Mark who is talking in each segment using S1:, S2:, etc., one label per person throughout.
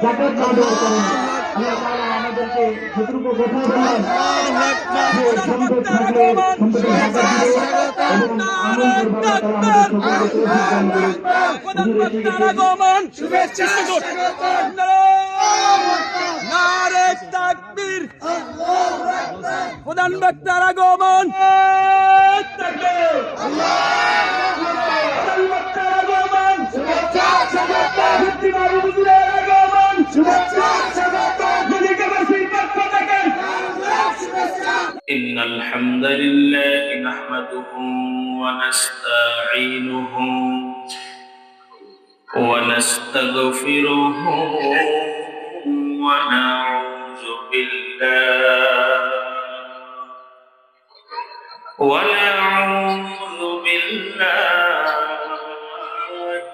S1: জাকাত না দেওয়ার কারণে আল্লাহ তাআলা আমাদেরকে যতটুকু কথা বললেন যে সম্পদ থাকলে সম্পদের জাকাত দিবে এবং আমল করবে আল্লাহ তাআলা আমাদের সকলকে তৌফিক দান করুন। হুজুর এসে গেছেন।
S2: শুভেচ্ছা নারে তাকবীর, প্রধান বক্তার আগমন,
S3: إن الحمد لله نحمده ونستعينه ونستغفره ونعوذ بالله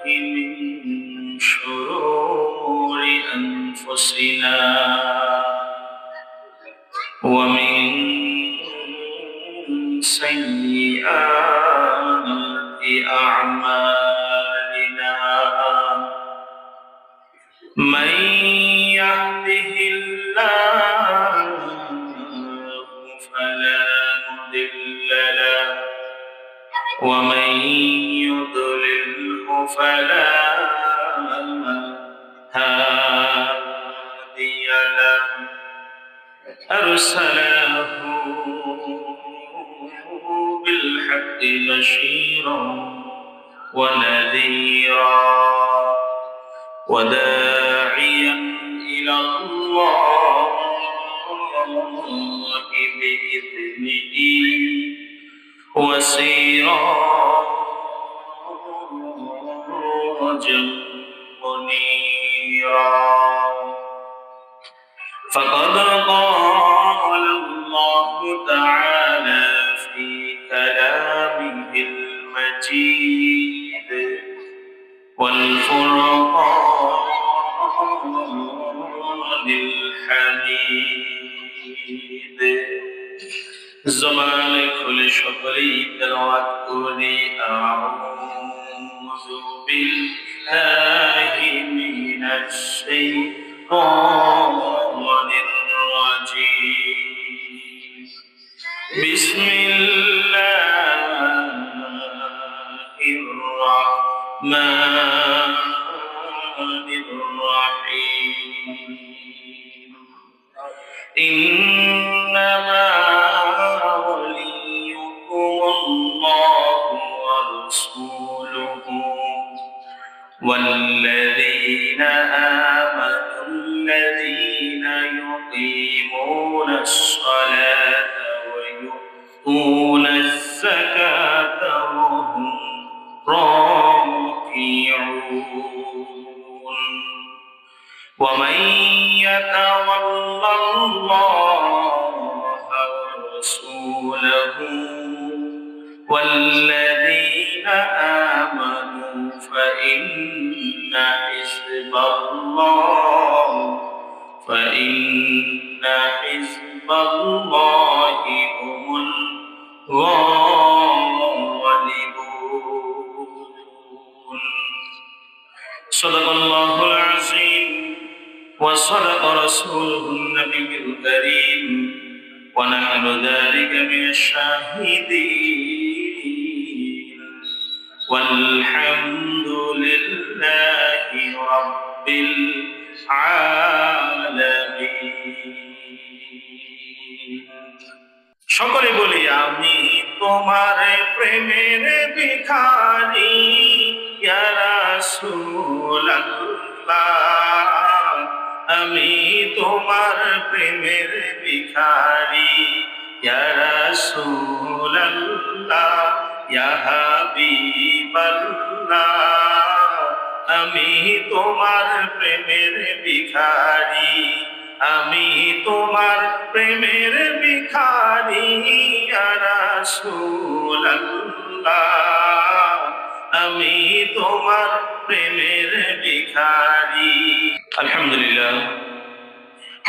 S3: من شرور أنفسنا ومن سيئات أعمالنا من يهده الله فلا مضل له ومن يضلله فلا هادي له أرسله بالحق بشيرا ونذيرا وداعيا إلى الله بإذنه وسراجا منيرا فقد قال الله تعالى في كلامه المجيد والفرقان الحميد زمان كل شكري تلوات كوني أعوذ بالله من الشيطان الرجيم بسم الله الرحمن الرحيم إنما وليكم الله ورسوله والذين آمنوا الذين يقيمون الصلاة ويؤتون الزكاة وهم راكعون ومن يتول الله ورسوله والذين آمنوا فإن حزب الله هم الغالبون صدق الله العظيم وصدق رسوله النبي الكريم ونحن ذلك من الشاهدين والحمد لله رب العالمين সকলে বলি আমি তোমার প্রেমের ভিখারি ইয়া রাসূলুল্লাহ আমি তোমার প্রেমের ভিখারি ইয়া রাসূলুল্লাহ ইয়া হাবিবাল্লাহ আমি তোমার প্রেমের ভিখারি আমি তোমার প্রেমের ভিখারি ইয়া রাসূলুল্লাহ আমি তোমার প্রেমের ভিখারি আলহামদুলিল্লাহ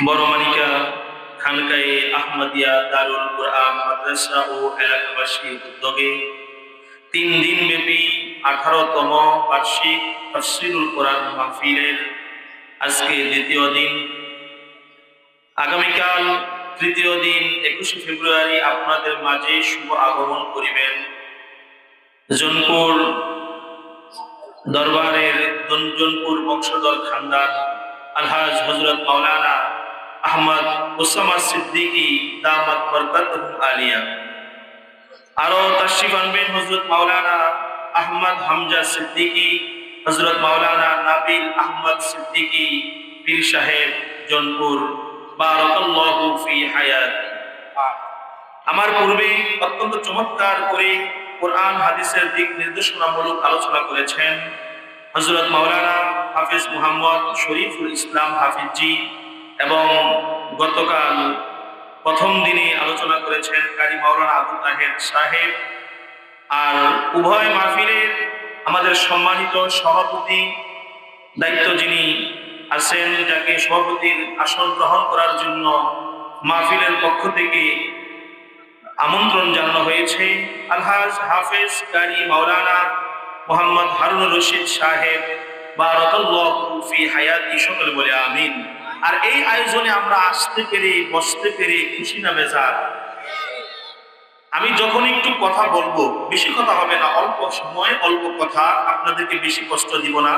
S3: বড়মানিকা খানকায়ে আহমদিয়া দারুল কুরআন মাদ্রাসা ও এলাকাবাসীর উদ্যোগে 3 দিন ব্যাপী 18তম বার্ষিক তাফসীরুল কোরআন মাহফিলের আজকে দ্বিতীয় দিন, আগামীকাল তৃতীয় দিন 21শে ফেব্রুয়ারি আপনাদের মাঝে শুভ আগমন করিবেন জোনপুর দরবারের জোনপুর বংশধর খানদান আলহাজ হযরত মাওলানা আহমদ ওসামা সিদ্দিকী দামাত বরকাতুহু আলিয়া। আরো তাশরিফ আনবেন হযরত মাওলানা আহমদ হামজা সিদ্দিকী, হযরত মাওলানা নাবিল আহমদ সিদ্দিকী পীর সাহেব জোনপুর, বারাকাল্লাহু ফি হায়াত। আমার পূর্বে অত্যন্ত চমৎকার করে কোরআন হাদিসের দিক নির্দেশনামূলক আলোচনা করেছেন হযরত মাওলানা হাফেজ মুহাম্মদ শরীফুল ইসলাম হাফিজি, এবং গতকাল প্রথম দিনে আলোচনা করেছেন কারি মাওলানা আবু তাহের সাহেব। আর উভয় মাহফিলের আমাদের সম্মানিত সভাপতি দায়িত্ব যিনি আছেন, যাকে সভাপতির আসন গ্রহণ করার জন্য মাহফিলের পক্ষ থেকে আমন্ত্রণ জানানো হয়েছে, আলহাজ হাফেজ কারি মাওলানা মোহাম্মদ হারুনুর রশিদ সাহেব, বারাকাল্লাহু ফি হায়াতি। সকলে বলে আমিন। আর এই আয়োজনে আমরা আসতে পেরে বসতে পেরে খুশি না বেজার? আমি যখন একটু কথা বলবো, বেশি কথা হবে না, অল্প সময় অল্প কথা, আপনাদেরকে বেশি কষ্ট দিব না,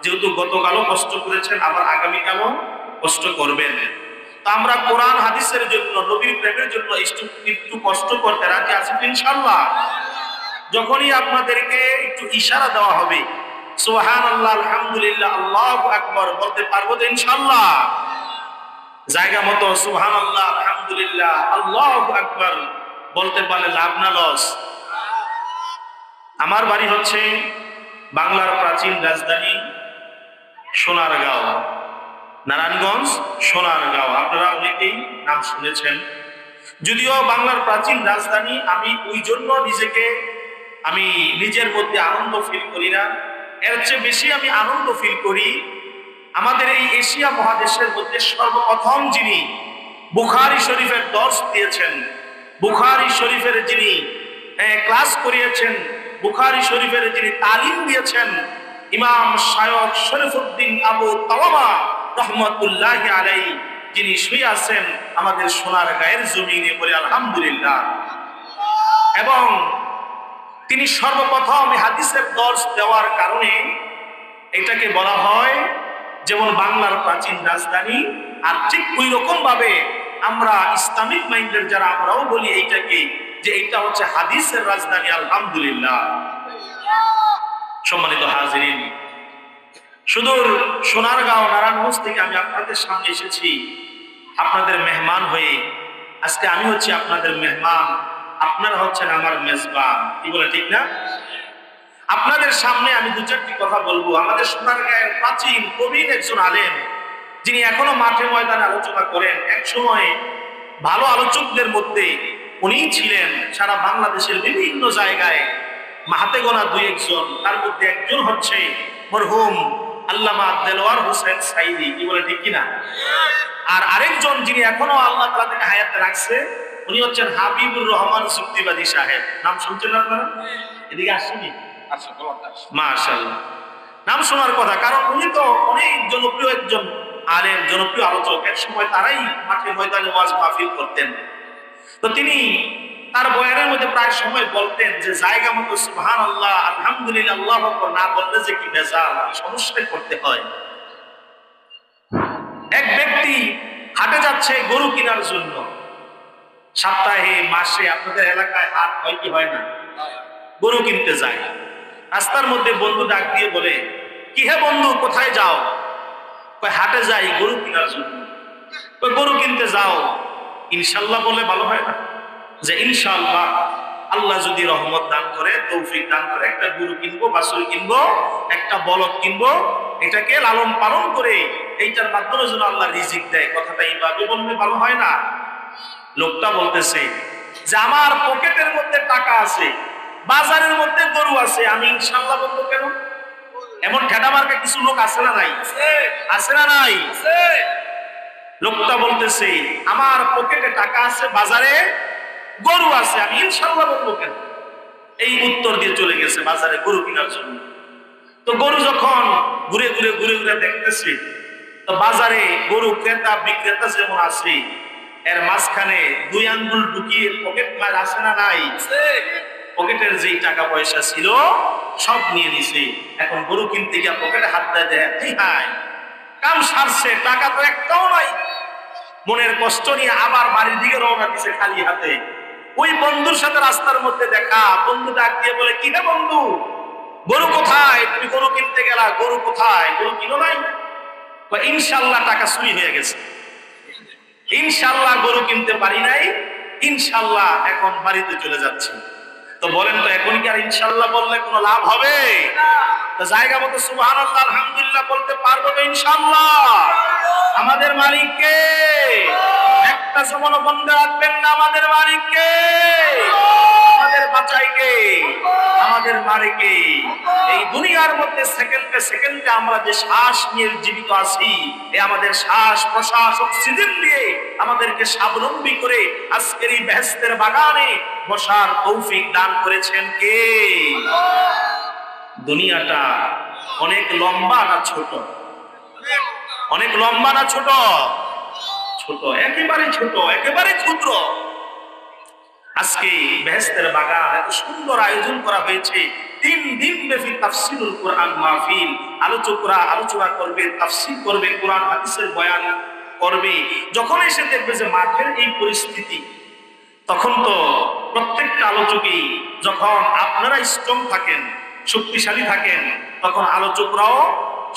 S3: যেহেতু গতকালও কষ্ট করেছেন, আবার আগামীকালও কষ্ট করবেন। তা আমরা কোরআন হাদিসের জন্য, নবীর প্রেমের জন্য একটু কষ্ট করতে রাজি আছি ইনশাআল্লাহ। যখনই আপনাদেরকে একটু ইশারা দেওয়া হবে, সুবহানাল্লাহ, আলহামদুলিল্লাহ, আল্লাহু আকবার বলতে পারবো তো ইনশাআল্লাহ? জায়গা মতো সুবহানাল্লাহ, আলহামদুলিল্লাহ, আল্লাহু আকবার বলতে পারলে লাভ না লস? আমার বাড়ি হচ্ছে বাংলার প্রাচীন রাজধানী সোনারগাঁও, নারায়ণগঞ্জ সোনারগাঁও। আপনারা অনেকেই নাম শুনেছেন। যদিও বাংলার প্রাচীন রাজধানী, আমি ওই জন্য আমি নিজের মধ্যে আনন্দ ফিল করি না, এর চেয়ে বেশি আমি আনন্দ ফিল করি আমাদের এই এশিয়া মহাদেশের মধ্যে সর্বপ্রথম যিনি বুখারী শরীফের দর্স দিয়েছেন, বুখারী শরীফের যিনি ক্লাস করিয়েছেন, বুখারী শরীফের যিনি তালিম দিয়েছেন, ইমাম শায়খ শরীফউদ্দিন আবু তাওয়ামা রহমাতুল্লাহি আলাইহি, যিনি শুয়ে আছেন আমাদের সোনারগাঁয়ের জমিনে, বলে আলহামদুলিল্লাহ। এবং তিনি সর্বপ্রথম হাদিসের দর্স দেওয়ার কারণে এটাকে বলা হয় যেমন বাংলার প্রাচীন রাজধানী, আর ঠিক ওই রকম ভাবে আমরা ইসলামিক মাইন্ডের যারা, আমরাও বলি এইটাকে যে এটা হচ্ছে হাদিসের রাজধানী, আলহামদুলিল্লাহ। সম্মানিত হাজিরিন, সুদূর সোনারগাঁও নারায়ণগঞ্জ থেকে আমি আপনাদের সামনে এসেছি আপনাদের মেহমান হয়ে। আজকে আমি হচ্ছি আপনাদের মেহমান, আপনারা হচ্ছেন আমার মেজবান। কি বলে ঠিক না? আপনাদের সামনে আমি দু চারটি কথা বলবো। আমাদের সোনারগাঁয়ের প্রাচীন প্রবীণ একজন আলেম, যিনি এখনো মাঠে ময়দানে আলোচনা করেন, এক সময় ভালো আলোচকদের মধ্যে উনি ছিলেন। সারা বাংলাদেশের বিভিন্ন জায়গায় হাতে গোনা দুই একজন, তার মধ্যে একজন হচ্ছে মরহুম আল্লামা দেলোয়ার হোসেন সাইদি। কি বলে ঠিক কিনা? আর আরেকজন যিনি এখনো আল্লাহ তাআলা তাকে হায়াতে রাখছে, উনি হচ্ছেন হাবিবুর রহমান যুক্তিবাদী সাহেব। নাম শুনছেন আপনারা? এদিকে আসেনি? মাশাআল্লাহ, নাম শোনার কথা, কারণ উনি তো অনেক জনপ্রিয় একজন আলেম, জনপ্রিয় আলোচক। এক সময় তারাই মাঠে ময়দানে ওয়াজ মাহফিল করতেন। তো তিনি তার বয়ানের মধ্যে প্রায় সময় বলতেন যে জায়গা মতো সুবহানাল্লাহ, আলহামদুলিল্লাহ, আল্লাহু আকবার না বললে যে কি ভেজাল, সমস্যায় পড়তে হয়। এক ব্যক্তি হাটে যাচ্ছে গরু কেনার জন্য, সপ্তাহে মাসে আপনাদের এলাকায় হাট হয় কি হয় না? গরু কিনতে যায়। রাস্তার মধ্যে বন্ধু ডাক দিয়ে বলে, কি হে বন্ধু, কোথায় যাও? কয় হাটে যাই গরু কেনার জন্য। কয় গরু কিনতে যাও, ইনশাল্লাহ বলে ভালো হয় না? যে ইনশাআল্লাহ, আল্লাহ যদি রহমত দান করে, তৌফিক দান করে, একটা গরু কিনবো, বাছুর কিনবো, একটা বলদ কিনবো, এটাকে লালন পালন করে এইটার মাধ্যমে যেন আল্লাহ রিজিক দেয়। কথাটা এইভাবে বললে ভালো হয় না? লোকটা বলতেছে যে আমার পকেটের মধ্যে টাকা আছে, বাজারের মধ্যে গরু আছে, আমি ইনশাআল্লাহ বলবো কেন? এমন ঠেডা মার্কা কিছু লোক আছে না নাই? আছে না নাই? লোকটা বলতেছে আমার পকেটে টাকা আছে, বাজারে গরু আছে, আমি ইনশাআল্লাহ বলবো কেন? এই উত্তর দিয়ে চলে গেছে বাজারে গরু কেনার জন্য। তো গরু যখন ঘুরে ঘুরে দেখতেছে, তো বাজারে গরু ক্রেতা বিক্রেতা যেমন আছে, এর মাঝখানে 2 আঙ্গুল ঢুকিয়ে পকেট মার আছে না নাই? পকেটের যেই টাকা পয়সা ছিল সব নিয়ে নিছে। এখন গরু কিনতে গিয়ে পকেটে হাত দেয়, হাই কাম সারছে, টাকা তো একটাও নাই। মনের কষ্ট নিয়ে আবার বাড়ির দিকে রওনা দিছে খালি হাতে। ওই বন্ধুর সাথে রাস্তার মধ্যে দেখা, বন্ধু ডাক দিয়ে বলে, কি রে বন্ধু, গরু কোথায়? তুমি গরু কিনতে গেলা, গরু কোথায়? গরু কিনো নাই? ইনশাল্লাহ টাকা চুরি হয়ে গেছে, ইনশাল্লাহ গরু কিনতে পারি নাই, ইনশাল্লাহ এখন বাড়িতে চলে যাচ্ছি। তো বলেন তো এখন কি আর ইনশাল্লাহ বললে কোনো লাভ হবে? তো জায়গা মতো সুবহানাল্লাহ আলহামদুলিল্লাহ বলতে পারবো তো ইনশাল্লাহ? আমাদের মালিককে একটা জমানো বন্ধ রাখবেন না। আমাদের মালিককে, আমাদের বাঁচাইকে, আমাদের মালিককে। এই দুনিয়ার মধ্যে সেকেন্ডে সেকেন্ডে আমরা যে শ্বাস নিয়ে জীবিত আছি, এই আমাদের শ্বাস প্রশ্বাস অক্সিজেন দিয়ে আমাদেরকে স্বাবলম্বী করে আজকের এই বেহেশতের বাগানে বসার তৌফিক দান করেছেন কে? দুনিয়াটা অনেক লম্বা না ছোট? অনেক লম্বা না ছোট? ছোট, একেবারে ছোট, একেবারে ক্ষুদ্র। আজকে বেহেশতের বাগান এত সুন্দর আয়োজন করা হয়েছে। 3 দিন ব্যাপী তাফসীরুল কোরআন মাহফিল, আলোচকরা আলোচনা করবে, তাফসীর করবে, কোরআন হাদিসের বয়ান করবে। যখন এসে দেখবে যে মাঠের এই পরিস্থিতি, তখন তো প্রত্যেকটা আলোচকই, যখন আপনারা স্ট্রং থাকেন, শক্তিশালী থাকেন, তখন আলোচকরাও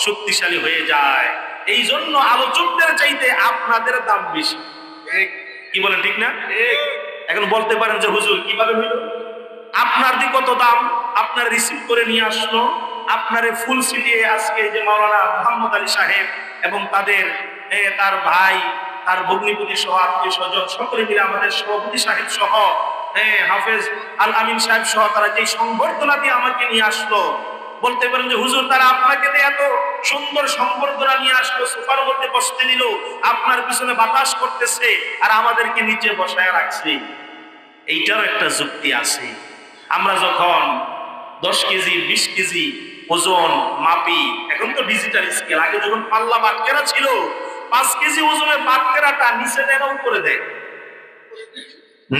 S3: শক্তিশালী হয়ে যায়। এই জন্য আলোচকদের চাইতে আপনাদের দাম বেশি। কি বলেন, ঠিক না? এখন বলতে পারেন যে হুজুর কিভাবে হইল? আপনার দি কত দাম, আপনার রিসিভ করে নিয়ে আসলো, আপনারে ফুল সিটিয়ে আজকে যে মাওলানা মোহাম্মদ আলী সাহেব এবং তাদের তার ভাই, তার ভগ্নিপতি সহ আত্মীয় স্বজন সকলে মিলে, আমাদের সভাপতি সাহেব সহ হাফেজ আল আমিন সাহেব সহ, তারা যে সংবর্ধনা দিয়ে আমাকে নিয়ে আসলো। বলতে পারেন যে হুজুর তারা আপনাকে এত সুন্দর সংবর্ধনা নিয়ে আসলো, সোফার মধ্যে বসতে নিল, আপনার পিছনে বাতাস করতেছে, আর আমাদেরকে নিচে বসায় রাখছে। এইটারও একটা যুক্তি আছে। আমরা যখন 10 কেজি 20 কেজি ওজন মাপি, এখন তো ডিজিটাল স্কেল, আগে যখন পাল্লা বাটকেরা ছিল, 5 কেজি ওজনের বাটকেরাটা নিচে দেয় না উপরে দেয়?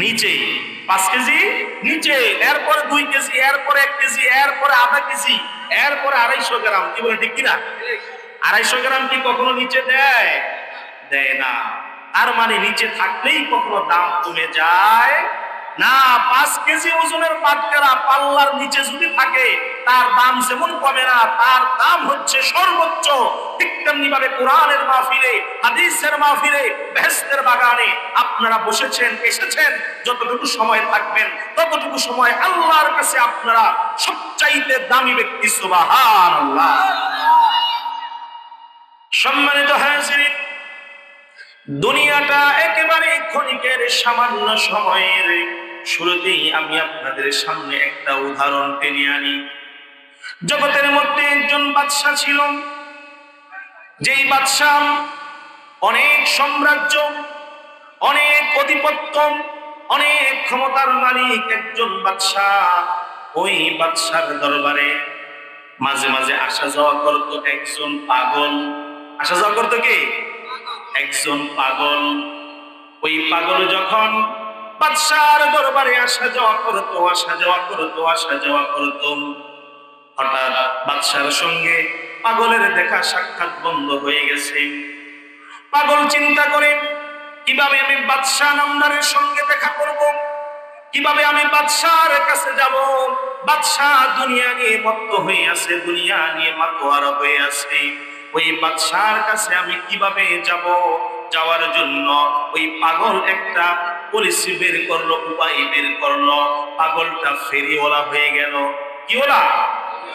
S3: নিচে 5 কেজি নিচে, এরপরে 2 কেজি, এরপরে 1 কেজি, এরপরে আধা কেজি, এরপরে 250 গ্রাম। কি বলে, ঠিক কিনা? 250 গ্রাম কি কখনো নিচে দেয়? দেয় না। তার মানে নিচে থাকলেই কখনো দাম কমে যায় না। 5 কেজি ওজনের বাটখারা পাল্লার নিচে যদি থাকে, তার দাম যেমন কমে না, তার দাম হচ্ছে সর্বোচ্চ। ঠিক তেমনি ভাবে কোরআনের মাহফিলে, হাদিসের মাহফিলে, বেহেশতের বাগানে আপনারা বসেছেন, এসেছেন, যতটুকু সময় থাকবেন ততটুকু সময় আল্লাহর কাছে আপনারা সবচাইতে দামি ব্যক্তি। সুবহানাল্লাহ। সম্মানিত হাজিরিন, দুনিয়াটা একেবারে ক্ষণিকের সামান্য সময়ের। শুরুতেই আমি আপনাদের সামনে একটা উদাহরণ টেনে আনি। জগতের মধ্যে একজন বাদশা ছিল, যেই বাদশা অনেক সাম্রাজ্য, অনেক আধিপত্য, অনেক ক্ষমতার মালিক একজন বাদশা। ওই বাদশার দরবারে মাঝে মাঝে আসা যাওয়া করত একজন পাগল। আসা যাওয়া করতো কি? একজন পাগল। ওই পাগল যখন বাদশার দরবারে আসা যাওয়া করতো, আসা যাওয়া করতো, আসা যাওয়া করতো, হঠাৎ বাদশার সঙ্গে পাগলের দেখা সাক্ষাৎ বন্ধ হয়ে গেছে। পাগল চিন্তা করে, কিভাবে আমি বাদশা নামদারের সঙ্গে দেখা করব, কিভাবে আমি বাদশার কাছে যাব? বাদশা দুনিয়া নিয়ে মত্ত হয়ে আছে, দুনিয়া নিয়ে মাতোয়ারা হয়ে আছে। ওই বাদশার কাছে আমি কিভাবে যাব? যাওয়ার জন্য ওই পাগল একটা পলিসি বের করলো, উপায় বের করলো। পাগলটা ফেরিওয়ালা হয়ে গেল। কি ওলা?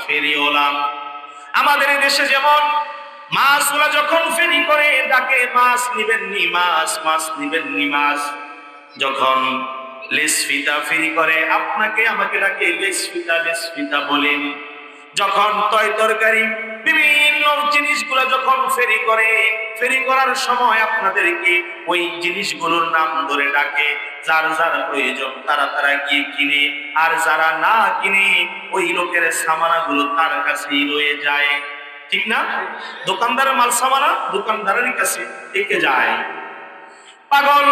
S3: ফেরিওয়ালা। আমাদের দেশে যেমন মাছওয়ালা যখন ফেরি করে ডাকে, মাছ নিবেন নি মাছ, মাছ নিবেন নি মাছ। যখন লেসফিতা ফেরি করে আপনাকে আমাকে ডাকে লেসফিতা, লেসফিতা বলেন। যখন তয় তরকারি বিভিন্ন জিনিসগুলো যখন ফেরি করে, ফেরি করার সময় আপনাদেরকে ওই জিনিসগুলোর নাম ধরে ডাকে। যার যার প্রয়োজন তারা তারা গিয়ে কিনে, আর যারা না কিনে ওই লোকের সামানাগুলো তার কাছেই রয়ে যায়। ঠিক না? দোকানদারের মাল সামানা দোকানদারের কাছে থেকে যায়। পাগল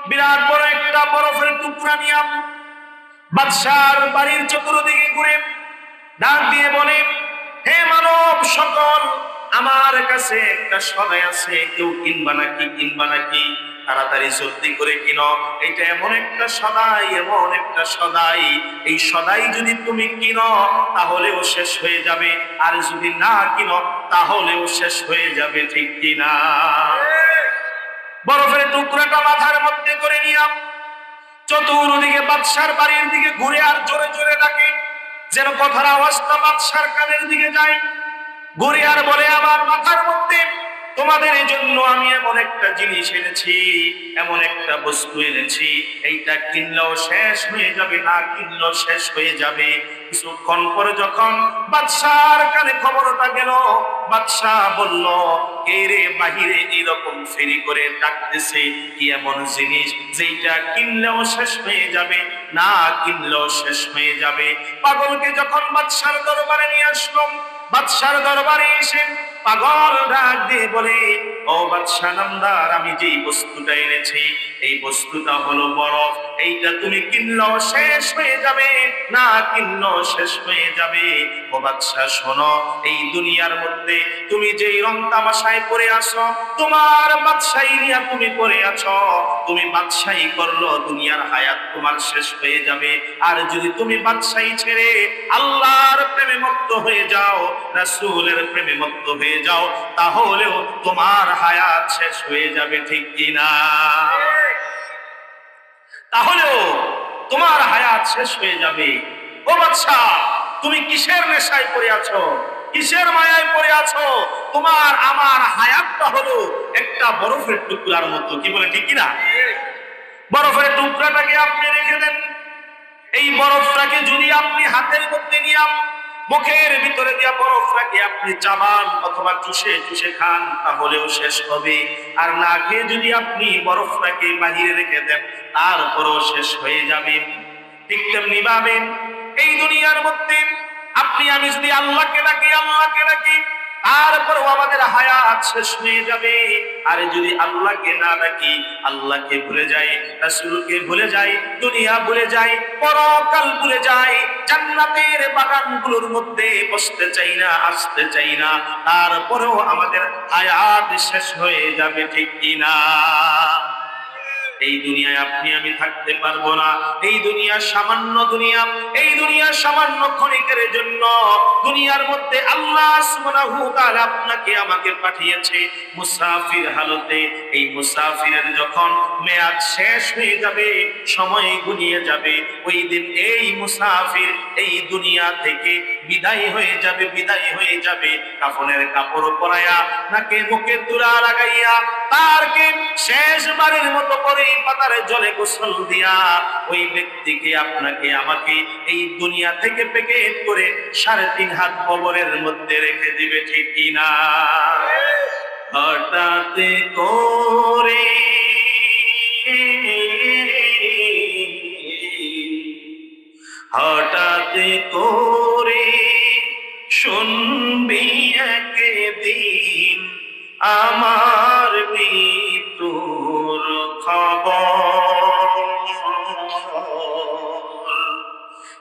S3: বিরাট বড় একটা বরফের টুকরা নিয়ে বাদশার বাড়ির চতুর্দিকে ঘুরে ডাক দিয়ে বলে, হে মানব সকল, আমার কাছে একটা সদাই আছে, কেউ কিনবা নাকি? কিনবা নাকি? তাড়াতাড়ি জলদি করে কিনো। এটা এমন একটা সদাই, এমন একটা সদাই, এই সদাই যদি তুমি কিনো তাহলেও শেষ হয়ে যাবে, আর যদি না কিনো তাহলেও শেষ হয়ে যাবে, ঠিক কিনা? বরফের টুকরাটা মাথার মধ্যে করে নিলাম, চতুর্দিকে বাদশার বাড়ির দিকে ঘুরে আর জোরে জোরে ডাকে, যেন কথার আওয়াজটা বাদশার কানের দিকে যায়। ঘুরে আর বলে, আমার মাথার মধ্যে তোমাদের এই জন্য আমি এমন একটা জিনিস এনেছি, এমন একটা বস্তু এনেছি, এইটা কিনলেও শেষ হয়ে যাবে, না কিনলেও শেষ হয়ে যাবে। কিছুক্ষণ পরে যখন বাদশার কানে খবরটা গেল, বাদশাহ বলল, কে রে বাহিরে এরকম ফেরি করে ডাকতেছে, কি এমন জিনিস যেটা কিনলেও শেষ হয়ে যাবে, না কিনলেও শেষ হয়ে যাবে? পাগলকে যখন বাদশার দরবারে নিয়ে আসলাম, বাদশার দরবারে এসে পাগল ডাক দিয়ে বলে, ও বাদশা নামদার, আমি যেই বস্তুটা এনেছি এই বস্তুটা হলো বরফ, এইটা তুমি কিনলেও শেষ হয়ে যাবে, না কিনলেও শেষ হয়ে যাবে। ও বাদশা শোনো, এই দুনিয়ার মধ্যে তুমি যেই রং তামাশায় পড়ে আসো, তোমার বাদশাহী নিয়া তুমি পড়ে আছো, তুমি বাদশাহী করলো, দুনিয়ার হায়াত তোমার শেষ হয়ে যাবে। আর যদি তুমি বাদশাহী ছেড়ে আল্লাহর প্রেমে মত্ত হয়ে যাও, রাসূলের প্রেমে মত্ত হয়ে যাও, তাহলেও তোমার হায়াত শেষ হয়ে যাবে, ঠিক কিনা? তাহলেও তোমার হায়াত শেষ হয়ে যাবে। ও বাদশা, তুমি কিসের নেশায় পড়ে আছো, কিসের মায়ায় পড়ে আছো? তোমার আমার হায়াতটা হলো একটা বরফের টুকরার মতো, কি বলে, ঠিক কিনা? বরফের টুকরাটাকে আপনি রেখে দেন, এই বরফটাকে যদি আপনি হাতের মধ্যে নিয়ে মুখের ভিতরে দিয়া বরফটাকে আপনি চাবান অথবা চুষে চুষে খান, তাহলেও শেষ হবে। আর না খেয়ে যদি আপনি বরফটাকে বাহিরে রেখে দেন, তারপরও শেষ হয়ে যাবে। ঠিক তেমনি ভাবে এই দুনিয়ার মধ্যে আপনি আমি যদি আল্লাহকে ডাকি, আল্লাহকে ডাকি, তারপরও আমাদের হায়াত শেষ হয়ে যাবে। আর যদি আল্লাহকে না ডাকি, আল্লাহকে ভুলে যাই, রাসূলকে ভুলে যাই, দুনিয়া ভুলে যাই, পরকাল ভুলে যাই, জান্নাতের বাগানগুলোর মধ্যে বসতে চাই না, আসতে চাই না, তারপরেও আমাদের হায়াত শেষ হয়ে যাবে, ঠিক কিনা? এই দুনিয়ায় আপনি আমি থাকতে পারবো না। এই দুনিয়া সামান্য দুনিয়া, এই দুনিয়া সামান্য ক্ষণিকের জন্য। দুনিয়ার মধ্যে আল্লাহ সুবহানাহু ওয়া তাআলা আপনাকে আমাকে পাঠিয়েছে মুসাফির হালতে। এই মুসাফিরের যখন মেয়াদ শেষ হয়ে যাবে, সময় গুনিয়ে যাবে, ওই দিন এই মুসাফির এই দুনিয়া থেকে বিদায় হয়ে যাবে, বিদায় হয়ে যাবে। কাফনের কাপড় পরাইয়া, নাকে মুখে তুলা লাগাইয়া, তারকে শেষবারের মতো করে পাতারে জলে গোসল দিয়া, ওই ব্যক্তিকে আপনাকে আমাকে এই দুনিয়া থেকে প্যাকেট করে 3.5 হাত কবরের মধ্যে রেখে দিবে, ঠিক কিনা? হঠাৎ করে হঠাৎ করে শুনবি একদিন আমার মৃত্যুর খবর,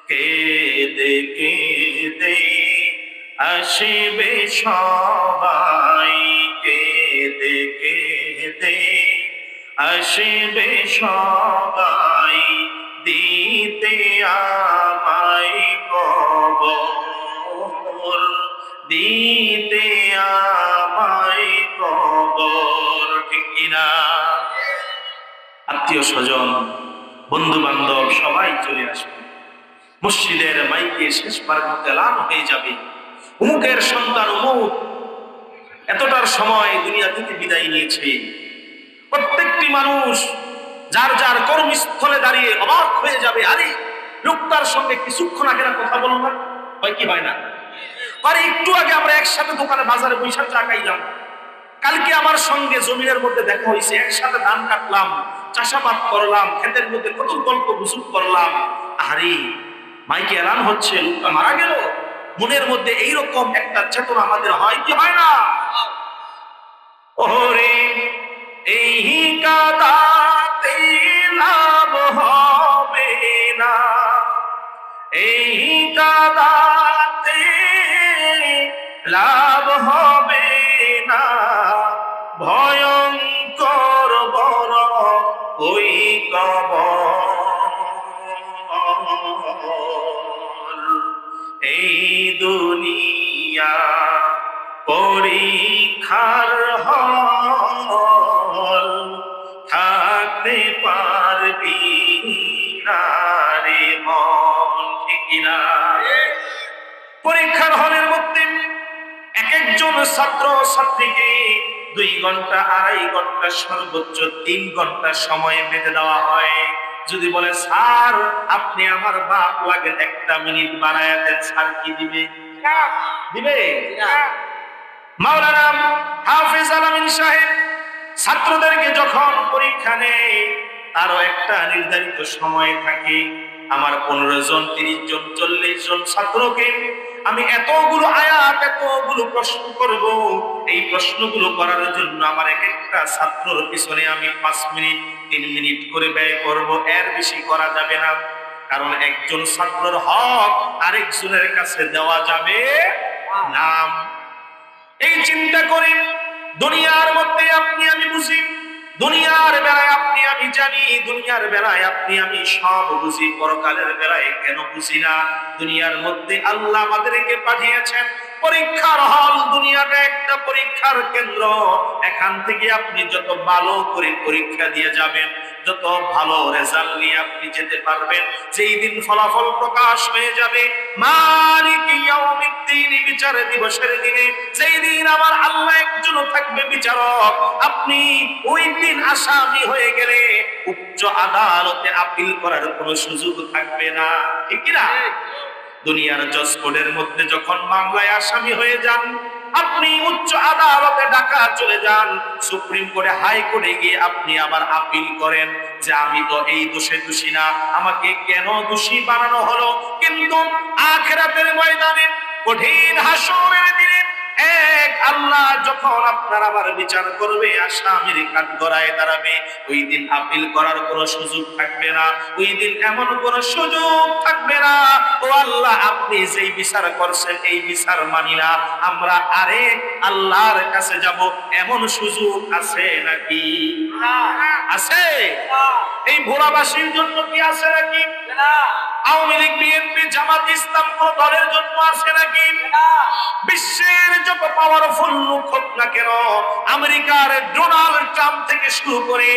S3: কেঁদে কেঁদে আসবে সবাই, কেঁদে কেঁদে আসবে সবাই, দিতে আমায় কবর, দিতে আমায় কবর, ঠিক কিনা? আত্মীয় স্বজন, বন্ধু বান্ধব সবাই চলে আসবে। মসজিদের মাইকে শেষবার মতো এলান হয়ে যাবে, অমুকের সন্তান অমুক এতটার সময় দুনিয়া থেকে বিদায় নিয়েছে। প্রত্যেকটি মানুষ যার যার কর্মস্থলে দাঁড়িয়ে অবাক হয়ে যাবে, আরে লোকটার সঙ্গে কিছুক্ষণ আগে না কথা বলো না, হয় কি হয় না? আরে একটু আগে আমরা একসাথে দোকানে বাজারে বৈশাখ চা খাইলাম, কালকে আমার সঙ্গে জমিনের মধ্যে দেখা হয়েছে, একসাথে ধান কাটলাম, চাষাবাদ করলাম, ক্ষেতের মধ্যে কত গল্প গুজব করলাম। আরে মাইকে এলান হচ্ছে লোকটা মারা গেল, মনের মধ্যে এইরকম একটা চেতনা আমাদের হয় কি হয় না? ওরে এই কাদাতে লাভ হবে না, এই কাদাতে লাভ হবে না, ভয়ঙ্কর বড় ওই কবর। এই দুনিয়া পরীক্ষার হল, থাকতে পারবি না রে মন, ঠিক কিনা? পরীক্ষার হলের মধ্যে এক একজন ছাত্র ছাত্রীকে 2 ঘন্টা 2.5 ঘন্টা সর্বোচ্চ 3 ঘন্টা সময় বেঁধে দেওয়া হয়। যদি বলে স্যার আপনি আমার বাপ লাগে 1 মিনিট বাড়ায় দেন, স্যার কি দিবে? দিবে? মাওলানা হাফেজ আলামিন সাহেব ছাত্রদেরকে যখন পরীক্ষা নেয়, তারও একটা নির্ধারিত সময় থাকে। আমার 15 জন 30 জন 40 জন ছাত্রকে আমি এতগুলো আয়াত এতগুলো প্রশ্ন করব, এই প্রশ্নগুলো করার জন্য আমার এক একটা ছাত্রর পিছনে আমি 5 মিনিট 3 মিনিট করে ব্যয় করব, এর বেশি করা যাবে না। কারণ একজন ছাত্রর হক আরেকজনের কাছে দেওয়া যাবে না। এই চিন্তা করে দুনিয়ার মধ্যে আপনি আমি বুঝি, দুনিয়ার বেলায় আপনি আমি জানি, দুনিয়ার বেলায় আপনি আমি সব বুঝি, পরকালের বেলায় কেন বুঝি না? দুনিয়ার মধ্যে আল্লাহ আমাদেরকে পাঠিয়েছেন পরীক্ষার হল। দুনিয়াটা একটা পরীক্ষার কেন্দ্র। এখান থেকে আপনি যত ভালো করে পরীক্ষা দিয়ে যাবেন, যত ভালো রেজাল্ট নিয়ে আপনি যেতে পারবেন, যেই দিন ফলাফল প্রকাশ হয়ে যাবে মালিক ইয়াউমিদ্দিন, বিচার দিবসের দিনে, যেই দিন আমার আল্লাহ একজন থাকবে বিচারক, আপনি ওই দিন আসামি হয়ে গেলে উচ্চ আদালতে আপিল করার কোনো সুযোগ থাকবে না, ঠিক কি না? দুনিয়ার জজ কোর্টের মধ্যে যখন মামলায় আসামি হয়ে যান, আপনি উচ্চ আদালতে ঢাকা চলে যান, সুপ্রিম কোর্টে হাই কোর্টে গিয়ে আপনি আবার আপিল করেন যে আমি তো এই দোষে দোষী না, আমাকে কেন দোষী বানানো হলো। কিন্তু আখিরাতের ময়দানে কঠিন হাসরের দিনে এক আল্লাহ যখন আপনার আবার বিচার করবে, আসামির কাঠগড়ায় দাঁড়াবে, ওই দিন আপিল করার কোনো সুযোগ থাকবে না। ওই দিন এমন কোনো সুযোগ থাকবে না, ও আল্লাহ আপনি যেই বিচার করছেন এই বিচার মানি না, আমরা আরেক আল্লাহর কাছে যাব, এমন সুযোগ আছে নাকি? আছে? এই ভোলাবাসীর জন্য কি আছে নাকি? আওয়ামী লীগ বিএনপি জামাত ইসলাম কোন দলের জন্য আছে নাকি? বিশ্বের যত পাওয়ারফুল লোক হোক না কেন, আমেরিকার ডোনাল্ড ট্রাম্প থেকে শুরু করে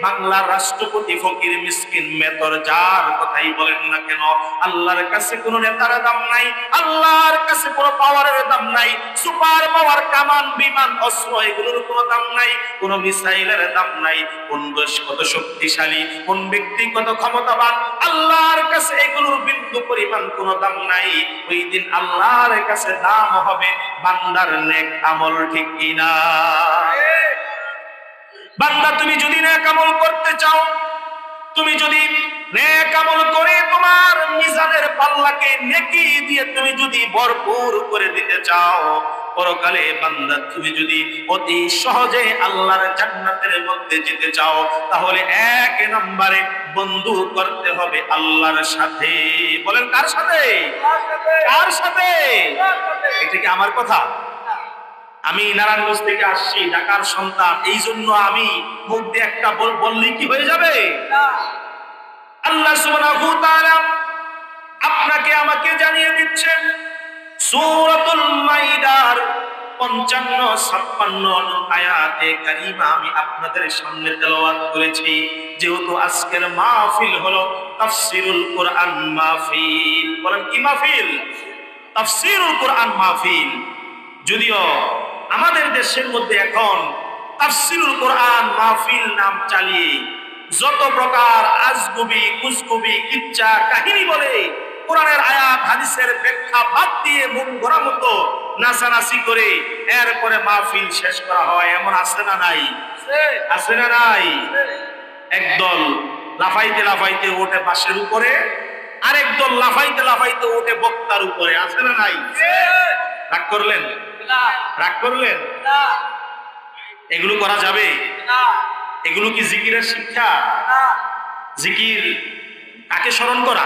S3: বাংলার রাষ্ট্রপতি ফকির মিসকিন মেতর যার কথাই বলেন না কেন, আল্লাহর কাছে কোনো নেতার দাম নাই, আল্লাহর কাছে কোনো পাওয়ারের দাম নাই, সুপার পাওয়ার কামান বিমান অস্ত্র এগুলোর কোনো দাম নাই, কোনো মিসাইলের দাম নাই, কোন দেশ কত শক্তিশালী, কোন ব্যক্তি কত ক্ষমতাবান, আল্লাহর কাছে এগুলোর বিন্দু পরিমাণ কোনো দাম নাই। ওই দিন আল্লাহর কাছে দাম হবে বান্দার নেক আমল, ঠিক কিনা? বান্দা তুমি যদি নেক আমল করতে চাও, তুমি যদি নেক আমল করে তোমার মিজানের পাল্লাকে নেকি দিয়ে তুমি যদি ভরপুর করে দিতে চাও, পরকালে বান্দা তুমি যদি অতি সহজে আল্লাহর জান্নাতের মধ্যে যেতে চাও, তাহলে 1 নম্বরে বন্ধু করতে হবে আল্লাহর সাথে। বলেন কার সাথে? কার সাথে? এটা কি আমার কথা? আমি নারায়ণগঞ্জ থেকে আসছি, ঢাকার সন্তান, এই জন্য আমি মুখ দিয়ে একটা বললেই কি হয়ে যাবে? আল্লাহ সুবহানাহু ওয়া তাআলা আপনাকে আমাকে জানিয়ে দিচ্ছেন, সূরাতুল মাইদার 55-56 আয়াতে কারিমা আমি আপনাদের সামনে তেলাওয়াত করেছি। যেহেতু আজকের মাহফিল হলো তাফসীরুল কোরআন মাহফিল। বলেন কি মাহফিল? তাফসীরুল কোরআন মাহফিল। যদিও আমাদের দেশের মধ্যে এখন তাফসীরুল কোরআন মাহফিল নাম চালিয়ে যত প্রকার আজগুবি কুজগুবি কিচ্ছা কাহিনী বলে, কোরআনের আয়াত হাদিসের ব্যাখ্যা বাদ দিয়ে মুখ ভরা মতো নাচানাচি করে এরপরে মাহফিল শেষ করা হয়, এমন আছে না নাই? আছে না নাই? একদল লাফাইতে লাফাইতে ওঠে বাসের উপরে, আরেক দল লাফাইতে লাফাইতে ওঠে বক্তার উপরে, আছে না নাই? রাগ করলেন? রাগ করলেন? এগুলো করা যাবে? এগুলো কি জিকিরের শিক্ষা? জিকির কাকে স্মরণ করা?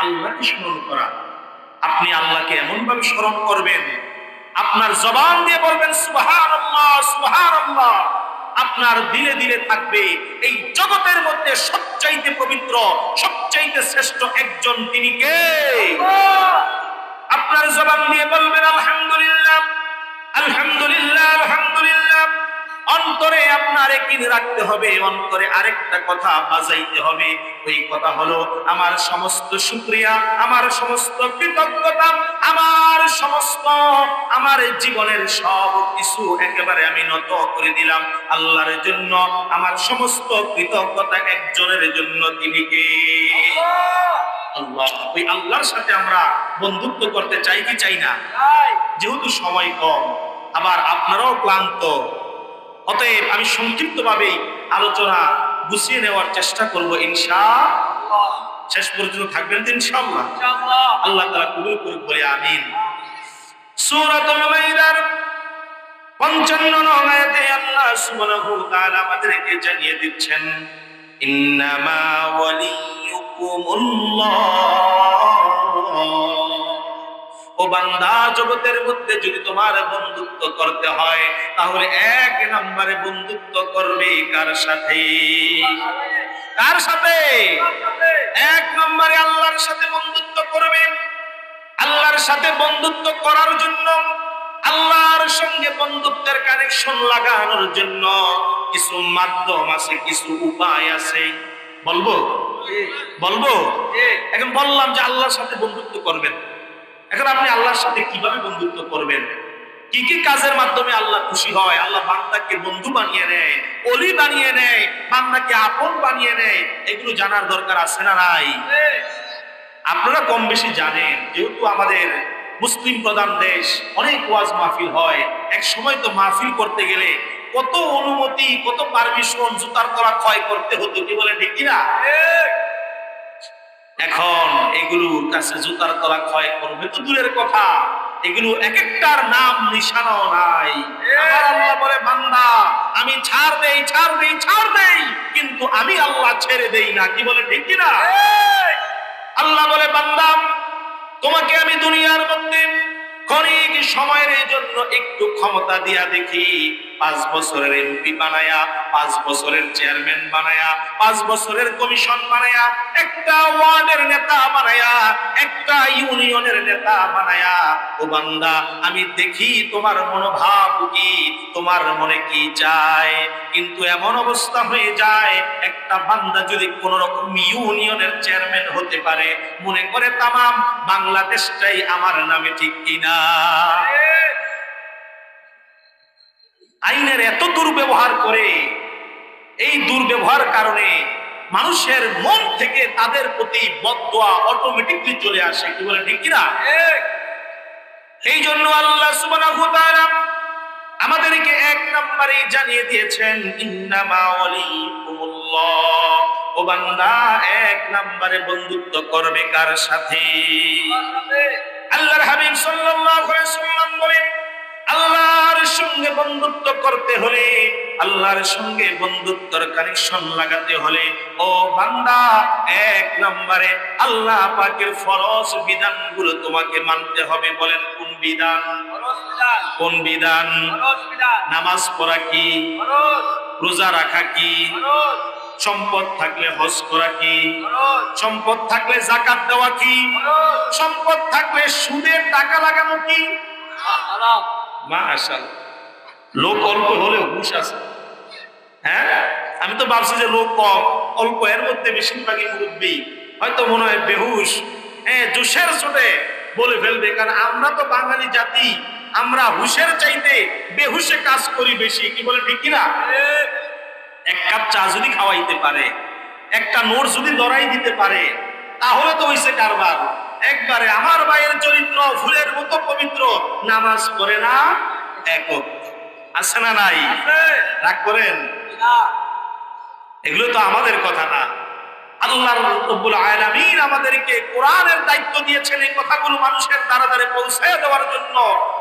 S3: আল্লাহকে স্মরণ করা। আপনি আল্লাহকে এমন ভাবে স্মরণ করবেন, আপনার জবান দিয়ে বলবেন সুবহানাল্লাহ সুবহানাল্লাহ, আপনার দিলে দিলে থাকবে এই জগতের মধ্যে সবচাইতে পবিত্র, সবচাইতে শ্রেষ্ঠ একজন তিনি কে? আপনার জবান দিয়ে বলবেন আলহামদুলিল্লাহ আলহামদুলিল্লাহ আলহামদুলিল্লাহ। অন্তরে আপনার একদিন রাখতে হবে, অন্তরে আরেকটা কথা বাজাইতে হবে। ওই কথা হলো আমার সমস্ত শুকরিয়া, আমার সমস্ত কৃতজ্ঞতা, আমার জীবনের সব কিছু একেবারে আমি নত করে দিলাম আল্লাহর জন্য। আমার সমস্ত কৃতজ্ঞতা একজনের জন্য, তিনি কে? আল্লাহ। ওই আল্লাহর সাথে আমরা বন্ধুত্ব করতে চাই কি চাই না? যেহেতু সময় কম, আবার আপনারাও ক্লান্ত, অতএব আমি সংক্ষিপ্তভাবে আলোচনা গুছিয়ে নেওয়ার চেষ্টা করব ইনশাআল্লাহ। শেষ পর্যন্ত থাকবেন তো ইনশাআল্লাহ? আল্লাহ তাআলা কবুল করুক, বলে আমিন। সূরাতুল মাইদার 55 নং আয়াতে আল্লাহ সুবহানাহু ওয়া তাআলা আমাদেরকে জানিয়ে দিচ্ছেন, ইন্নামা ওয়ালিয়ুকুমুল্লাহ। ও বান্দা, জগতের মধ্যে যদি তোমার বন্ধুত্ব করতে হয় তাহলে এক নম্বরে বন্ধুত্ব করবে কার সাথে? কার সাথে? এক নম্বরে আল্লাহর সাথে বন্ধুত্ব করবে। আল্লাহর সাথে বন্ধুত্ব করার জন্য, আল্লাহর সঙ্গে বন্ধুত্বের কানেকশন লাগানোর জন্য কিছু মাধ্যম আছে, কিছু উপায় আছে। বলবো? এখন বললাম যে আল্লাহর সাথে বন্ধুত্ব করবেন। এখন আপনি আল্লাহর সাথে কিভাবে বন্ধুত্ব করবেন? কি কি কাজের মাধ্যমে আল্লাহ খুশি হয়? আল্লাহ বান্দাকে বন্ধু বানিয়ে নেয়, ওলি বানিয়ে নেয়, বান্দাকে আপন বানিয়ে নেয়। এগুলো জানার দরকার আছে না নাই? আপনারা কম বেশি জানেন, যেহেতু আমাদের মুসলিম প্রধান দেশ, অনেক ওয়াজ মাহফিল হয়। এক সময় তো মাহফিল করতে গেলে কত অনুমতি, কত পারমিশন, জুতার তলা ক্ষয় করতে হতো, কি বলে ঠিক কিনা? এখন এগুলোর কাছে জুতার তলা ক্ষয় করবে তো দূরের কথা, এগুলো এক একটার নাম নিশানাও নাই। আমার আল্লাহ বলে, বান্দা আমি ছাড় দেই, কিন্তু আমি আল্লাহ ছেড়ে দেই না, কি বলে ঠিক কিনা? আল্লাহ বলে, বান্দা তোমাকে আমি দুনিয়ার মধ্যে ক্ষণিক সময়ের জন্য একটু ক্ষমতা দিয়া দেখি, 5 বছরের এমপি বানায়া, 5 বছরের চেয়ারম্যান বানায়া, 5 বছরের কমিশন বানায়া, একটা ওয়ার্ডের নেতা বানায়া, একটা ইউনিয়নের নেতা বানায়া, ও বান্দা আমি দেখি তোমার মনোভাব কি, তোমার মনে কি চায়। কিন্তু এমন অবস্থা হয়ে যায়, একটা বান্দা যদি কোন রকম ইউনিয়নের চেয়ারম্যান হতে পারে, মনে করে তামাম বাংলাদেশটাই আমার নামে, ঠিক কিনা? আইনের এত দুর্ব্যবহার করে, এই দুর্ব্যবহার কারণে মানুষের মন থেকে তাদের প্রতি বদদোয়া অটোমেটিকলি চলে আসে, কি বলে ঠিক কিনা? এই জন্য আল্লাহ সুবহানাহু ওয়া তাআলা আমাদেরকে এক নম্বরে জানিয়ে দিয়েছেন, ইন্নামা ওয়ালিকুমুল্লাহ। ও বান্দা, এক নম্বরে বন্ধুত্ব করবে কার সাথে? আল্লাহর হাবিব সাল্লাল্লাহু আলাইহি ওয়াসাল্লাম বলেন, আল্লাহর সঙ্গে বন্ধুত্ব করতে হলে, আল্লাহর সঙ্গে বন্ধুত্বের কানেকশন লাগাতে হলে, ও বান্দা এক নম্বরে আল্লাহ পাকের ফরজ বিধানগুলো তোমাকে মানতে হবে। বলেন কোন বিধান? কোন বিধান? নামাজ পড়া কি? রোজা রাখা কি? সম্পদ থাকলে হজ করা কি? সম্পদ থাকলে যাকাত দেওয়া কি? সম্পদ থাকলে সুদের টাকা লাগানো কি? মাশাআল্লাহ, লোক অল্প হলেও হুঁশ আছে। হ্যাঁ, আমি তো ভাবছি যে লোক কম, অল্প, এর মধ্যে বেশিরভাগই মুরব্বী, হয়তো মনে হয় বেহুশ। হ্যাঁ, জোশের চোটে বলে ফেলবে, কারণ আমরা তো বাঙালি জাতি, আমরা হুশের চাইতে বেহুশে কাজ করি বেশি, কি বলে ঠিক কিনা? এক কাপ চা যদি খাওয়াইতে পারে, একটা নোট যদি ধরাই দিতে পারে, তাহলে তো হইছে কারবার। একবারে আমার ভাইয়ের চরিত্র ফুলের মতো পবিত্র, নামাজ পড়ে না একক, আছে না নাই? রাগ করেন? এগুলো তো আমাদের কথা না, আল্লাহ রাব্বুল আলামিন আমাদেরকে কোরআনের দায়িত্ব দিয়েছেন এই কথাগুলো মানুষের দ্বারা দ্বারে পৌঁছায় দেওয়ার জন্য।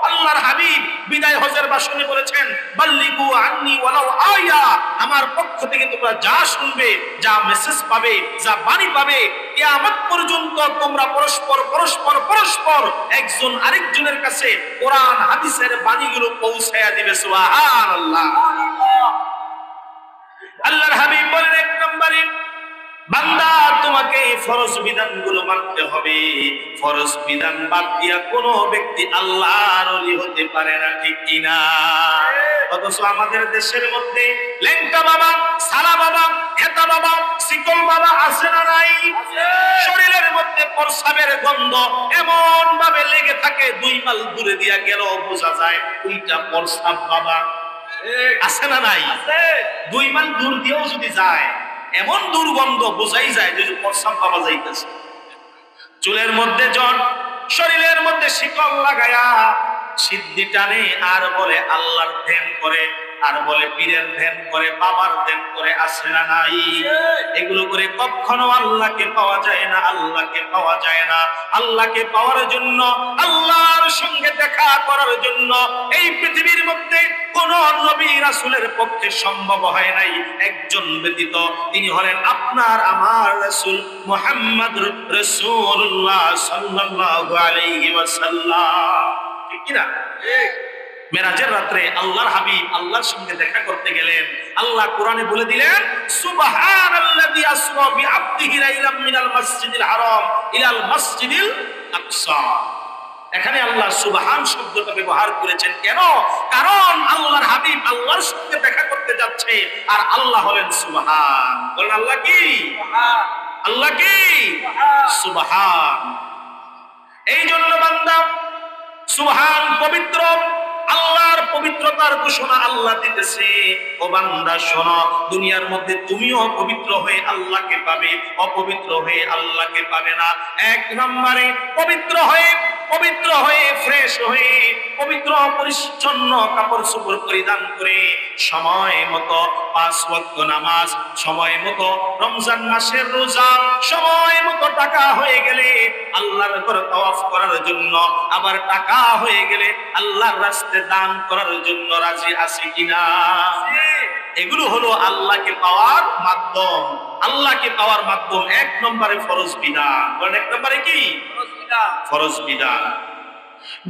S3: আল্লাহর হাবিব বিদায় হজের ভাষণে বলেছেন, বাল্লিগু আন্নি ওয়ালাউ আয়া, আমার পক্ষ থেকে তোমরা যা শুনবে, যা মেসেজ পাবে, যা বাণী পাবে, কিয়ামত পর্যন্ত তোমরা পরস্পর পরস্পর পরস্পর একজন আরেকজনের কাছে কোরআন হাদিসের বাণীগুলো পৌঁছায়া দিবে। সুবহানাল্লাহ। আল্লাহর হাবিব বলেন, এক নম্বরে বান্দা তোমাকে ফরজ বিধানগুলো মানতে হবে। ফরজ বিধান বাদ দিয়া কোনো ব্যক্তি আল্লাহর ওলি হতে পারে না, ঠিক কিনা? অথচ আমাদের দেশের মধ্যে লেঙ্কা বাবা, সালা বাবা, খেতা বাবা, শিকল বাবা আছে না নাই? শরীরের মধ্যে প্রস্রাবের গন্ধ এমন ভাবে লেগে থাকে, 2 মাইল দূরে দিয়া গেল বোঝা যায় ওইটা প্রস্রাব বাবা। আছে না নাই? 2 মাইল দূর দিয়েও যদি যায় এমন দুর্গন্ধ বোঝাই যায় যে প্রস্রাব পাওয়া যাইতেছে। চুলের মধ্যে জন, শরীরের মধ্যে শিকল লাগায়া সিদ্ধি টানে আর বলে আল্লাহর ধ্যান করে, আর বলে পীরের ধ্যান করে, বাবার ধ্যান করে। আছে না নাই? এগুলো করে কখনো আল্লাহকে পাওয়া যায় না, আল্লাহকে পাওয়া যায় না। আল্লাহকে পাওয়ার জন্য, আল্লাহর সঙ্গে দেখা করার জন্য এই পৃথিবীর মধ্যে কোন নবী রাসূলের পক্ষে সম্ভব হয় নাই একজন ব্যতীত, তিনি হলেন আপনার আমার রাসূল মুহাম্মদ রাসূলুল্লাহ সাল্লাল্লাহু আলাইহি ওয়াসাল্লাম। ঠিক কি না? মেরাজের রাতে আল্লাহর হাবিব আল্লাহর সঙ্গে দেখা করতে গেলেন। আল্লাহ কোরআনে বলে দিলেন, সুবহানাল্লাযী আসরা বিআবদিহি লাইলাম মিনাল মাসজিদিল হারাম ইলাল মাসজিদিল আকসা। এখানে আল্লাহ সুবহান শব্দটা ব্যবহার করেছেন কেন? কারণ আল্লাহর হাবিব আল্লাহর সঙ্গে দেখা করতে যাচ্ছে, আর আল্লাহ হলেন সুবহান। বলেন আল্লাহ কি? আল্লাহ কি? সুবহান। এই জন্য বান্দা সুবহান পবিত্র, আল্লাহর পবিত্রতার ঘোষণা আল্লাহ দিতেছে। ও বান্দা শোনো, দুনিয়ার মধ্যে তুমিও পবিত্র হয়ে আল্লাহকে পাবে, অপবিত্র হয়ে আল্লাহকে পাবে না। এক নম্বরে পবিত্র হয়ে ফ্রেশ হয়ে পবিত্র পরিচ্ছন্ন কাপড় চোপড় পরিধান করে সময় মতো 5 ওয়াক্ত নামাজ, সময় মতো রমজান মাসের রোজা, সময় মতো টাকা হয়ে গেলে আল্লাহর ঘর তাওয়াফ করার জন্য, আবার টাকা হয়ে গেলে আল্লাহর রাস্তায় দান করার জন্য রাজি আছি কিনা? এগুলো হলো আল্লাহকে পাওয়ার মাধ্যম। আল্লাহকে পাওয়ার মাধ্যম 1 নম্বরে ফরজ বিধান। বলেন 1 নম্বরে কি? ফরজ বিধান।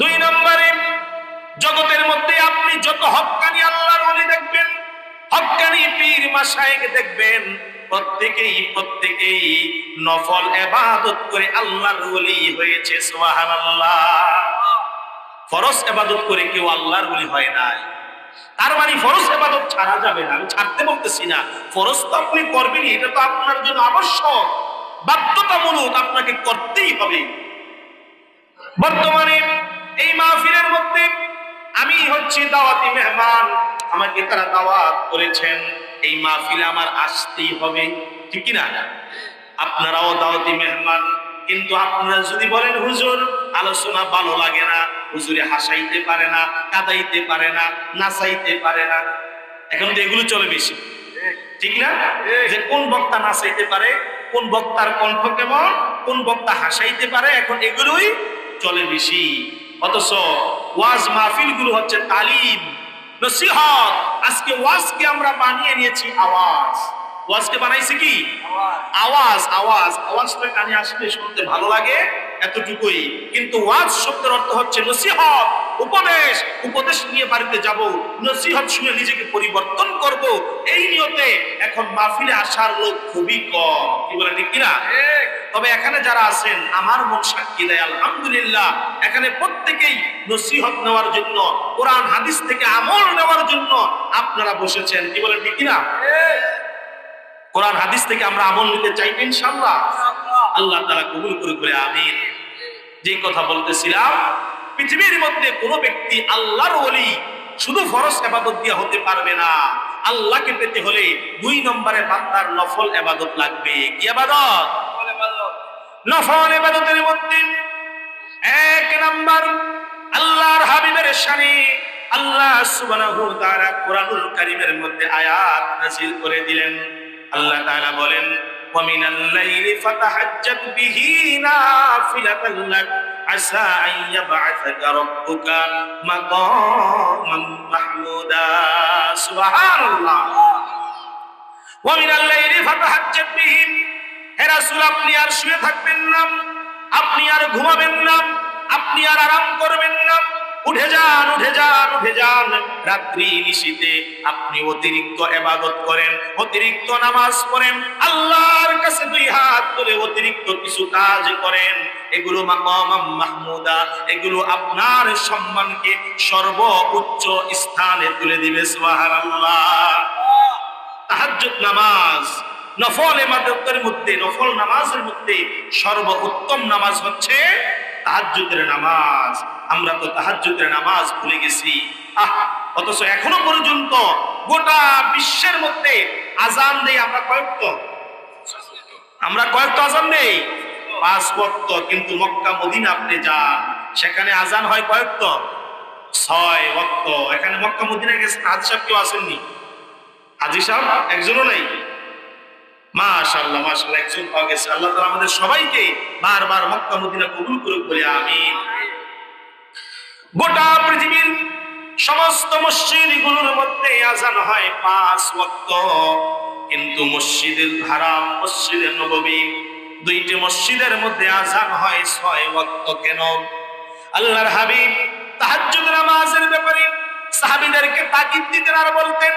S3: 2 নম্বরে জগতের মধ্যে আপনি যত হক্কানি আল্লাহর ওলি দেখবেন, হক্কানি পীর মাশায়েখ দেখবেন, প্রত্যেকেই নফল ইবাদত করে আল্লাহর ওলি হয়েছে। সুবহানাল্লাহ। ফরজ ইবাদত করে কেউ আল্লাহর ওলি হয় নাই। তার মানে ফরজ ইবাদত ছাড়া যাবে না। আমি ছাড়তে বলতেছি না, ফরজ তো আপনি করবেনই, এটা তো আপনার জন্য আবশ্যক, বাধ্যতামূলক, আপনাকে করতেই হবে। বর্তমানে এই মাহফিলের মধ্যে আমি হচ্ছি দাওয়াতি মেহমান, আমাকে তারা দাওয়াত করেছেন, এই মাহফিলে আমার আসতেই হবে, ঠিক কি না? আপনারাও দাওয়াতি মেহমান, কিন্তু আপনারা যদি বলেন হুজুর আলোচনা ভালো লাগে না, হুজুরে হাসাইতে পারে না, কাঁদাইতে পারে না, নাচাইতে পারে না, এখন তো এগুলো চলে বেশি, ঠিক না? যে কোন বক্তা নাচাইতে পারে, কোন বক্তার কণ্ঠ কেমন, কোন বক্তা হাসাইতে পারে, এখন এগুলোই চলে বেশি। অথচ ওয়াজ মাহফিল গুলো হচ্ছে তালিম, নসিহত। আজকে ওয়াজকে আমরা বানিয়ে নিয়েছি আওয়াজ। ওয়াজকে বানাইছে কি? আওয়াজ। আওয়াজটা কানে আসলে শুনতে ভালো লাগে, এতটুকুই। কিন্তু ওয়াজ শব্দের অর্থ হচ্ছে নসিহত, উপদেশ নিয়ে বাড়িতে যাব, নসিহত শুনে নিজেকে পরিবর্তন করব, এই নিয়তে এখন মাহফিলে আসার লোক খুবই কম। কি বলে, ঠিক কিনা? তবে এখানে যারা আছেন আমার মন সাক্ষী দেয়, আলহামদুলিল্লাহ, এখানে প্রত্যেকেই নসিহত নেওয়ার জন্য, কোরআন হাদিস থেকে আমল নেওয়ার জন্য আপনারা বসেছেন। কি বলে, ঠিক কিনা? কোরআন হাদিস থেকে আমরা আমল নিতে চাই ইনশাআল্লাহ। আল্লাহ তাআলা কবুল করুক বলে আমিন। যে কথা বলতেছিলাম, পৃথিবীর মধ্যে কোন ব্যক্তি আল্লাহর ওলি শুধু ফরজ ইবাদত দিয়ে হতে পারবে না। আল্লাহকে পেতে হলে 2 নম্বরে বান্দার নফল ইবাদত লাগবে। কি ইবাদত? নফল ইবাদতের মধ্যে 1 নম্বর আল্লাহর হাবিবের শানে আল্লাহ সুবহানাহু ওয়া তাআলা কোরআনুল কারীমের মধ্যে আয়াত নাযিল করে দিলেন। আল্লাহ তাআলা বলেন, ومن الليل فتهجد به نافلة لك عسى أن يبعثك ربك مقاما محمودا سبحان الله ومن الليل فتهجد به হে রাসূল আপনি আর শুয়ে থাকবেন না, আপনি আর ঘুমাবেন না, আপনি আর আরাম করবেন না, উঠে যান উঠে যান উঠে যান, রাত্রি নিশীথে আপনি অতিরিক্ত ইবাদত করেন, অতিরিক্ত নামাজ পড়েন, আল্লাহর কাছে দুই হাত তুলে অতিরিক্ত কিছু কাজ করেন। এগুলো মাকাম মাহমুদা, এগুলো আপনার সম্মানকে সর্বোচ্চ স্থানে তুলে দিবে। সুবহানাল্লাহ। তাহাজ্জুদ নামাজ নফল ইবাদতের মধ্যে, নফল নামাজের মধ্যে সর্বোত্তম নামাজ হচ্ছে তাহাজ্জুদের নামাজ। আমরা তো তাহাজ্জুদের নামাজ ভুলে গেছি। অথচ এখনো পর্যন্ত গোটা বিশ্বের মধ্যে আজান দেই আমরা কয়েকটা, আমরা কয়েকটা আজান দেই 5 ওয়াক্ত, কিন্তু মক্কা মদিনা আপনি যান সেখানে আজান হয় কয়েকটা 6 ওয়াক্ত। এখানে মক্কা মদিনা গেছে হাজী সাহেব কেউ আসেননি? হাজী সাহেব একজনও নাই? মাশাআল্লাহ মাশাআল্লাহ, একজন পাওয়া গেছে। আল্লাহ তাআলা আমাদের সবাইকে বারবার মক্কা মদিনা কবুল করুক বলে আমিন। গোটা পৃথিবীর সমস্ত মসজিদগুলোর মধ্যে আযান হয় 5 ওয়াক্ত, কিন্তু মসজিদুল হারাম, মসজিদে নববী, দুইটি মসজিদের মধ্যে আযান হয় 6 ওয়াক্ত। কেন? আল্লাহর হাবিব তাহাজ্জুদ নামাজের ব্যাপারে সাহাবীদেরকে তাকিদ দিতেন আর বলতেন,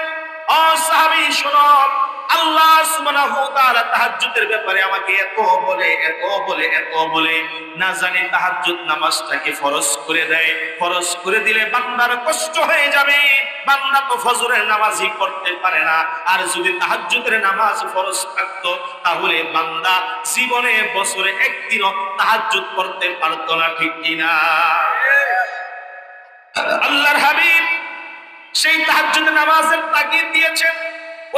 S3: ও সাহাবী শোনো, আল্লাহ সুবহানাহু ওয়া তাআলা তাহাজ্জুদের ব্যাপারে আমাকে এত বলে এত বলে এত বলে, না জানি তাহাজ্জুদ নামাজটাকে ফরজ করে দেয়। ফরজ করে দিলে বান্দার কষ্ট হয়ে যাবে, বান্দা তো ফজরের নামাজই পড়তে পারে না। আর যদি তাহাজ্জুদের নামাজ ফরজ থাকতো তাহলে বান্দা জীবনে বছরে একদিনও তাহাজ্জুদ পড়তে পারতো না, ঠিক কিনা? আল্লাহর হাবিব সেই তাহাজ্জুদের নামাজের তাকিদ দিয়েছেন,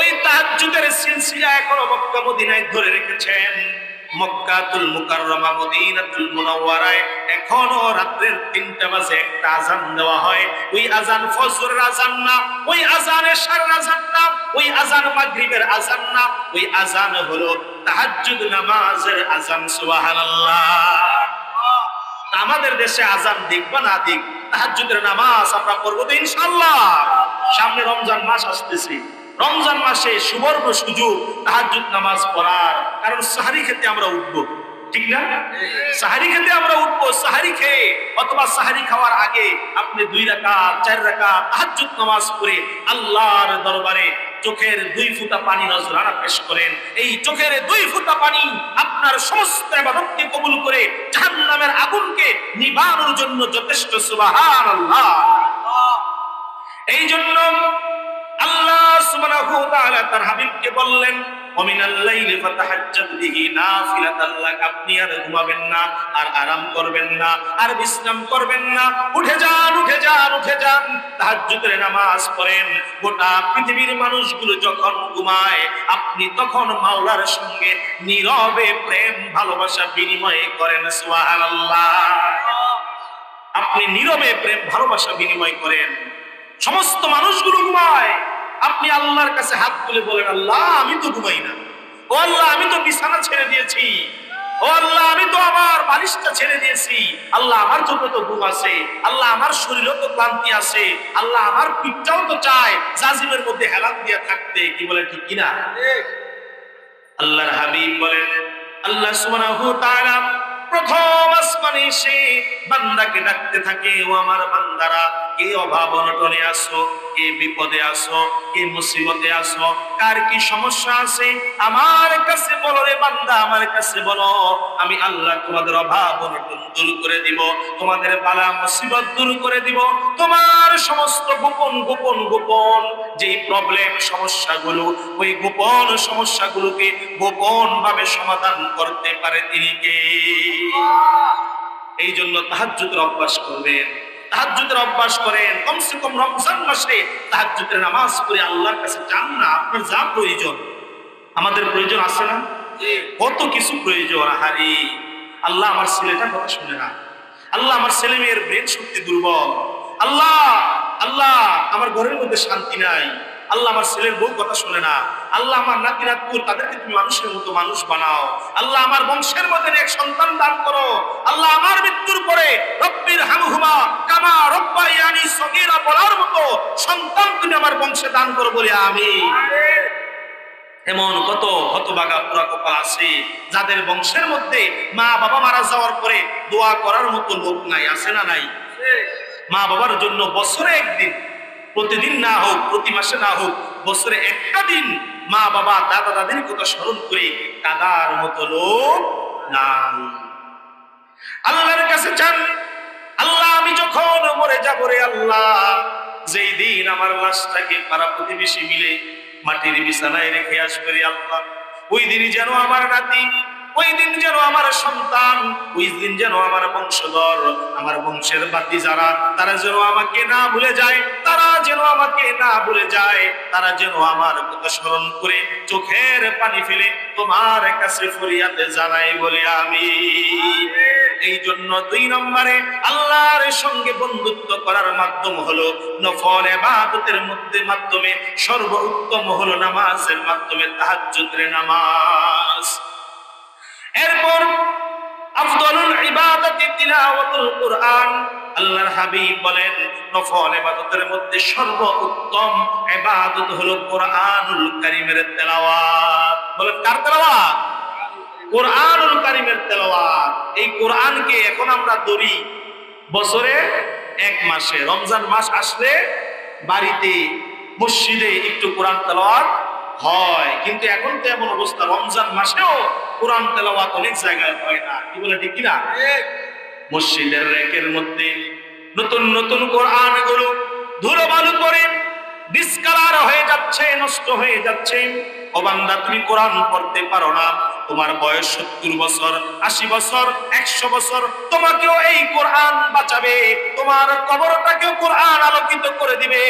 S3: ওই তাহাজ্জুদের সিলসিলা এখনো মক্কা মদিনায় ধরে রেখেছেন। মক্কাতুল মুকাররমা, মদিনাতুল মুনাওয়ারায় এখনো রাত্রের 3টা বাজে একটা আযান দেওয়া হয়। ওই আযান ফজরের আযান না, ওই আযান এশার আযান না, ওই আযান মাগরিবের আযান না, ওই আযান হলো তাহাজ্জুদ নামাজের আযান। সুবহানাল্লাহ। আমাদের দেশে আযান দিক বা না দিক, তাহাজ্জুদের নামাজ আমরা পড়ব তো ইনশাআল্লাহ। সামনে রমজান মাস আসতেছে, রমজান মাসে সুবর্ণ সুযোগ তাহাজ্জুদ নামাজ পড়ার। কারণ সাহারি খেতে আমরা উঠবো, ঠিক না? সাহারি খেতে আমরা উঠবো। সাহারি খেয়ে অথবা সাহারি খাওয়ার আগে আপনি 2 রাকাত 4 রাকাত তাহাজ্জুদ নামাজ পড়ে আল্লাহর দরবারে চোখের 2 ফোঁটা পানি নজরানা পেশ করেন। এই চোখের 2 ফোঁটা পানি আপনার সমস্ত ইবাদতকে কবুল করে জাহান্নামের আগুনকে নিবানোর জন্য যথেষ্ট। সুবহানাল্লাহ। এই জন্য আল্লাহ সুবহানাহু ওয়া তাআলা তার হাবিবকে বললেন, ওমিনাল লাইলি ফাতাহাজ্জাদ বিহি নাফিলাতাল লাক, আপনি আর ঘুমাবেন না, আর আরাম করবেন না, আর বিশ্রাম করবেন না, উঠে যান উঠে যান উঠে যান, তাহাজ্জুদের নামাজ পড়েন। গোটা পৃথিবীর মানুষগুলো যখন ঘুমায় আপনি তখন মাওলার সঙ্গে নীরবে প্রেম ভালোবাসা বিনিময় করেন। সুবহানাল্লাহ। আপনি নীরবে প্রেম ভালোবাসা বিনিময় করেন। সমস্ত মানুষগুলো ঘুমায়, আপনি আল্লাহর কাছে হাত তুলে বলেন, আল্লাহ আমি তো ঘুমাই না, ও আল্লাহ আমি তো বিছানা ছেড়ে দিয়েছি, ও আল্লাহ আমি তো আমার বালিশটা ছেড়ে দিয়েছি, আল্লাহ আমার চোখে তো ঘুম আছে, আল্লাহ আমার শরীরেও তো ক্লান্তি আছে, আল্লাহ আমার পিঠটাও তো চায় জাজিমের মধ্যে হেলান দিয়ে থাকতে। কি বলে, ঠিক কিনা? আল্লাহর হাবিব বলেন, আল্লাহ সুবহানাহু ওয়া তাআলা প্রথম আসমানে এসে বান্দাকে ডাকতে থাকে, ও আমার বান্দারা, কে অভাব অনটনে আসো, কে বিপদে আসো, কে মুসিবতে আসো, কার কি সমস্যা আছে আমার কাছে বলো রে বান্দা, আমার কাছে বলো, আমি আল্লাহ তোমাদের অভাব অনটন দূর করে দিব, তোমাদের বালা মুসিবত দূর করে দিব। তোমার সমস্ত গোপন গোপন গোপন যে প্রবলেম সমস্যাগুলো, ওই গোপন সমস্যাগুলোকে গোপন ভাবে সমাধান করতে পারে তিনি কে? এই জন্য তাহাজ্জুদের অভ্যাস করবেন, তাহাজ্জুদের অভ্যাস করেন। কমসে কম রমজান মাসে তাহাজ্জুদের নামাজ পড়ে আল্লাহর কাছে যান না। আপনার যা প্রয়োজন, আমাদের প্রয়োজন আছে না? কত কিছু প্রয়োজন। হারি আল্লাহ আমার ছেলেটার কথা শুনে না, আল্লাহ আমার ছেলে মেয়ের ব্রেন শক্তি দুর্বল, আল্লাহ আল্লাহ আমার ঘরের মধ্যে শান্তি নাই, আল্লাহ আমার ছেলের বউ কথা শুনে না, আল্লাহ আমার নাতি নাতকুর তাদেরকে তুমি মানুষের মতো মানুষ বানাও, আল্লাহ আমার বংশের মধ্যে এক সন্তান দান করো, আল্লাহ আমার মৃত্যুর পরে রব্বির হামহুমা কামা রব্বায়ানি সগীরা বলার মতো সন্তান তুমি আমার বংশে দান করো বলে আমিন। এমন কত হতভাগা পোড়া কপাল আছে যাদের বংশের মধ্যে মা বাবা মারা যাওয়ার পরে দোয়া করার মতো লোক নাই, আছে না নাই? মা বাবার জন্য বছরে একদিন, প্রতিদিন না হোক, প্রতি মাসে না হোক, বছরে একটা দিন মা বাবা দাদা দাদির কথা স্মরণ করে কাদার মতো লোক নাই। আল্লাহর কাছে চান, আল্লাহ আমি যখন মরে যাব রে আল্লাহ, যেই দিন আমার লাশটাকে পাড়া প্রতিবেশী মিলে মাটির বিছানায় রেখে আসবে রে আল্লাহ, ওই দিনই যেন আমার নাতি, ওই দিন যেন আমার সন্তান, ওই দিন যেন আমার বংশধর, আমার বংশের বাতি যারা, তারা যেন আমাকে না ভুলে যায়, তারা যেন আমাকে না ভুলে যায়, তারা যেন আমার কথা স্মরণ করে চোখের পানি ফেলে তোমার কাছে ফরিয়াদ জানাই বলে আমি। এই জন্য 2 নম্বরে আল্লাহর সঙ্গে বন্ধুত্ব করার মাধ্যম হলো নফল ইবাদতের মাধ্যমে সর্বোত্তম হলো নামাজের মাধ্যমে, তাহাজ্জুদের নামাজ। এরপর আফদলুল ইবাদাতি তিলাওয়াতুল কুরআন। আল্লাহর হাবিব বলেন নফল ইবাদতের মধ্যে সর্বোত্তম ইবাদত হলো কোরআনুল কারীমের তেলাওয়াত। বলেন কার তেলাওয়াত? কোরআনুল কারীমের তেলাওয়াত। এই কোরআনকে এখন আমরা ধরি বছরে 1 মাসে, রমজান মাস আসলে বাড়িতে মসজিদে একটু কোরআন তেলাওয়াত হয়, কিন্তু এখন তো এমন অবস্থা রমজান মাসেও কোরআন তেলাওয়াত অনেক জায়গায় হয় না। কি বলে ঠিক কিনা? মসজিদের রেকের মধ্যে নতুন নতুন কোরআন গুলো ধুলোবালু পড়ে ডিসকালার হয়ে যাচ্ছে, নষ্ট হয়ে যাচ্ছে। ও বান্দা, তুমি কোরআন পড়তে পারো না, তোমার বয়স 70 বছর, 80 বছর, 100 বছর, তোমাকেও এই কোরআন বাঁচাবে, তোমার কবরটাকেও কোরআন আলোকিত করে দিবে।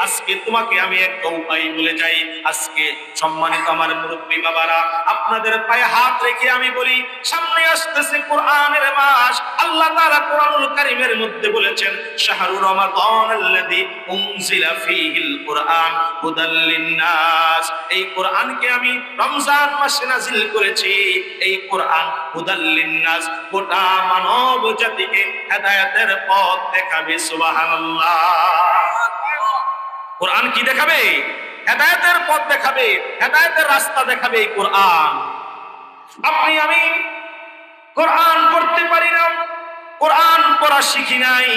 S3: আজকে তোমাকে আমি একটা উপায় বলে যাই। আজকে সম্মানিত আমার মুরব্বী বাবারা, আপনাদের পায়ে হাত রেখে আমি বলি, সামনে আসতেছে কোরআনের মাস। আল্লাহ তাআলা কোরআনুল কারীমের মধ্যে বলেছেন শাহরু রমাদানাল্লাযী উনজিলা ফীহিল কুরআন হুদাল লিন-নাস। এই কোরআনকে আমি রমজান মাসে নাযিল করেছি। এই কোরআন হুদাল লিন-নাস, গোটা মানব জাতিকে হেদায়েতের পথ দেখাবে। সুবহানাল্লাহ। কোরআন কি দেখাবে? হেদায়েতের পথ দেখাবে, হেদায়েতের রাস্তা দেখাবে এই কোরআন। আপনি আমি কোরআন পড়তে পারি না, কোরআন পড়া শিখি নাই।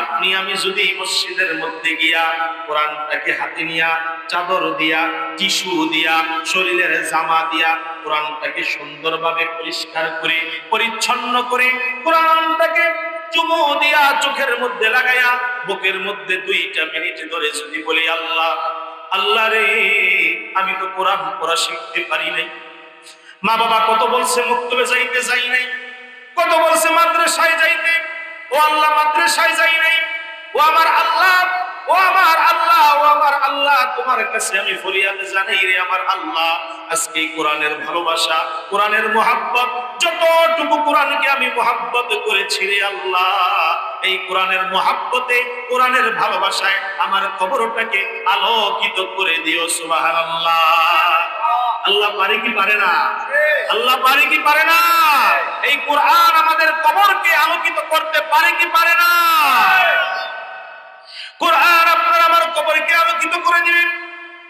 S3: আপনি আমি যদি মসজিদের মধ্যে গিয়া কোরআনটাকে হাতে নিয়া, চাদর দিয়া, টিস্যু দিয়া, শরীরের জামা দিয়া কোরআনটাকে সুন্দরভাবে পরিষ্কার করে পরিচ্ছন্ন করে কোরআনটাকে চুমু দিয়া চোখের মধ্যে লাগাইয়া বুকের মধ্যে 2টা মিনিট ধরে যদি বলি আল্লাহ, আল্লাহ রে, আমি তো কোরআন পড়া শিখতে পারি নাই। মা বাবা কত বলছে মক্তবে যাইতে যাই নাই, কত বলছে মাদ্রাসায় যাইতে, ও আল্লাহ মাদ্রাসায় যাই নাই। ও আমার আল্লাহ, ও আমার আল্লাহ, ও আমার আল্লাহ, তোমার কাছে আমি ফরিয়াদ জানাই রে আমার আল্লাহ। আজকে কোরআনের ভালোবাসা, কোরআনের মুহাব্বত, যতটুকু কোরআনকে আমি মুহাব্বত করেছি রে আল্লাহ, এই কোরআনের মুহাব্বতে, কোরআনের ভালোবাসায় আমার কবরটাকে আলোকিত করে দিও। সুবহানাল্লাহ। আল্লাহ পারে কি পারে না? আল্লাহ পারে কি পারে না? এই কোরআন আমাদের কবরকে আলোকিত করতে পারে কি পারে না? কোরআন আপনার আমার কবরকে আলোকিত করে দিবেন।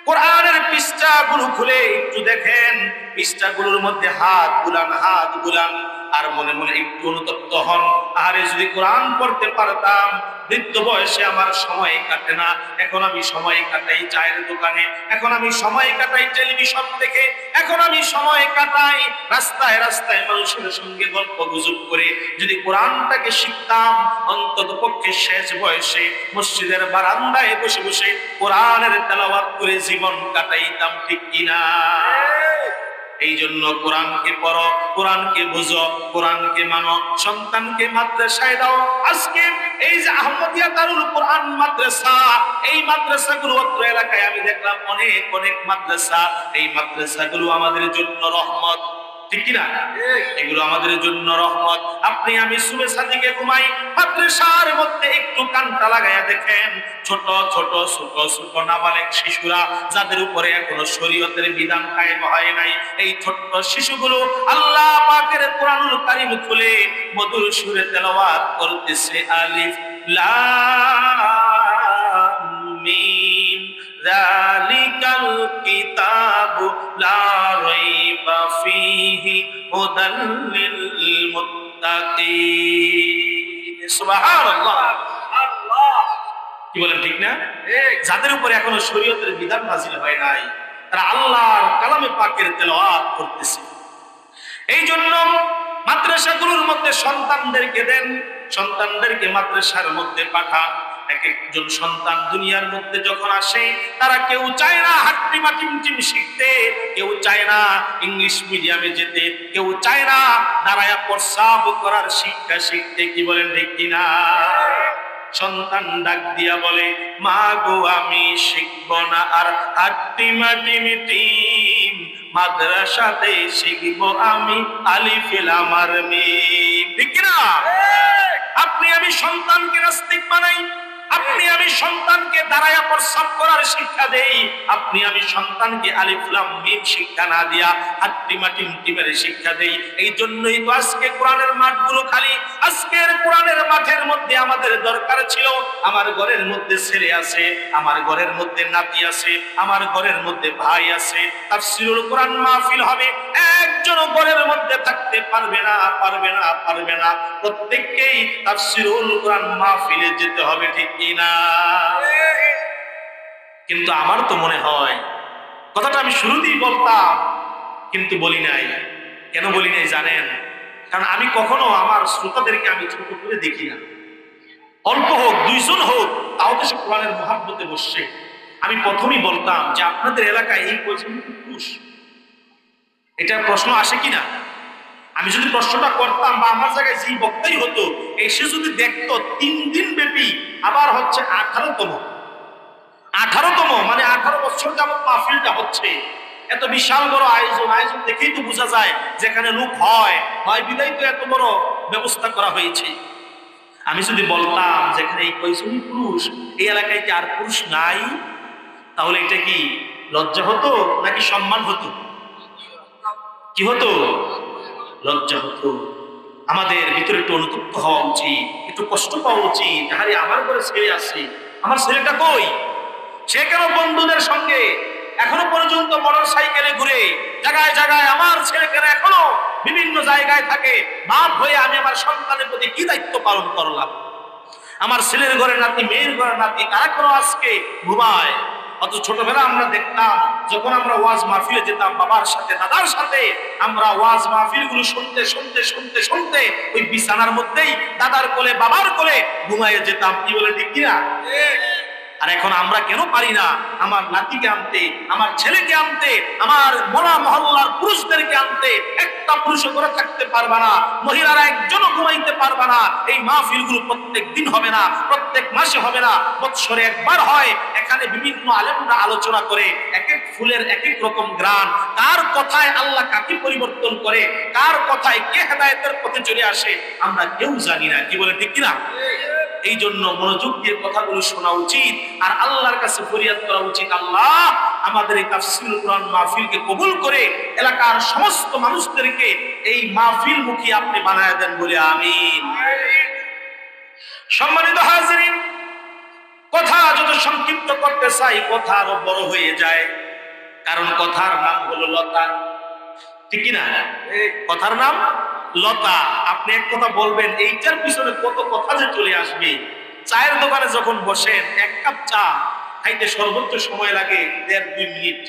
S3: কোরআনের পৃষ্ঠাগুলো খুলে একটু দেখেন, পৃষ্ঠাগুলোর মধ্যে হাত বুলান, হাত বুলান, আর মনে মনে একটু অনুতপ্ত হন, আরে যদি কোরআন পড়তে পারতাম। বৃদ্ধ বয়সে আমার সময় কাটে না, এখন আমি সময় কাটাই চায়ের দোকানে, এখন আমি সময় কাটাই টেলিভিশন দেখে, এখন আমি সময় কাটাই রাস্তায় রাস্তায় মানুষের সঙ্গে গল্প গুজব করে। যদি কোরআনটাকে শিখতাম, অন্তত পক্ষে শেষ বয়সে মসজিদের বারান্দায় বসে বসে কোরআনের তেলাওয়াত করে জীবন কাটাইতাম। ঠিক কিনা? এই জন্য কোরআনকে পড়ো, কোরআনকে বুঝো, কোরআনকে মানো, সন্তানকে মাদ্রাসায় দাও। আজকে এই যে আহমদিয়া দারুল কোরআন মাদ্রাসা, এই মাদ্রাসাগুলো অত্র এলাকায় আমি দেখলাম অনেক অনেক মাদ্রাসা। এই মাদ্রাসাগুলো আমাদের জন্য রহমত, ঠিক কিনা? এগুলো আমাদের জন্য রহমত। আপনি আমি সুবে সাদিকে ঘুমাই, মাদ্রাসার মধ্যে একটু কানটা লাগাইয়া দেখেন, ছোট ছোট ছোট ছোট নাবালেগ শিশুরা যাদের উপরে এখনো শরীয়তের বিধান কায়েম হয় নাই, এই ছোট্ট শিশুগুলো আল্লাহ পাকের কোরআনুল কারীম খুলে মধুর সুরে তেলাওয়াত করতেছে, আলিফ লাম মিম যালিকাল কিতাবু লা রাইবা ফীহি হুদাল লিল মুত্তাকিন। সুবহানাল্লাহ। কি বলেন, ঠিক না? যাদের উপরে এখনো শরীয়তের বিধান নাযিল হয় নাই, তারা আল্লাহর কালামে পাকের তেলাওয়াত করতেছে। এই জন্য মাদ্রাসাগুলোর মধ্যে সন্তানদেরকে দেন, সন্তানদেরকে মাদ্রাসার মধ্যে পাঠান। এক একজন সন্তান দুনিয়ার মধ্যে যখন আসে, তারা কেউ চায় না হাট্টিমা টিমটিম শিখতে, কেউ চায় না ইংলিশ মিডিয়ামে যেতে, কেউ চায় না দাঁড়ায়া প্রস্রাব করার শিক্ষা শিখতে। কি বলেন, ঠিক কিনা? সন্তান ডাক দিয়া বলে, মা গো আমি শিখব না আর হাট্টিমা টিম, মাদ্রাসাতে শিখবো আমি আলিফ লাম আর মিম। ঠিক না? আপনি আমি সন্তানকে নাস্তিক বানাই, আপনি আমি সন্তানকে দাঁড়ায়া প্রস্রাব করার শিক্ষা দেই, আপনি আমি সন্তানকে আলিফ লাম মিম শিক্ষা না দিয়া হাট্টিমা টিমের শিক্ষা দেই। এই জন্যই তো আজকে কোরআনের মাঠগুলো খালি। আজকের কোরআনের মাঠের মধ্যে আমাদের দরকার ছিল, আমার ঘরের মধ্যে ছেলে আছে, আমার ঘরের মধ্যে নাতি আছে, আমার ঘরের মধ্যে ভাই আছে, তাফসীরুল কোরআন মাহফিল হবে, একজন ঘরের মধ্যে থাকতে পারবে না, পারবে না, পারবে না। প্রত্যেককেই তাফসীরুল কোরআন মাহফিলে যেতে হবে, ঠিক কিনা? কিন্তু আমার তো মনে হয় কথাটা আমি শুরুতেই বলতাম, কিন্তু বলি নাই। কেন বলি নাই জানেন? কারণ আমি কখনো আমার শ্রোতাদেরকে আমি ছোট করে দেখি না। অল্প হোক, দুইজন হোক, তাও তো সে কোরআনের মহাব্বতে বসছে। আমি প্রথমেই বলতাম যে আপনাদের এলাকায় এই কয়জন পুরুষ, এটা প্রশ্ন আসে কিনা? আমি যদি প্রশ্নটা করতাম বা আমার জায়গায় যেই বক্তাই হতো, এসে যদি দেখতো 3 দিন ব্যাপী, আবার হচ্ছে 18তম, মানে 18 বছর যাবত মাহফিলটা হচ্ছে, এত বিশাল বড় আয়োজন, আয়োজন দেখেই তো বোঝা যায় যেখানে লোক হয় বিদায় তো এত বড় ব্যবস্থা করা হয়েছে। আমি যদি বলতাম যেখানে এই কয়জনই পুরুষ, এই এলাকায় কি আর পুরুষ নাই, তাহলে এটা কি লজ্জা হতো নাকি সম্মান হতো? কি হতো? লজ্জা হতো। আমাদের ভিতরে একটু অনুতপ্ত হওয়া উচিত, একটু কষ্ট পাওয়া উচিত। আরে আমার ঘরে ছেলে আছে, আমার ছেলেটা কই? সে কেন বন্ধুদের সঙ্গে এখনো পর্যন্ত মোটর সাইকেলে ঘুরে জায়গায় জায়গায়? আমার ছেলে কেন এখনো বিভিন্ন জায়গায় থাকে? বাপ হয়ে আমি আমার সন্তানের প্রতি কি দায়িত্ব পালন করলাম? আমার ছেলের ঘরে নাতি, মেয়ের ঘরে নাতি, তারা কেন আজকে ঘুমায়? অত ছোটবেলা আমরা দেখতাম যখন আমরা ওয়াজ মাহফিলে যেতাম বাবার সাথে, দাদার সাথে, আমরা ওয়াজ মাহফিল গুলো শুনতে শুনতে শুনতে শুনতে ওই বিছানার মধ্যেই দাদার কোলে বাবার কোলে ঘুমাইয়ে যেতাম। কি বলে, ঠিক কিনা? আর এখন আমরা কেন পারি না আমার নাতিকে আনতে, আমার ছেলেকে আনতে, আমার মোলা মহল্লার পুরুষদেরকে আনতে? একটা পুরুষ করে থাকতে পারবা না, মহিলারা একজনও ঘুমাইতে পারবা না। এই মাহফিল গুলো প্রত্যেক দিন হবে না, প্রত্যেক মাসে হবে না, বৎসরে একবার হয়। এখানে বিভিন্ন আলেমরা আলোচনা করে, এক এক ফুলের এক এক রকম গ্রান, কার কথায় আল্লাহ কাকে পরিবর্তন করে, কার কথায় কে হেদায়েতের পথে চলে আসে, আমরা কেউ জানি না। কি বলে, ঠিক কিনা? এই জন্য মনোযোগ দিয়ে কথাগুলো শোনা উচিত আর আল্লাহর কাছে ফরিয়াদ করা উচিত, আল্লাহ আমাদের এই তাফসীরুল কোরআন মাহফিলকে কবুল করে এলাকার সমস্ত মানুষদেরকে এই মাহফিল মুখী আপনি বানায় দেন বলে আমিন। সম্মানিত হাজিরিন, কথা যত সংক্ষিপ্ত করতে চাই কথা আরো বড় হয়ে যায়, কারণ কথার নাম হলো লতা। ঠিক কিনা? কথার নাম লতা। আপনি এক কথা বলবেন, এইটার পিছনে কত কথা যে চলে আসবে। চায়ের দোকানে যখন বসেন, এক কাপ চা খাইতে সর্বোচ্চ সময় লাগে 1.5-2 মিনিট,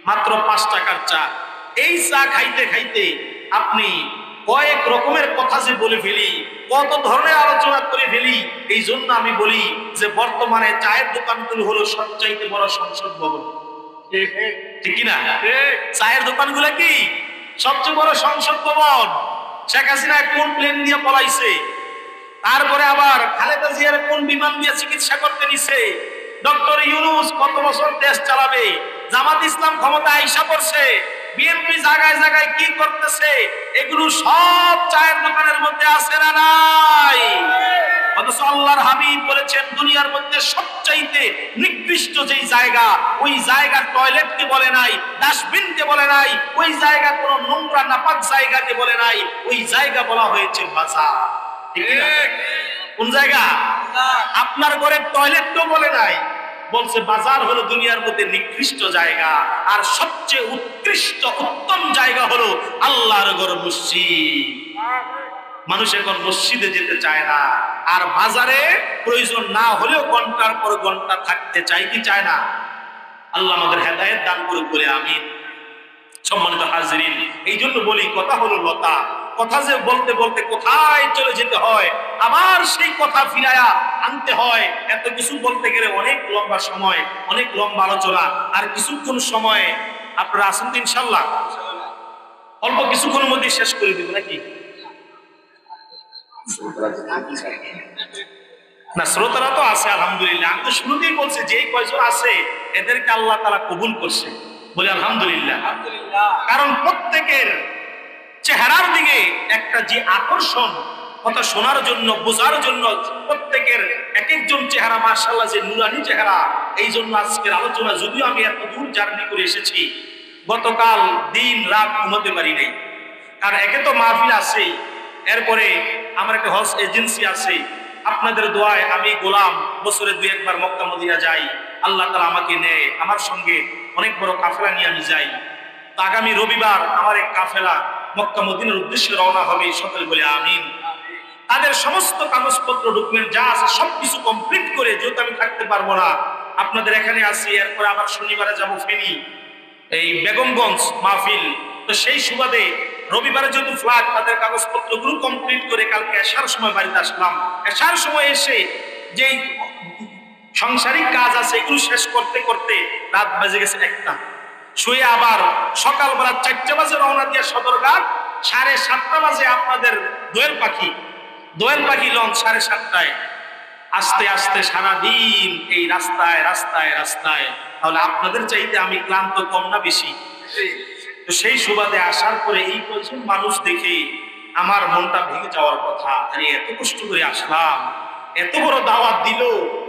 S3: মাত্র 5 টাকার চা। এই চা খাইতে খাইতে আপনি কয়েক রকমের কথা যে বলে ফেলি, কত ধরনের আলোচনা করে ফেলি। এই জন্য আমি বলি যে বর্তমানে চায়ের দোকানগুলো হলো সবচাইতে বড় সংসদ ভবন। ঠিক কিনা? চায়ের দোকানগুলো কি সবচেয়ে বড় সংসদ ভবন? শেখ হাসিনা কোন প্লেন দিয়ে পলাইছে, তারপরে আবার খালেদা জিয়ার কোন বিমান দিয়ে চিকিৎসা করতে নিছে, ডক্টর ইউনূস কত বছর দেশ চালাবে, জামাত ইসলাম ক্ষমতা আইসা পড়ছে, বিএনপি জায়গায় জায়গায় কি করতেছে, এগুলো সব চায়ের দোকানের মধ্যে আছে না নাই? অথচ আল্লাহর হাবিব বলেছেন দুনিয়ার মধ্যে সবচাইতে নিকৃষ্ট যেই জায়গা, ওই জায়গার টয়লেটকে বলে নাই, ডাস্টবিনকে বলে নাই, ওই জায়গা কোনো নোংরা নাপাক জায়গাকে বলে নাই, ওই জায়গা বলা হয়েছে বাজার। ঠিক না? কোন জায়গা? আপনার ঘরের টয়লেটও বলে নাই, বলছে বাজার হলো দুনিয়ার মধ্যে নিকৃষ্ট জায়গা, আর সবচেয়ে উৎকৃষ্ট উত্তম জায়গা হলো আল্লাহর ঘর মসজিদ। মানুষ এখন মসজিদে যেতে চায় না, আর বাজারে প্রয়োজন না হলেও ঘন্টার পর ঘন্টা থাকতে চাই কি চায় না? আল্লাহ আমাদের হেদায়েত দান করুক বলে আমিন। সম্মানিত হাজিরিন, এই জন্য বলি কথা হলো লতা, কথা যে বলতে বলতে কোথায় চলে যেতে হয়, আবার সেই কথা ফিরায়া আনতে হয়। এত কিছু বলতে গেলে অনেক লম্বা সময়, অনেক লম্বা আলোচনা। আর কিছুক্ষণ সময় আপনারা আসেন তো ইনশাল্লাহ, অল্প কিছুক্ষণের মধ্যে শেষ করে দিব নাকি? না, শ্রোতারা তো আছে আলহামদুলিল্লাহ। আমি তো শুরুতেই বলছি যে কয়জন আছে এদেরকে আল্লাহ তাআলা কবুল করছে, বলে আলহামদুলিল্লাহ। কারণ প্রত্যেকের চেহারার দিকে একটা যে আকর্ষণ, কথা শোনার জন্য, বোঝার জন্য, প্রত্যেকের এক একজন চেহারা মাশাআল্লাহ যে নুরানি চেহারা। এই জন্য আজকের আলোচনা, যদিও আমি এত দূর জার্নি করে এসেছি, গতকাল দিন রাত ঘুমাতে পারি নাই। কারণ একে তো মাহফিল আছেই, এরপরে আমার একটা হজ এজেন্সি আছে। আপনাদের দোয়ায় আমি গোলাম বছরে 2 একবার মক্কা মদিনা যাই, আল্লাহ তাআলা আমাকে নেয়, আমার সঙ্গে অনেক বড় কাফেলা নিয়ে আমি যাই। তো আগামী রবিবার আমার এক কাফেলা মক্কা মদিনার উদ্দেশ্যে রওনা হবে, সকলে বলে আমিন। তাদের সমস্ত কাগজপত্র ডকুমেন্ট যা আছে সবকিছু কমপ্লিট করে, যেহেতু আমি থাকতে পারবো না, আপনাদের এখানে আসি, এরপরে আবার শনিবারে যাবো ফেনী, এই বেগমগঞ্জ মাহফিল। তো সেই সুবাদে রবিবারে যেহেতু ফ্লাইট, তাদের কাগজপত্রগুলো কমপ্লিট করে কালকে এশার সময় বাড়িতে আসলাম। এশার সময় এসে যেই সাংসারিক কাজ আছে এগুলো শেষ করতে করতে রাত বেজে গেছে 1টা। শুয়ে আবার সকালবেলা 4টে বাজে রওনা দিয়ে সদরঘাট, 7:30 বাজে আপনাদের দোয়েল পাখি লঞ্চ 7:30টায়। আস্তে আস্তে সারাদিন এই রাস্তায় রাস্তায় রাস্তায়। তাহলে আপনাদের চাইতে আমি ক্লান্ত কম না বেশি? তো সেই সুবাদে আসার পরে এই কয়েকজন মানুষ দেখে আমার মনটা ভেঙে যাওয়ার কথা। আরে এত কষ্ট করে আসলাম, এত বড় দাওয়াত দিল,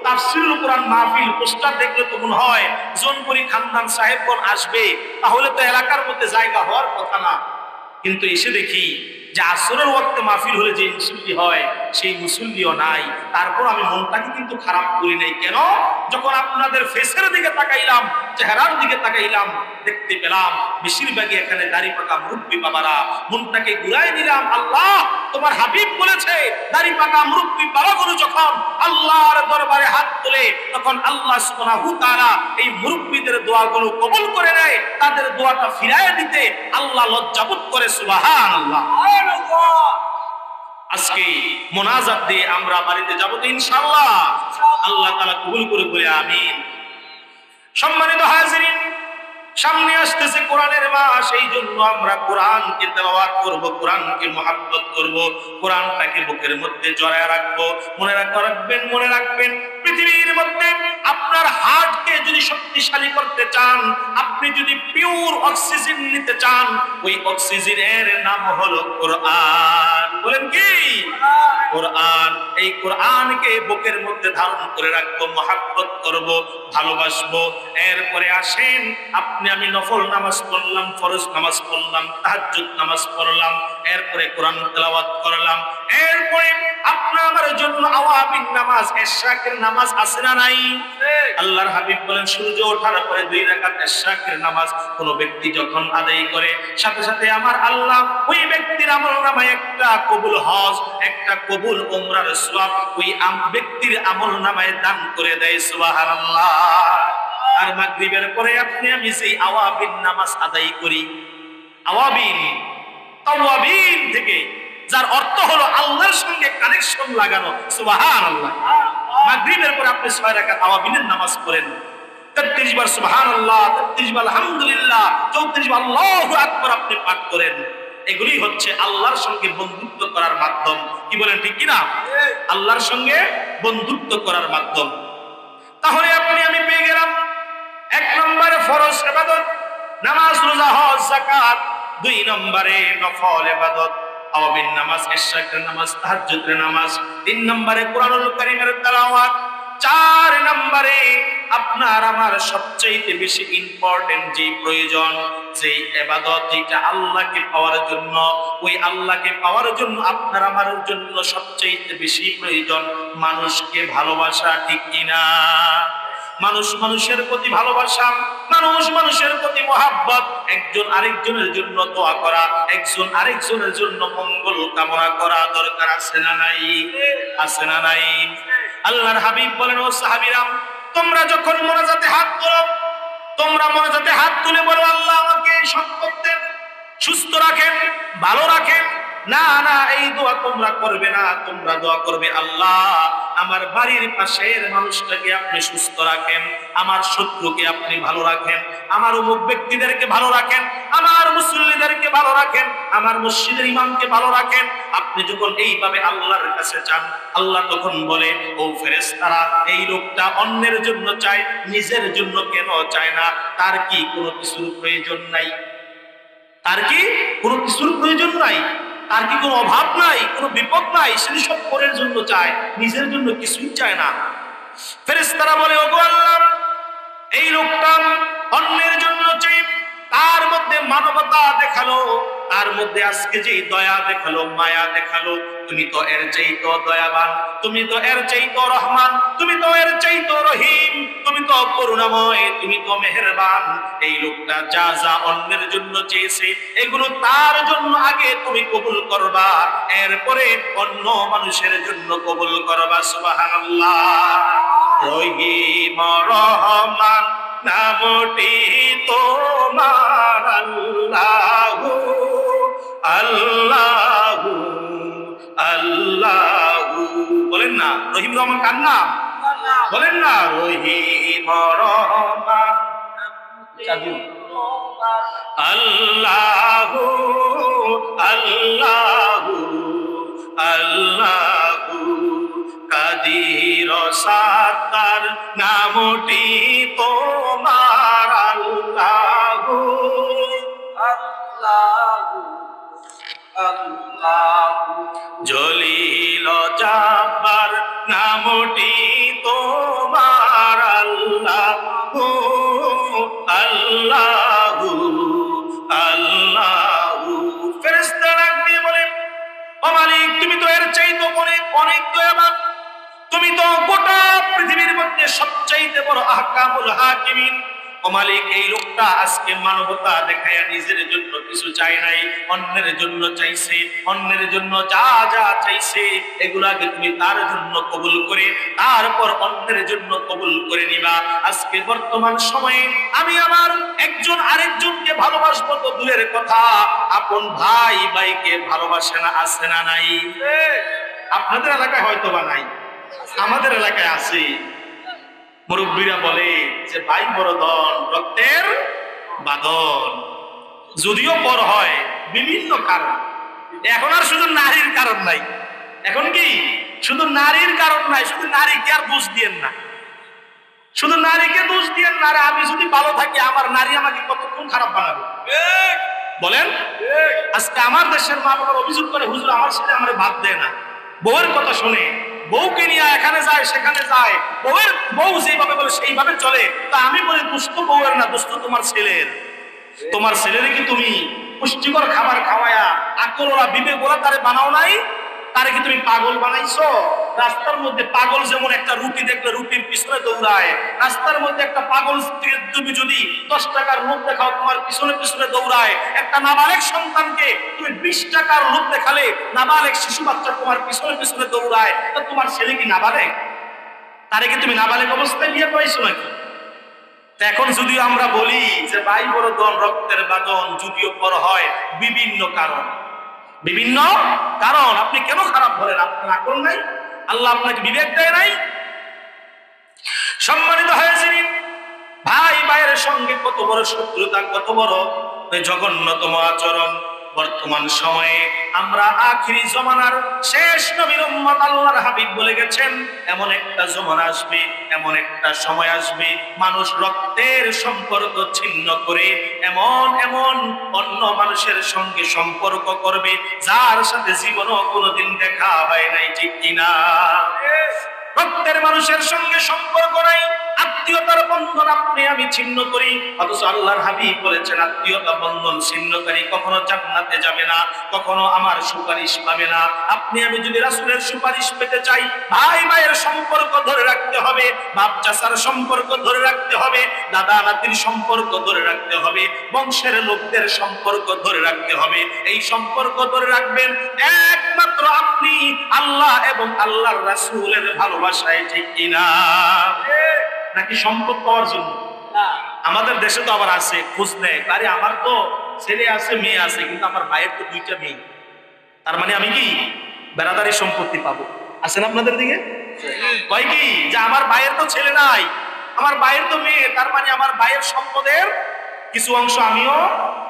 S3: তাফসীরুল কোরআন মাহফিল, পোস্টার দেখলে তো মনে হয় জোনপুরি খানদান সাহেবগণ আসবে, তাহলে তো এলাকার মধ্যে জায়গা হওয়ার কথা না। কিন্তু এসে দেখি যে আসরের ওয়াক্তে মাহফিল হলে যে মুসল্লি হয় সেই মুসল্লিও নাই। তারপর আমি মনটাকে কিন্তু খারাপ করি নাই। কেন? যখন আপনাদের ফেসের দিকে তাকাইলাম, চেহারার দিকে তাকাইলাম, দেখতে পেলাম বেশিরভাগই এখানে দাড়ি পাকা মুরব্বী বাবারা। মনটাকে ঘুরাই নিলাম, আল্লাহ তোমার হাবিব বলেছে দাড়ি পাকা মুরব্বী বাবাগুলো যখন আল্লাহর দরবারে হাত তোলে, তখন আল্লাহ সুবহানাহু ওয়া তাআলা এই মুরব্বীদের দোয়াগুলো কবুল করে নেয়। তাদের দোয়াটা ফিরায় দিতে আল্লাহ লজ্জাবোধ করে। সুবহানাল্লাহ। আজকে মোনাজাত দিয়ে আমরা বাড়িতে যাব তো ইনশাআল্লাহ, আল্লাহ তাআলা কবুল করে বলে আমিন। সম্মানিত হাজিরিন, সামনে আসতেছে কোরআনের মাস, এই জন্য আমরা কোরআনকে তেলাওয়াত করব, কোরআনকে মহব্বত করব, কোরআনটাকে বুকের মধ্যে জড়ায় রাখবো। মনে রাখবেন পৃথিবীর মধ্যে আপনার হার্টকে যদি শক্তিশালী করতে চান, আপনি যদি পিওর অক্সিজেন নিতে চান, ওই অক্সিজেনের নাম হলো কোরআন। বলেন কি? কোরআন। এই কোরআনকে বুকের মধ্যে ধারণ করে রাখবো, মহব্বত করব, ভালোবাসবো। এরপরে আসেন আপনি আমি নফল নামাজ পড়লাম, ফরজ নামাজ পড়লাম, তাহাজ্জুদ নামাজ পড়লাম, এরপরে কোরআন তেলাওয়াত করলাম, এরপরে আপনার আমার জন্য আওয়াবিন নামাজ, ইশরাকের নামাজ আছে না নাই? আল্লাহর হাবিব বলেন সূর্য ওঠার পরে 2 রাকাত ইশরাকের নামাজ কোন ব্যক্তি যখন আদায় করে, সাথে সাথে আমার আল্লাহ ওই ব্যক্তির আমলনামায় একটা কবুল হজ, একটা কবুল উমরার সওয়াব ওই ব্যক্তির আমলনামায় দান করে দেয়। সুবহানাল্লাহ। আর মাগরিবের পরে আপনি আমি সেই আওয়াবিন নামাজ আদায় করি, আওয়াবিন তাওয়াবিন থেকে, যার অর্থ হলো আল্লাহর সঙ্গে কানেকশন লাগানো। সুবহানাল্লাহ। মাগরিবের পরে আপনি 6 রাকাত আওয়াবিনের নামাজ পড়েন, 33 বার সুবহানাল্লাহ, 33 বার আলহামদুলিল্লাহ, 34 বার আল্লাহু আকবার আপনি পাঠ করেন। এগুলি হচ্ছে আল্লাহর সঙ্গে বন্ধুত্ব করার মাধ্যম। কি বলেন, ঠিক কিনা? আল্লাহর সঙ্গে বন্ধুত্ব করার মাধ্যম। তাহলে আপনি আমি পেয়ে গেলাম 1 নম্বরে ফরজ ইবাদত, নামাজ, রোজা, হজ, যাকাত। 2 নম্বরে নফল ইবাদত, আওয়াবিন নামাজ, ইশরাকের নামাজ, তাহাজ্জুদের নামাজ। 3 নম্বরে কুরআনুল কারীমের তেলাওয়াত। 4 নম্বরে আপনার আমার সবচেয়ে বেশি ইম্পর্টেন্ট যে প্রয়োজন, যে ইবাদত, যেটা আল্লাহকে পাওয়ার জন্য, ওই আল্লাহকে পাওয়ার জন্য আপনার আমার জন্য সবচেয়ে বেশি প্রয়োজন মানুষকে ভালোবাসা, ঠিক কিনা? মানুষ মানুষের প্রতি ভালোবাসা, মানুষ মানুষের প্রতি মহাব্বত, একজন আরেকজনের জন্য দোয়া করা, একজন আরেকজনের জন্য মঙ্গল কামনা করা দরকার আছে না নাই? আছে না নাই? আল্লাহর হাবিব বলেন, ও সাহাবীরা, তোমরা যখন মোনাজাতে হাত তোলো, তোমরা মোনাজাতে হাত তুলে বলো, আল্লাহ আমাকে সম্পদ দেন, সুস্থ রাখেন, ভালো রাখেন। না না, এই দোয়া তোমরা করবে না, তোমরা দোয়া করবে, আল্লাহ আমার বাড়ির পাশের মানুষটাকে আপনি সুস্থ রাখেন, আমার শত্রুকে আপনি ভালো রাখেন, আমার অমুক ব্যক্তিদেরকে ভালো রাখেন, আমার মুসল্লিদেরকে ভালো রাখেন, আমার মসজিদের ইমামকে ভালো রাখেন। আপনি যখন এইভাবে আল্লাহর কাছে চান, আল্লাহ তখন বলে, ও ফেরেশতারা, এই লোকটা অন্যের জন্য চায়, নিজের জন্য কেন চায় না? তার কি কোনো কিছুর প্রয়োজন নাই? তার কি কোনো কিছুর প্রয়োজন নাই? তার কি কোনো অভাব নাই, কোনো বিপদ নাই? সে সব পরের জন্য চায়, নিজের জন্য কিছুই চায় না। ফেরেশতারা বলে, ওগো আল্লাহ, এই লোকটা অন্যের জন্য চাই, তার মধ্যে মানবতা দেখালো, তার মধ্যে আজকে যে দয়া দেখালো, মায়া দেখালো, তুমি তো এর চাইতো দয়াবান, তুমি তো এর চাইতো রহমান, তুমি তো এর চাইতো রহিম, তুমি তো করুণাময়, তুমি তো মেহেরবান। এই লোকটা যা যা অন্যের জন্য চেয়েছে, এগুলো তার জন্য আগে তুমি কবুল করবা, এরপরে অন্য মানুষের জন্য কবুল করবা। সুবহানাল্লাহ। রহিম রহমান নামটি তোমার, আল্লাহু আল্লাহু আল্লাহু। বলেন না, রহিম রহমান কার নাম? বলেন না, রহিম রহমান আল্লাহু আল্লাহু আল্লাহু। কাদির সাত্তার নামটি তোমার, আল্লাহু আল্লাহু আল্লাহু। জলিল জাব্বার নামটি তোমার, আল্লাহু আল্লাহু আল্লাহু। ফেরেশতারা দিয়ে বলেন, ও মালিক, তুমি তো এর চাইতে অনেক অনেক দয়াবান, তুমি তো গোটা পৃথিবীর মধ্যে সবচাইতে বড় আহকামুল হাকিমিন। ও মালিক, এই লোকটা আজকে মানবতা দেখায়া নিজের জন্য কিছু চাই নাই, অন্যের জন্য চাইছে, অন্যের জন্য যা যা চাইছে এগুলাকে তুমি তার জন্য কবুল করে তারপর অন্যের জন্য কবুল করে নিবা। আজকে বর্তমান সময়ে আমি আমার একজন আরেকজনকে ভালোবাসবো তো দূরের কথা, আপন ভাই ভাইকে ভালোবাসে না, আছে না নাই? আপনাদের এলাকায় হয়তো বা নাই, আমাদের এলাকায় আছে। মুরব্বীরা বলে যে ভাই বড়দন রক্তের বাঁধন, যদিও পর হয় বিভিন্ন কারণ। এখন আর শুধু নারীর কারণ নাই, এখন কি শুধু নারীর কারণ নাই, শুধু নারীকে আর দোষ দিয়েন না, শুধু নারীকে দোষ দিয়েন না। আমি যদি ভালো থাকি, আমার নারী আমাকে কতক্ষণ খারাপ বানাবে বলেন? আজকে আমার দেশের মা বাবার অভিযোগ করে, হুজুর আমার ছেলে আমার ভাত দেয় না, বউয়ের কথা শুনে, বউকে নিয়ে এখানে যায় সেখানে যায়, বউ যেভাবে বলে সেইভাবে চলে। তা আমি বলি, দুষ্ট বউয়ের না, দুষ্ট তোমার ছেলের। তোমার ছেলের কি তুমি পুষ্টিকর খাবার খাওয়ায়া আকল ওরা বিবেক ওরা তারে বানাও নাই? তারে কি তুমি পাগল বানাইছো? রাস্তার মধ্যে পাগল যেমন একটা রুটি দেখলে রুটির পিছনে দৌড়ায়, রাস্তার মধ্যে একটা পাগল তুমি যদি 10 টাকার নোট দেখাও, তোমার পিছনে পিছনে দৌড়ায়। একটা নাবালেক সন্তানকে তুমি 20 টাকার নোট দেখালে নাবালেক শিশু বাচ্চা তোমার পিছনে পিছনে দৌড়ায়। তা তোমার ছেলে কি নাবালেক? তারে কি তুমি নাবালেক অবস্থায় বিয়ে করাইছো নাকি? এখন যদিও আমরা বলি যে ভাই বড়দন রক্তের বাঁধন, যদিও পর হয় বিভিন্ন কারণ, বিভিন্ন কারণ। আপনি কেন খারাপ বলেন? আপনার আকল নাই, আল্লাহ আপনাকে বিবেক দেয় নাই। সম্মানিত হয়েছে, ভাই ভাইয়ের সঙ্গে কত বড় শত্রুতা, কত বড় জঘন্যতম আচরণ। বর্তমান সময়ে আমরা আখিরি জমানার শেষ নবীর উম্মত, আল্লাহর হাবিব বলে গেছেন, এমন একটা জমানা আসবে, এমন একটা সময় আসবে, মানুষ রক্তের সম্পর্ক ছিন্ন করে এমন এমন অন্য মানুষের সঙ্গে সম্পর্ক করবে যার সাথে জীবনও কোনোদিন দেখা হয় নাই, ঠিক কিনা? রক্তের মানুষের সঙ্গে সম্পর্ক নাই, আত্মীয়তার বন্ধন আপনি আমি ছিন্ন করি, অথচ আল্লাহর হাবিব বলেছেন আত্মীয়তা বন্ধন ছিন্নকারী কখনো জান্নাতে যাবে না, কখনো আমার সুপারিশ পাবে না। আপনি আমি যদি রাসূলের সুপারিশ পেতে চাই, ভাই ভাইয়ের সম্পর্ক ধরে রাখতে হবে, বাপ চাচার সম্পর্ক ধরে রাখতে হবে, দাদা নাতির সম্পর্ক ধরে রাখতে হবে, বংশের লোকদের সম্পর্ক ধরে রাখতে হবে। এই সম্পর্ক ধরে রাখবেন একমাত্র আপনি আল্লাহ এবং আল্লাহর রাসূলের ভালোবাসায়, ঠিক কিনা? নাকি সম্পদ পাওয়ার জন্য? আমাদের দেশে তো আবার আছে, খোঁজ নেয়, আরে আমার তো ছেলে আছে মেয়ে আছে, কিন্তু আমার ভাইয়ের তো 2টা মেয়ে, তার মানে আমি কি বেরাদারি সম্পত্তি পাবো? আছেন আপনাদের দিকে? কয় কি যে আমার ভাইয়ের তো ছেলে নাই, আমার ভাইয়ের তো মেয়ে, তার মানে আমার ভাইয়ের সম্পদের কিছু অংশ আমিও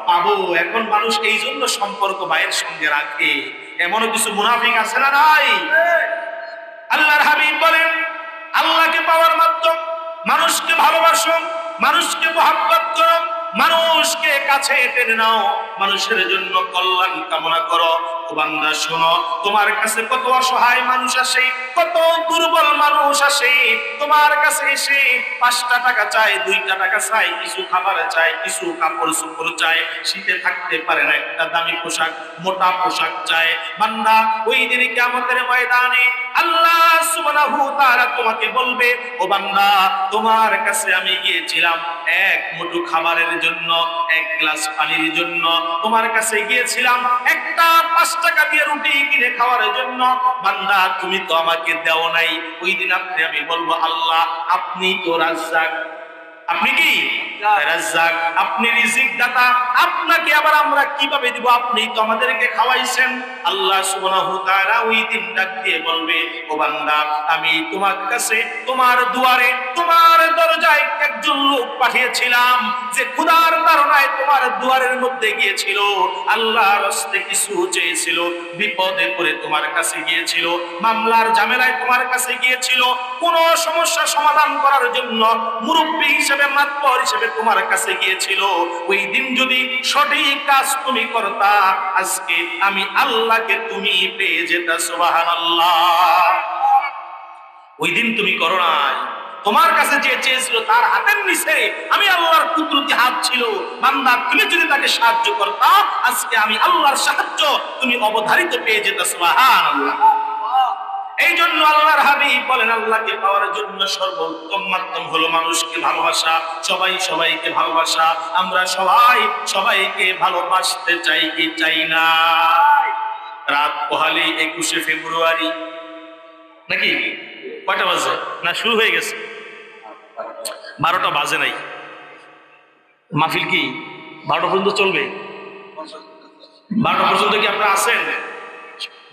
S3: পাবো। এখন মানুষ এই জন্য সম্পর্ক ভাইয়ের সঙ্গে রাখে। এমনও কিছু মুনাফিক আছে না নাই? আল্লাহর হাবিব বলেন আল্লাহকে পাওয়ার মাধ্যম মানুষকে ভালোবাসো, মানুষকে মহব্বত করো, মানুষকে কাছে টেনে নাও, মানুষের জন্য কল্যাণ কামনা করো। ও বান্দা শোনো, তোমার কাছে কত অসহায় মানুষ আসে, কত দুর্বল মানুষ আসে, তোমার কাছে এসে 5টা টাকা চায়, 2টা টাকা চায়, কিছু খাবার চায়, কিছু কাপড় চোপড় চায়, শীতে থাকতে পারে না, একটা দামি পোশাক, মোটা পোশাক চায়। বান্দা ওই দিন কিয়ামতের ময়দানে আল্লাহ সুবহানাহু ওয়া তাআলা তোমাকে বলবে, ও বান্দা তোমার কাছে আমি গিয়েছিলাম এক মুঠো খাবারের জন্য, এক গ্লাস পানির জন্য, তোমার কাছে গিয়েছিলাম একটা 5 টাকা দিয়ে রুটি কিনে খাওয়ার জন্য, বান্দা তুমি তো আমাকে দাও নাই। ওই দিন আমি বলবো আল্লাহ আপনি তো রাজ্জাক, আপনি কি রাজ্জাক, আপনি রিজিক দাতা, আপনাকে আবার আমরা কিভাবে দিব? আপনি তো আমাদেরকে খাওয়াইছেন। আল্লাহ সুবহানাহু ওয়া তাআলা ওই দিন ডাক দিয়ে বলবে, ও বান্দা আমি তোমার কাছে, তোমার দুয়ারে, তোমার দরজায় একজন লোক পাঠিয়েছিলাম যে ক্ষুধার তাড়নায় তোমার দুয়ারের মধ্যে গিয়েছিল, আল্লাহর রাস্তে কিছু চেয়েছিল, বিপদে পড়ে তোমার কাছে গিয়েছিল, মামলার ঝামেলায় তোমার কাছে গিয়েছিল, কোন সমস্যা সমাধান করার জন্য মুরব্বী হিসেবে, মাতবর হিসেবে তোমার কাছে গিয়েছিল। ওই দিন যদি সঠিক কাজ তুমি করতা, আজকে আমি আল্লাহকে তুমি পেয়ে যেতা। সুবহানাল্লাহ। ওই দিন তুমি করো নাই, তোমার কাছে যে চেয়েছিল তার হাতের নিচে আমি আল্লাহর কুদরতি হাত ছিল, বান্দা তুমি যদি তাকে সাহায্য করতা, আজকে আমি আল্লাহর সাহায্য তুমি অবধারিত পেয়ে যেতা। সুবহানাল্লাহ। এই জন্য আল্লাহর হাবিব বলেন আল্লাহকে পাওয়ার জন্য সর্বোত্তম মাধ্যম হলো মানুষকে ভালোবাসা, সবাই সবাইকে ভালোবাসা। আমরা সবাই সবাইকে ভালোবাসতে চাই কি চাই না? রাত পোহালি 21শে ফেব্রুয়ারি, নাকি কয়টা বাজে? না শুরু হয়ে গেছে, 12টা বাজে নাই। মাহফিল কি 12টা পর্যন্ত চলবে? 12টা পর্যন্ত কি আপনারা আছেন?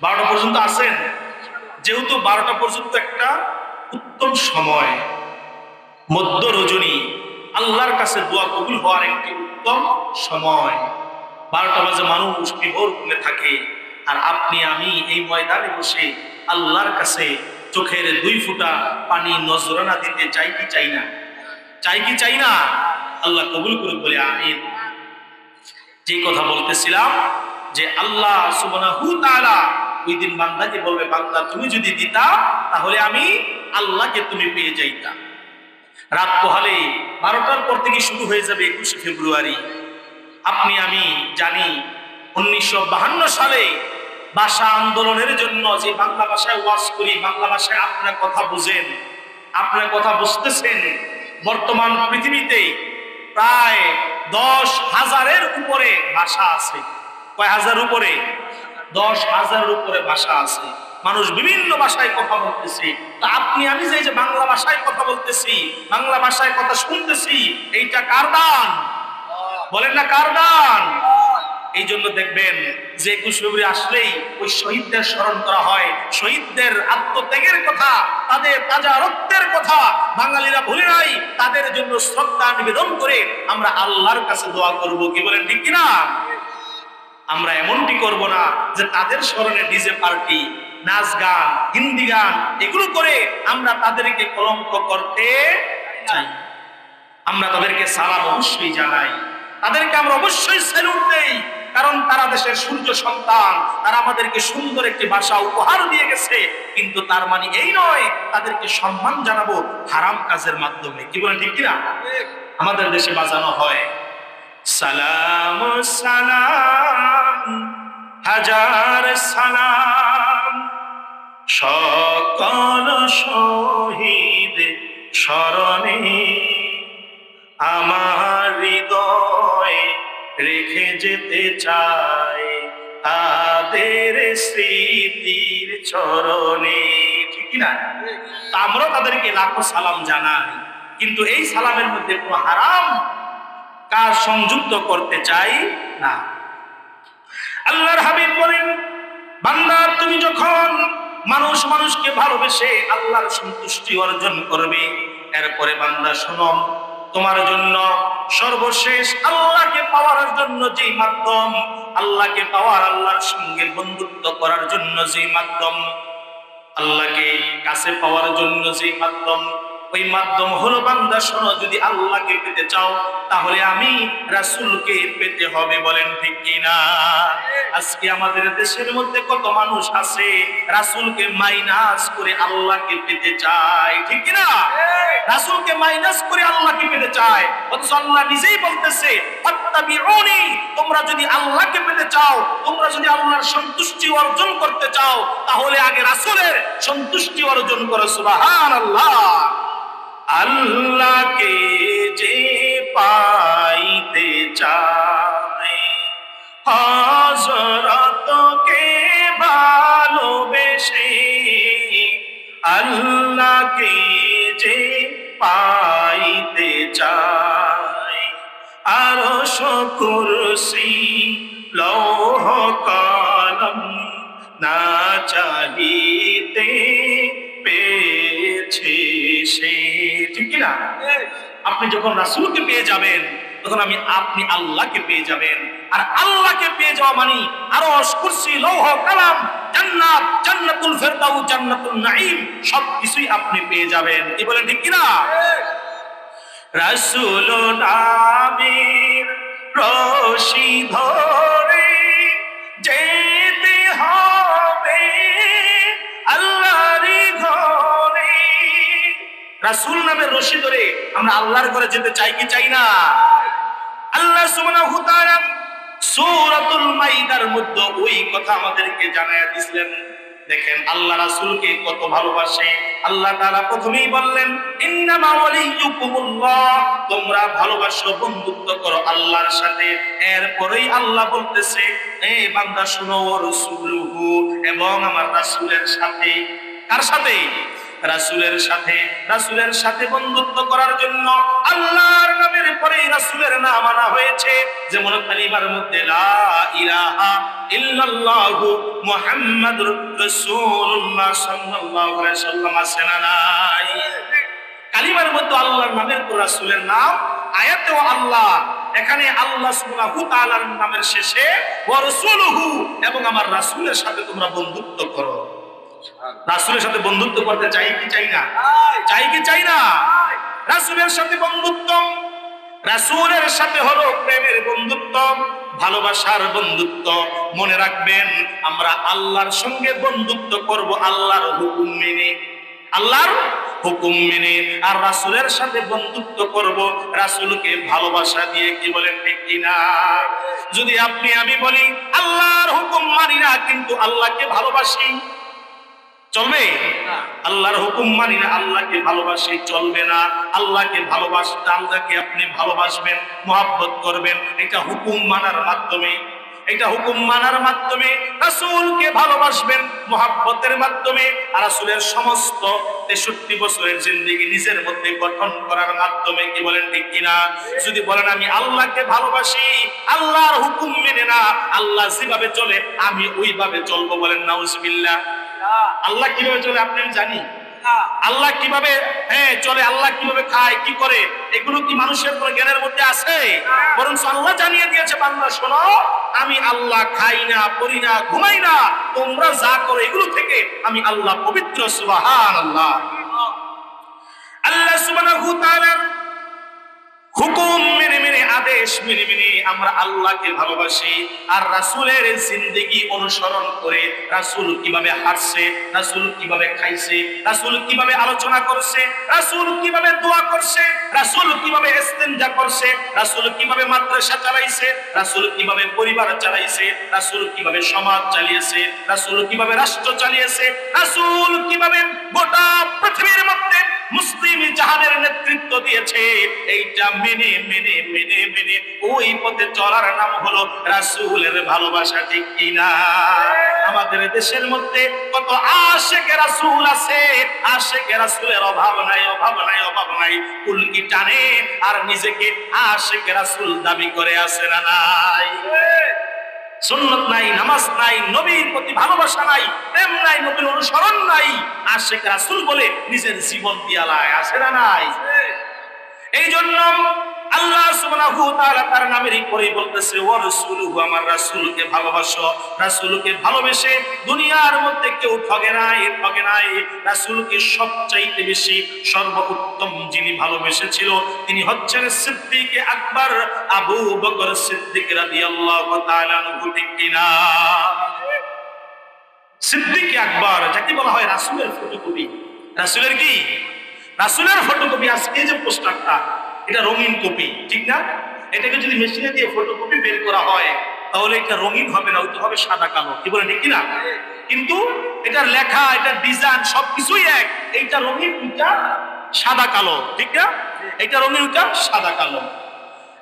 S3: 12টা পর্যন্ত আছেন? যেহেতু 12টা পর্যন্ত একটা উত্তম সময়, মধ্য রজনী, আল্লাহর কাছে দোয়া কবুল হওয়ার একটি উত্তম সময়। 12টা বাজে মানুষ বিভোর ঘুমে থাকে, আর আপনি আমি এই ময়দানে বসে আল্লাহর কাছে চোখের 2 ফোঁটা পানি নজরানা দিতে চাই কি চাই না? চাই কি চাই না? আল্লাহ কবুল করুক বলে আমিন। যে কথা বলতেছিলাম যে আল্লাহ সুবহানাহু ওয়া তাআলা ওই দিন বান্দাকে বলবে, বান্দা তুমি যদি দিতা তাহলে আমি আল্লাহকে তুমি পেয়ে যাইতা। রাত পোহালে 12টার পর থেকে শুরু হয়ে যাবে 21শে ফেব্রুয়ারি। আপনি আমি জানি 1952 সালে ভাষা আন্দোলনের জন্য যে বাংলা ভাষায় ওয়াজ করি, বাংলা ভাষায় আপনারা কথা বুঝেন, আপনারা কথা বুঝতেছেন, বর্তমান পৃথিবীতে প্রায় 10,000-এর উপরে ভাষা আছে। কয় হাজার উপরে? 10,000-এর উপরে ভাষা আছে। মানুষ বিভিন্ন ভাষায় কথা বলতেছে। তা আপনি আমি যে বাংলা ভাষায় কথা বলতেছি, বাংলা ভাষায় কথা শুনতেছি, এইটা কার দান? বলেন না কার দান? এই জন্য দেখবেন যে 21 ফেব্রুয়ারি আসলেই ওই শহীদদের স্মরণ করা হয়, শহীদদের আত্মত্যাগের কথা, তাদের তাজা রক্তের কথা বাঙালিরা ভুলে নাই। তাদের জন্য শ্রদ্ধা নিবেদন করে আমরা আল্লাহর কাছে দোয়া করব, কি বলেন ঠিক কিনা? আমরা এমনটি করব না যে তাদের স্মরণে ডিজে পার্টি, নাচ গান, হিন্দি গান এগুলো করে আমরা তাদেরকে কলঙ্ক করতে চাই। আমরা তাদেরকে সালাম অবশ্যই জানাই, তাদেরকে আমরা অবশ্যই স্যালুট দেই, কারণ তারা দেশের সূর্য সন্তান, তারা আমাদেরকে সুন্দর একটি ভাষা উপহার দিয়ে গেছে। কিন্তু তার মানে এই নয় তাদেরকে সম্মান জানাবো হারাম কাজের মাধ্যমে। কি বলেন ঠিক কিনা? আমাদের দেশে বাজানো হয় সালাম সালাম হাজার সালাম, সকল শহীদ স্মরণে আমার হৃদয়ে রেখে যেতে চাই তাদের স্মৃতির চরণে। ঠিক না? আমরা তাদেরকে লাখো সালাম জানাই, কিন্তু এই সালামের মধ্যে কোনো হারাম কাজ সংযুক্ত করতে চাই না। আল্লাহর হাবিব বলেন, বান্দা তুমি যখন মানুষকে ভালোবেসে আল্লাহর সন্তুষ্টি অর্জন করবে, এরপরে বান্দা শোনো, তোমার জন্য সর্বশেষ আল্লাহকে পাওয়ার জন্য যে মাধ্যম, আল্লাহকে পাওয়ার, আল্লাহর সঙ্গে বন্ধুত্ব করার জন্য যে মাধ্যম, আল্লাহকে কাছে পাওয়ার জন্য যে মাধ্যম, ওই মাধ্যম হলো বান্দা শোনো, যদি আল্লাহকে পেতে চাও তাহলে আমি রাসূলকে পেতে হবে। বলেন ঠিক কিনা? আজকে আমাদের দেশের মধ্যে কত মানুষ আছে রাসূলকে মাইনাস করে আল্লাহকে পেতে চায়। ঠিক কিনা? রাসূলকে মাইনাস করে আল্লাহকে পেতে চায়, অথচ আল্লাহ নিজেই বলতেছে ফাত্তাবিউনি, তোমরা যদি আল্লাহকে পেতে চাও, তোমরা যদি আল্লাহর সন্তুষ্টি অর্জন করতে চাও, তাহলে আগে রাসূলের সন্তুষ্টি অর্জন করো। সুবহানাল্লাহ। আল্লাহকে যে পাইতে চায়, হযরতকে ভালোবেসে, আল্লাহকে যে পাইতে চায়, আরশ কুরসি লৌহ কলম না চাহিতে পেয়েছে সে। ঠিক না? আপনি যখন রাসূলকে পেয়ে যাবেন তখন আপনি আল্লাহকে পেয়ে যাবেন। আর আল্লাহকে পেয়ে যাওয়া মানে আরশ, কুরসি, লৌহ কলম, জান্নাত, জান্নাতুল ফেরদাউস, জান্নাতুল নাঈম সবকিছুই আপনি পেয়ে যাবেন। কি বলেন ঠিক কিনা? রাসূল নামের রশি ধরে যেতে হবে আল্লাহর ঘরে। রাসূল নামের রশি ধরে আমরা আল্লাহর ঘরে যেতে চাই কি চাই না? আল্লাহ সুবহানাহু ওয়া তাআলা সূরাতুল মাইদার মধ্যে ওই কথা আমাদেরকে জানায়া দিয়েছিলেন। দেখেন আল্লাহ রাসূলকে কত ভালোবাসে। আল্লাহ তাআলা প্রথমেই বললেন ইন্নামা ওয়ালিয়ুকুমুল্লাহ, তোমরা ভালোবাসো, বন্ধুত্ব করো আল্লাহর সাথে। এরপরেই আল্লাহ বলতেছে এ বান্দা শুনো, রাসূলুহু, এবং আমার রাসূলের সাথে। কার সাথে? রাসূলের সাথে। রাসূলের সাথে বন্ধুত্ব করার জন্য আল্লাহর নামের পরে রাসূলের নাম আনা হয়েছে। যেমন কালিমার মধ্যে লা ইলাহা ইল্লাল্লাহু মুহাম্মাদুর রাসূলুল্লাহ সাল্লাল্লাহু আলাইহি ওয়াসাল্লাম আছে না নাই? কালিমার মধ্যে আল্লাহর নামের পর রাসূলের নাম, আয়াতেও আল্লাহ, এখানে আল্লাহ সুবহানাহু ওয়া তাআলার নামের শেষে ওয়া রাসূলুহু, এবং আমার রাসূলের সাথে তোমরা বন্ধুত্ব করো। রাসূলের সাথে বন্ধুত্ব করতে চাই কি চাই না? চাই কি চাই না? রাসূলের সাথে বন্ধুত্ব, রাসূলের সাথে হলো প্রেমের বন্ধুত্ব, ভালোবাসার বন্ধুত্ব। মনে রাখবেন আমরা আল্লাহর সঙ্গে বন্ধুত্ব করব আল্লাহর হুকুম মেনে, আল্লাহর হুকুম মেনে। আর রাসূলের সাথে বন্ধুত্ব করব রাসূলকে ভালোবাসা দিয়ে। কি বলেন ঠিক কিনা? যদি আপনি আমি বলি আল্লাহর হুকুম মানি না কিন্তু আল্লাহকে ভালোবাসি, চলবে? আল্লাহর হুকুম মানি না, আল্লাহকে ভালোবাসি, চলবে না। আল্লাহকে ভালোবাসতে, আল্লাহকে আপনি ভালোবাসবেন, মহব্বত করবেন, এটা হুকুম মানার মাধ্যমে। এটা হুকুম মানার মাধ্যমে রাসূলকে ভালোবাসবেন মহব্বতের মাধ্যমে। আর রাসূলের সমস্ত 63 বছরের জিন্দেগি নিজের মধ্যে গঠন করার মাধ্যমে। কি বলেন ঠিক কিনা? যদি বলেন আমি আল্লাহকে ভালোবাসি, আল্লাহর হুকুম মেনে না, আল্লাহ যেভাবে চলে আমি ওইভাবে চলবো, বলেন নাউজুবিল্লাহ। আল্লাহ কিভাবে চলে আপনি আমি জানি? আল্লাহ কিভাবে চলে, আল্লাহ কিভাবে খায়, কি করে, এগুলো কি মানুষের কোনো জ্ঞানের মধ্যে আছে? বরং আল্লাহ জানিয়ে দিয়েছে বান্দা শোনো, আমি আল্লাহ খাই না, পড়ি না, ঘুমাই না, তোমরা যা করো এগুলো থেকে আমি আল্লাহ পবিত্র। সুবহানাল্লাহ। আল্লাহ সুবহানাহু ওয়া তাআলার হুকুম মেনে মেনে, আদেশ মেনে মেনে আমরা আল্লাহকে ভালোবাসি। আর রাসূলের জিন্দেগি অনুসরণ করে রাসূল কিভাবে হাঁটছে, রাসূল কিভাবে খাইছে, রাসূল কিভাবে আলোচনা করছে, রাসূল কিভাবে দোয়া করছে, রাসূল কিভাবে ইস্তেনজা করছে, রাসূল কিভাবে মাদ্রাসা চালাইছে, রাসূল কিভাবে পরিবার চালাইছে, রাসূল কিভাবে সমাজ চালিয়েছে, রাসূল কিভাবে রাষ্ট্র চালিয়েছে, রাসূল কিভাবে গোটা পৃথিবীর মধ্যে মুসলিম জাহানের নেতৃত্ব দিয়েছে, এইটা মেনে মেনে মেনে মেনে ওই পথে চলার নাম হলো রাসূলের ভালোবাসা। ঠিক কিনা? আমাদের দেশের মধ্যে কত আশিকে রাসূল আছে, আশিকে রাসূলের অভাব নাই, অভাব নাই, অভাব নাই। কুলকি টানে আর নিজেকে আশিকে রাসূল দাবি করে আছে না নাই? সুন্নাত নাই, নামাজ নাই, নবীর প্রতি ভালোবাসা নাই, প্রেম নাই, নবীর অনুসরণ নাই, আশিক রাসূল বলে নিজের জীবন দিয়া লায়, আছে না নাই? এই জন্য আল্লাহ সুবহানাহু ওয়া তাআলা তার নামেরই পরে বলতেছে ওয়া রাসূলুহু, আমার রাসূলকে ভালোবাসো। রাসূলকে ভালোবেসে দুনিয়ার মধ্যে কেউ ঠগে নাই, ঠগে নাই। রাসূলকে সবচাইতে বেশি সর্বোত্তম যিনি ভালোবেসেছিল তিনি হচ্ছেন সিদ্দিক আকবর আবু বকর সিদ্দিক রাদিয়াল্লাহু তাআলা আনহু। ঠিক কিনা? সিদ্দিক আকবর যাকে বলা হয় রাসূলের ফটোকপি। রাসূলের কি? রাসূলের ফটোকপি। আজকে যে পোস্টারটা, এটা রঙিন কপি, ঠিক না? এটাকে যদি মেশিনে দিয়ে ফটোকপি বের করা হয় তাহলে এটা রঙিন হবে না, ওইটা হবে সাদা কালো। কি বলেন, ঠিক কিনা? কিন্তু এটার লেখা, এটার ডিজাইন সবকিছুই এক। এইটা রঙিন, ওইটা সাদা কালো, ঠিক না? এইটা রঙিন, ওইটা সাদা কালো।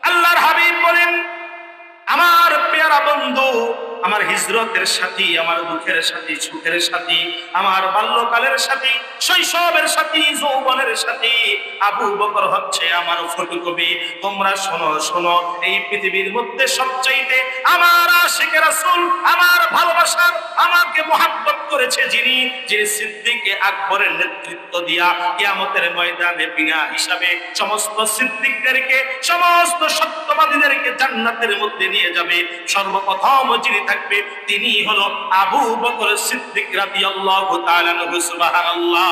S3: আল্লাহর হাবিব বলেন আমার পেয়ারা বন্ধু, আমার হিজরতের সাথী, আমার দুঃখের সাথী, সুখের সাথী, আমার বাল্যকালের সাথী, শৈশবের সাথী, যৌবনের সাথী আবু বকর হচ্ছে আমার ফটোকপি। তোমরা শোনো, শোনো, এই পৃথিবীর মধ্যে সবচাইতে আমার আশিক রাসূল, আমার ভালোবাসার, আমাকে মহব্বত করেছে যিনি, যিনি সিদ্দিক আকবরের নেতৃত্ব দিয়া কিয়ামতের ময়দানে বিনা হিসাবে সমস্ত সিদ্দিকদেরকে, সমস্ত সত্যবাদীদেরকে জান্নাতের মধ্যে নিয়ে যাবে, সর্বপ্রথম যিনি থাকবে তিনি হলো আবু বকর সিদ্দিক রাদিয়াল্লাহু তাআলা আনহু। সুবহানাল্লাহ।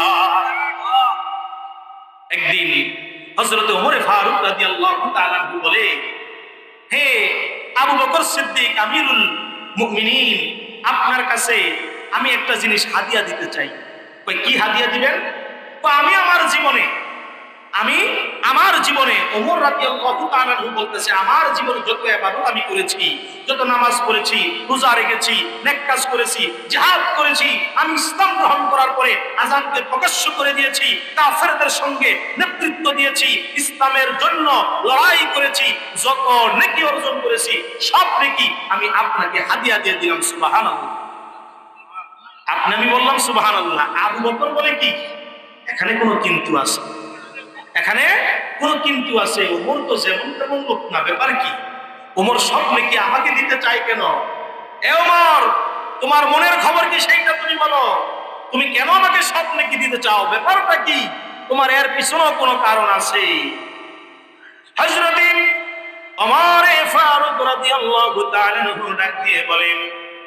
S3: একদিন হযরত ওমর ফারুক রাদিয়াল্লাহু তাআলা আনহু বলে, হে আবু বকর সিদ্দিক আমিরুল মুমিনিন, আপনার কাছে আমি একটা জিনিস হাদিয়া দিতে চাই। কই, কি হাদিয়া দিবেন? আমি আমার জীবনে ওমর রাদিয়াল্লাহু তাআলা আনহু বলতেছে, আমার জীবনে যত ইবাদত আমি করেছি, যত নামাজ পড়েছি, রোজা রেখেছি, নেক কাজ করেছি, জিহাদ করেছি, আমি ইসলাম গ্রহণ করার পরে আযানকে প্রকাশ্য করে দিয়েছি, কাফেরদের সঙ্গে নেতৃত্ব দিয়েছি, ইসলামের জন্য লড়াই করেছি, যত নেকি অর্জন করেছি সব নেকি আমি আপনাকে হাদিয়া দিয়ে দিলাম। সুবহানাল্লাহ। আমি বললাম সুবহানাল্লাহ। আবু বকর বলে কি, এখানে কোনো কিন্তু আছে, এখানে কোন কিন্তু আছে? ওমর তো যেমন তেমন লোক না, ব্যাপার কি? ওমর সব নাকি আমাকে দিতে চাই কেন? এ ওমর, তোমার মনের খবর কি সেইটা তুমি বলো। তুমি কেন আমাকে সব নাকি দিতে চাও? ব্যাপারটা কি? তোমার এর পিছনেও কোনো কারণ আছে। হযরত ওমর ফারুক রাদিয়াল্লাহু তাআলা আনহু ডাক দিয়ে বলেন,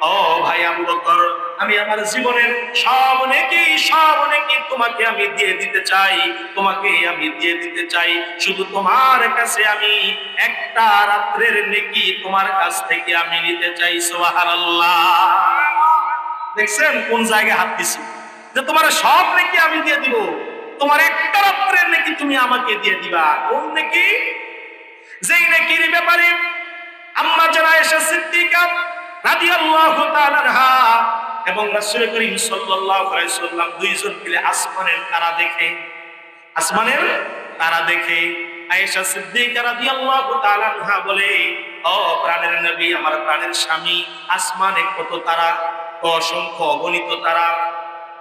S3: ও ভাই আবু বকর, আমি আমার জীবনের সব নেকি তোমাকে আমি দিয়ে দিতে চাই, তোমাকে আমি দিয়ে দিতে চাই। শুধু তোমার কাছে আমি একটা রাত্রের নেকি তোমার কাছ থেকে আমি নিতে চাই। সুবহানাল্লাহ। দেখছেন কোন জায়গায় হাত দিছি? যে তোমার সব নেকি আমি দিয়ে দিব, তোমার একটা রাত্রের নেকি তুমি আমাকে দিয়ে দিবা। কোন নেকি? যেই নেকির ব্যাপারে আম্মা জানা আয়েশা সিদ্দিকা রাদিয়াল্লাহু তাআলা আনহা এবং রাসূল করিম সাল্লাল্লাহু আলাইহি সাল্লাম দুইজন মিলে আসমানের তারা দেখে, আসমানের তারা দেখে আয়েশা সিদ্দিকা রাদিয়াল্লাহু তাআলা আনহা বলে, ও প্রাণের নবী, আমার প্রাণের স্বামী, আসমানে কত তারা, অসংখ্য অগণিত তারা,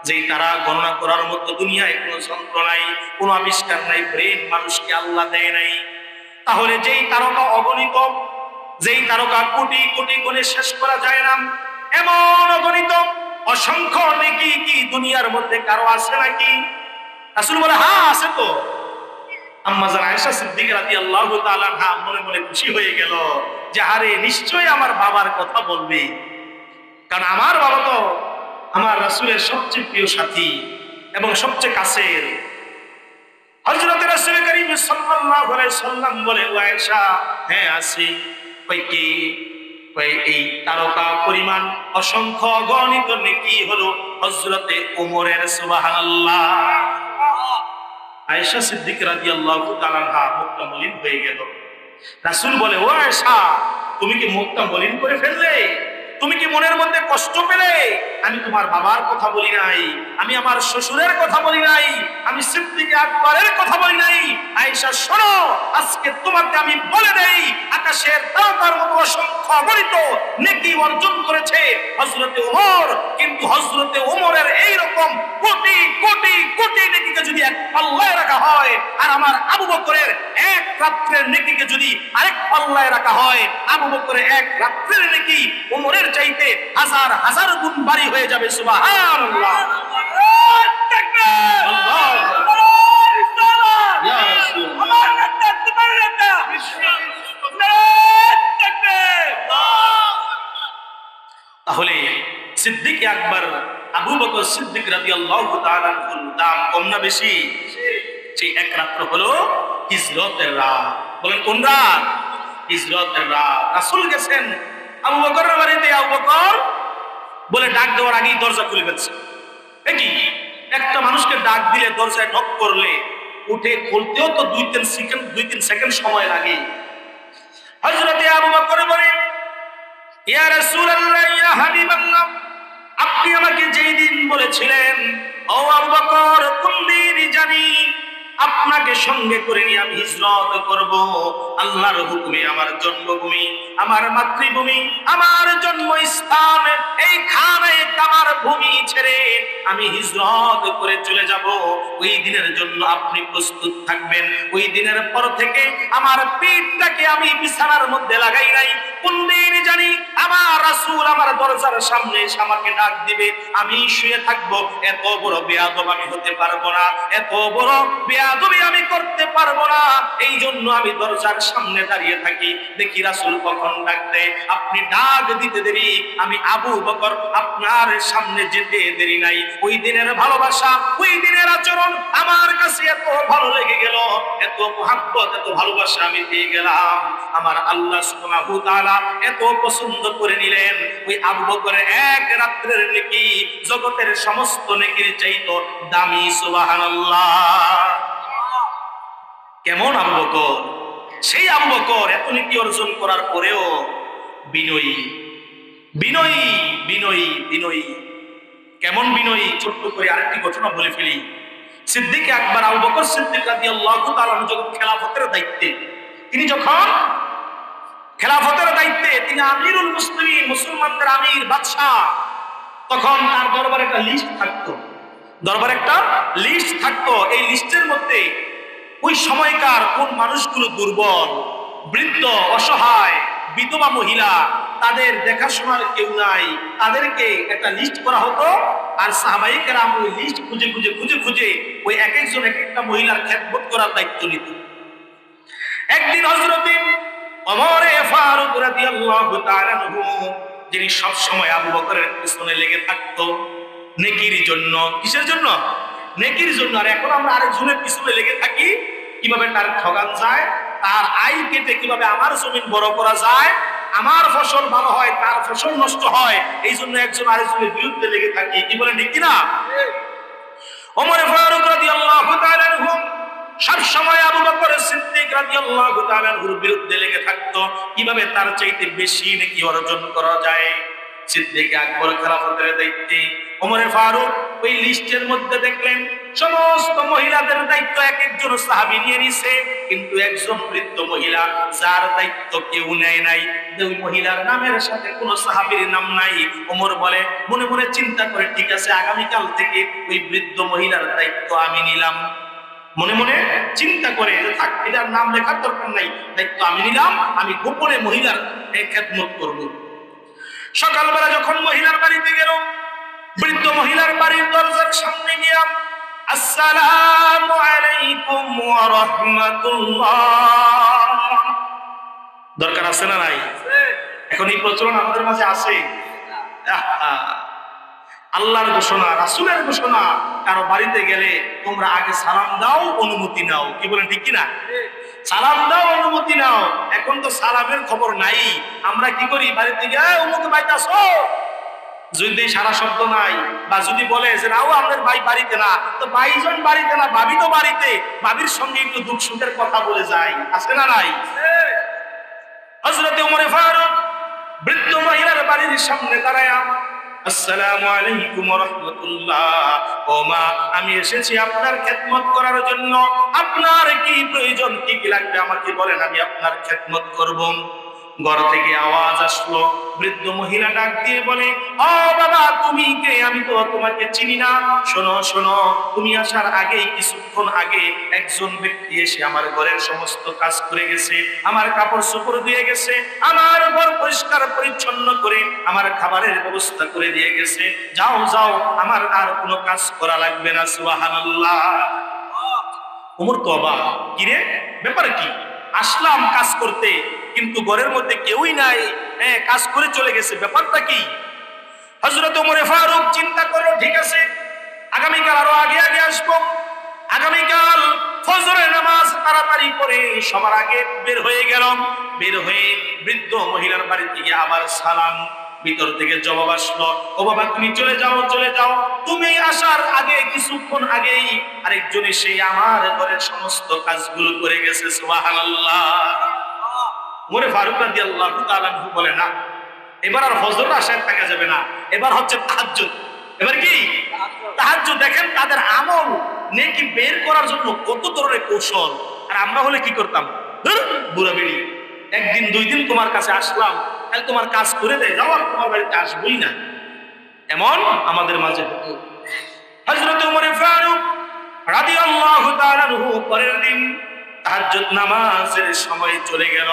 S3: যেই তারা গণনা করার মতো দুনিয়ায় কোনো যন্ত্র নাই, কোনো আবিষ্কার নাই, ব্রেন মানুষকে আল্লাহ দেয় নাই। তাহলে যেই তারকা অগণিত, যেই তারকা কোটি কোটি গুণে শেষ করা যায় না, এমন অগণিত অসংখ্য নেকি কি দুনিয়ার মধ্যে কারো আছে নাকি? রাসূল বলে, হ্যাঁ আছে তো। আম্মা জান আয়েশা সিদ্দিকা রাদিয়াল্লাহু তাআলা আনহা মনে মনে খুশি হয়ে গেল যে আরে নিশ্চয়ই আমার বাবার কথা বলবে, কারণ আমার বাবা তো আমার রাসূলের সবচেয়ে প্রিয় সাথী এবং সবচেয়ে কাছের। হযরত রাসূল করিম সাল্লাল্লাহু আলাইহি সাল্লাম বলে, ও আয়েশা, হ্যাঁ আছি। কই কি? কই এই তারকা পরিমাণ অসংখ্য অগণিত নেকি হলো হযরতে ওমরের। সুবহানাল্লাহ। আয়েশা সিদ্দিকা রাদিয়াল্লাহু তাআলা আনহা মুখটা মলিন হয়ে গেল। রাসূল বলে, ও আয়েশা, তুমি কি মুখটা মলিন করে ফেললে? তুমি কি মনের মধ্যে কষ্ট পেলে? আমি তোমার বাবার কথা বলি নাই, আমি আমার শ্বশুরের কথা বলি নাই, আমি সিদ্দিক আকবরের কথা বলি নাই। আয়েশা শোনো, আজকে তোমাকে আমি বলে দেই, আকাশের তারকার মতো অসংখ্য অগণিত নেকি অর্জন করেছে হযরতে ওমর, কিন্তু হযরতে ওমরের এই রকম কোটি কোটি কোটি নেকিকে যদি এক পাল্লায় রাখা হয়, আর আমার আবু বকরের এক রাত্রের নেকিকে যদি আরেক পাল্লায় রাখা হয়, আবু বকরের এক রাত্রের নেকি ওমরের চাইতে হাজার হাজার গুণ বাড়ি হয়ে যাবে। সুবহানাল্লাহ। তাহলে সিদ্দিক আকবর আবু বকর সিদ্দিক রাদিয়াল্লাহু তাআলা আনহুর দাম কম না বেশি? সেই এক রাত্র হলো হিজরতের রাত। বলেন কোন রাত? হিজরতের রাত। রাসূল গেছেন আবু বকরের বাড়িতে। আবু বকর বলে ডাক দেওয়ার আগেই দরজা খুলে ফেলছে। কি একটা মানুষকে ডাক দিলে, দরজায় নক করলে উঠে খুলতেও তো দুই তিন সেকেন্ড সময় লাগে। হযরতে আবু বকর বলে, ইয়া রাসূলুল্লাহ, ইয়া হাবিবাল্লাহ, আপনি আমাকে যেই দিন বলেছিলেন, ও আবু বকর, কোন দিন জানি আপনাকে সঙ্গে করে নিয়ে আমি হিজরত করব। আল্লাহর হুকুমে আমার জন্মভূমি, আমার মাতৃভূমি, আমার জন্মস্থান এই খানে কামার ভূমি ছেড়ে আমি হিজরত করে চলে যাব। ওই দিনের জন্য আপনি প্রস্তুত থাকবেন। ওই দিনের পর থেকে আমার পিঠটাকে আমি বিছানার মধ্যে লাগাই নাই। কোন দিন জানি আমার রাসূল আমার দরজার সামনে এসে আমাকে ডাক দিবে, আমি শুয়ে থাকবো। এত বড় বেয়াদব আমি হতে পারবো না, এত বড় বেয়াদবি আমি করতে পারবো না। এই জন্য আমি দরজার সামনে দাঁড়িয়ে থাকি, দেখি রাসূল কখন ডাক দেয়। আপনি ডাক দিতে দেরি, আমি আবু বকর আপনার সামনে যেতে দেরি নাই। ওই দিনের ভালোবাসা, ওই দিনের আচরণ আমার কাছে এত ভালো লেগে গেল, এত মুহাব্বত, এত ভালোবাসা আমি পেয়ে গেলাম। আমার আল্লাহ সুবহানাহু ওয়া তাআলা এত পছন্দ করে নিলেন। ওই আবু বকরের এক রাত্রের নেকি জগতের সমস্ত নেকির চাইতো দামি। সুবহানাল্লাহ। কেমন আবু বকর? সেই আবু বকর এত নেকি অর্জন করার পরেও বিনয়ী, বিনয়ী, বিনয়ী, বিনয়ী। কেমন বিনয়ী? ছোট্ট করে আরেকটি ঘটনা বলে ফেলি। সিদ্দিক আকবর আবু বকর সিদ্দিক রাদিয়াল্লাহু তাআলা যখন খেলাফতের দায়িত্বে, তিনি যখন খেলাফতের দায়িত্বে, তিনি আমিরুল মুসলিমিন, মুসলমানদের আমির, বাদশা, তখন তার দরবারে একটা লিস্ট থাকতো। দরবারে একটা লিস্ট থাকতো। এই লিস্টের মধ্যে ওই সময়কার কোন মানুষগুলো দুর্বল, বৃদ্ধ, অসহায়, বিধবা মহিলা, তাদের দেখাশোনার কেউ নাই, তাদেরকে একটা লিস্ট করা হতো। আর সাহাবায়ে কেরাম ওই লিস্ট খুঁজে খুঁজে খুঁজে খুঁজে ওই এক একজন এক একটা মহিলার খেদমত করার দায়িত্ব নিত। একদিন হযরতে ওমর ফারুক রাদিয়াল্লাহু তাআলা আনহু, যিনি সব সময় আবু বকরের পিছনে লেগে থাকতো নেকির জন্য। কিসের জন্য? নেকির জন্য। আর এখন আমরা আরেকজনের পিছনে লেগে থাকি কিভাবে তার ঠগান যায়, তার আয় কেটে কিভাবে আমার জমিন বড় করা যায়, আমার ফসল ভালো হয়, তার ফসল নষ্ট হয়, এই জন্য একজন আরেকজনের বিরুদ্ধে লেগে থাকি। কি বলেন ঠিক কিনা? ওমর ফারুক রাদিয়াল্লাহু তাআলা আনহু সব সময় আবু বকর সিদ্দিক রাদিয়াল্লাহু তাআলা আনহুর বিরুদ্ধে লেগে থাকতো, কিভাবে তার চাইতে বেশি নেকি অর্জন করা যায়। সিদ্দিক আকবর খেলাফতের দায়িত্বে, ওমর ফারুক ওই লিস্টের মধ্যে দেখলেন সমস্ত মহিলাদের দায়িত্ব এক একজন সাহাবী নিয়ে নিছে, কিন্তু একজন বৃদ্ধ মহিলা যার দায়িত্ব কেউ নেয় নাই, ওই মহিলার নামের সাথে কোনো সাহাবীর নাম নাই। ওমর বলে, মনে মনে চিন্তা করে, ঠিক আছে, আগামীকাল থেকে ওই বৃদ্ধ মহিলার দায়িত্ব আমি নিলাম। মনে মনে চিন্তা করে, থাক, এটার নাম লেখার দরকার নাই, দায়িত্ব আমি নিলাম, আমি গোপনে মহিলার খেদমত করব। সকালবেলা যখন মহিলার বাড়িতে গেল, বৃদ্ধ মহিলার বাড়ির দরজার সামনে গিয়া আসসালামু আলাইকুম ওয়া রাহমাতুল্লাহ। দরকার আছে না নাই? এখন এই প্রচলন আমাদের মাঝে আছে। আহা, আল্লাহর ঘোষণা, রাসূলের ঘোষণা, কারো বাড়িতে গেলে তোমরা আগে সালাম দাও, অনুমতি নাও। কি বলেন, ঠিক কিনা? সালাম দাও, অনুমতি নাও। এখন তো সালামের খবর নাই। আমরা কি করি, বাড়িতে গিয়ে অমুক বাড়িতে আসো, যদি সারা শব্দ নাই, বা যদি বলে যে নাও আমাদের ভাই বাড়িতে না, তো ভাইজন বাড়িতে না, ভাবি তো বাড়িতে, ভাবির সঙ্গে একটু দুঃখ সুখের কথা বলে যায়। আছে না নাই? হযরত ওমর ফারুক বৃদ্ধ মহিলার বাড়ির সামনে দাঁড়ায়, আসসালামু আলাইকুম ওয়া রাহমাতুল্লাহ। ও মা, আমি এসেছি আপনার খেদমত করার জন্য। আপনার কি প্রয়োজন, কি কি লাগবে আমাকে বলেন, আমি আপনার খেদমত করব। ঘর থেকে আওয়াজ আসলো, বৃদ্ধ মহিলা ডাক দিয়ে বলে, ও বাবা, তুমি কে? আমি তো তোমাকে চিনি না। শোনো শোনো, তুমি আসার আগেই, কিছুক্ষণ আগে একজন ব্যক্তি এসে আমার ঘরের সমস্ত কাজ করে গেছে, আমার কাপড় চোপড় দিয়ে গেছে, আমার ঘর পরিষ্কার পরিচ্ছন্ন করে আমার খাবারের ব্যবস্থা করে দিয়ে গেছে। যাও যাও, আমার আর কোনো কাজ করা লাগবে না। সুবহানাল্লাহ। ওমর তো অবাক, কি রে, ব্যাপার কি? আসলাম কাজ করতে, কিন্তু ঘরের মধ্যে কেউই নাই, কাজ করে চলে গেছে, ব্যাপারটা কি? হযরত ওমর ফারুক চিন্তা করলো, ঠিক আছে, আগামীকাল আরো আগে আগে আসবো। আগামীকাল ফজরের নামাজ তাড়াতাড়ি পড়ে সবার আগে বের হয়ে গেলাম। বের হয়ে বৃদ্ধ মহিলার বাড়িতে গিয়ে আবার সালাম। ভিতর থেকে জবাব আসলো, ও বাবা, তুমি চলে যাও, চলে যাও। তুমি আসার আগে, কিছুক্ষণ আগেই আরেকজন এসে আমার ঘরের সমস্ত কাজগুলো করে গেছে। সুবহানাল্লাহ। ওমর ফারুক রাদিয়াল্লাহু তাআলা আনহু বলে, না, এবার আর ফজর আশায় থাকা যাবে না, এবার হচ্ছে তাহাজ্জুদ। এবার কি? তাহাজ্জুদ। দেখেন তাদের আমল নেকি বের করার জন্য কত ধরনের কৌশল। আর আমরা হলে কি করতাম, ধুর, বুড়া বেড়ি, একদিন দুই দিন তোমার কাছে আসলাম, তাহলে তোমার কাজ করে দেয়, যাও, আর তোমার বাড়িতে আসবোই না। এমন আমাদের মাঝে হতো। হযরত ওমর ফারুক রাদিয়াল্লাহু তাআলা আনহু পরের দিন তাহাজ্জুদ নামাজের সময় চলে গেল।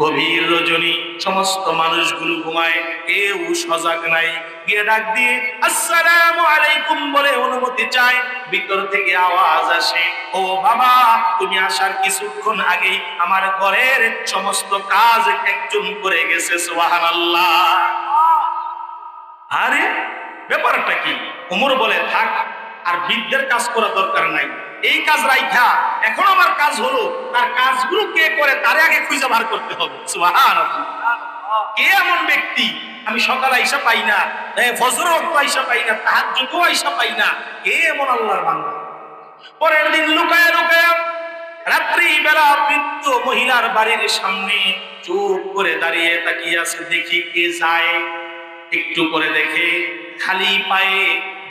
S3: গভীর রজনী, সমস্ত মানুষগুলো ঘুমায়, কেউ সজাগ নাই। গিয়ে ডাক দিয়ে আসসালামু আলাইকুম বলে অনুমতি চায়। ভিতর থেকে আওয়াজ আসে, ও বাবা, তুমি আসার কিছুক্ষণ আগেই আমার ঘরের সমস্ত কাজ একজন করে গেছে। সুবহানাল্লাহ। আরে ব্যাপারটা কি? ওমর বলে, থাক, আর বিদ্যের কাজ করা দরকার নাই, এই কাজ রাইখা এখন আমার কাজ হলো, তার কাজগুলো কে করে তারে আগে খুঁজে বার করতে হবে। সুবহানাল্লাহ। কে এমন ব্যক্তি, আমি সকালে আইসা পাই না, ফজর ওয়াক্ত আইসা পাই না, তাহাজ্জুদও আইসা পাই না, কে এমন আল্লাহর বান্দা? পরের দিন লুকায়া লুকায়া রাত্রি বেলা বৃদ্ধ মহিলার বাড়ির সামনে চুপ করে দাঁড়িয়ে তাকিয়ে আছে, দেখি কে যায়। একটু করে দেখে খালি পায়ে,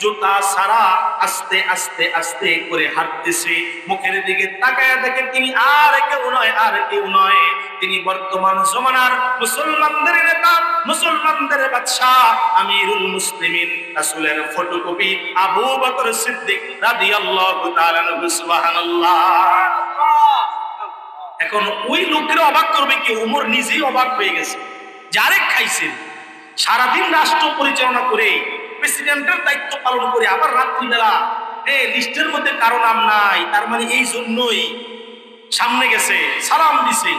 S3: জুতা ছাড়া, আস্তে আস্তে আস্তে করে হাঁটতেছে। মুখের দিকে তাকায় দেখে তিনি আর কেউ নয়, আর কেউ নয়, তিনি বর্তমান জমানার মুসলমানদের নেতা, মুসলমানদের বাদশাহ, আমিরুল মুসলিমিন, রাসূলের ফটোকপি আবু বকর সিদ্দিক রাদিয়াল্লাহু তাআলা আনহু। সুবহানাল্লাহ। এখন ওই লোকেরা অবাক করবে কি, ওমর নিজেই অবাক হয়ে গেছে। যারে খাইছেন, সারাদিন রাষ্ট্র পরিচালনা করে, প্রেসিডেন্টের দায়িত্ব পালন করে, আবার রাত্রিবেলা লিস্টের মধ্যে কারো নাম নাই, তার মানে এই জন্যই সামনে গেছে, সালাম দিছে।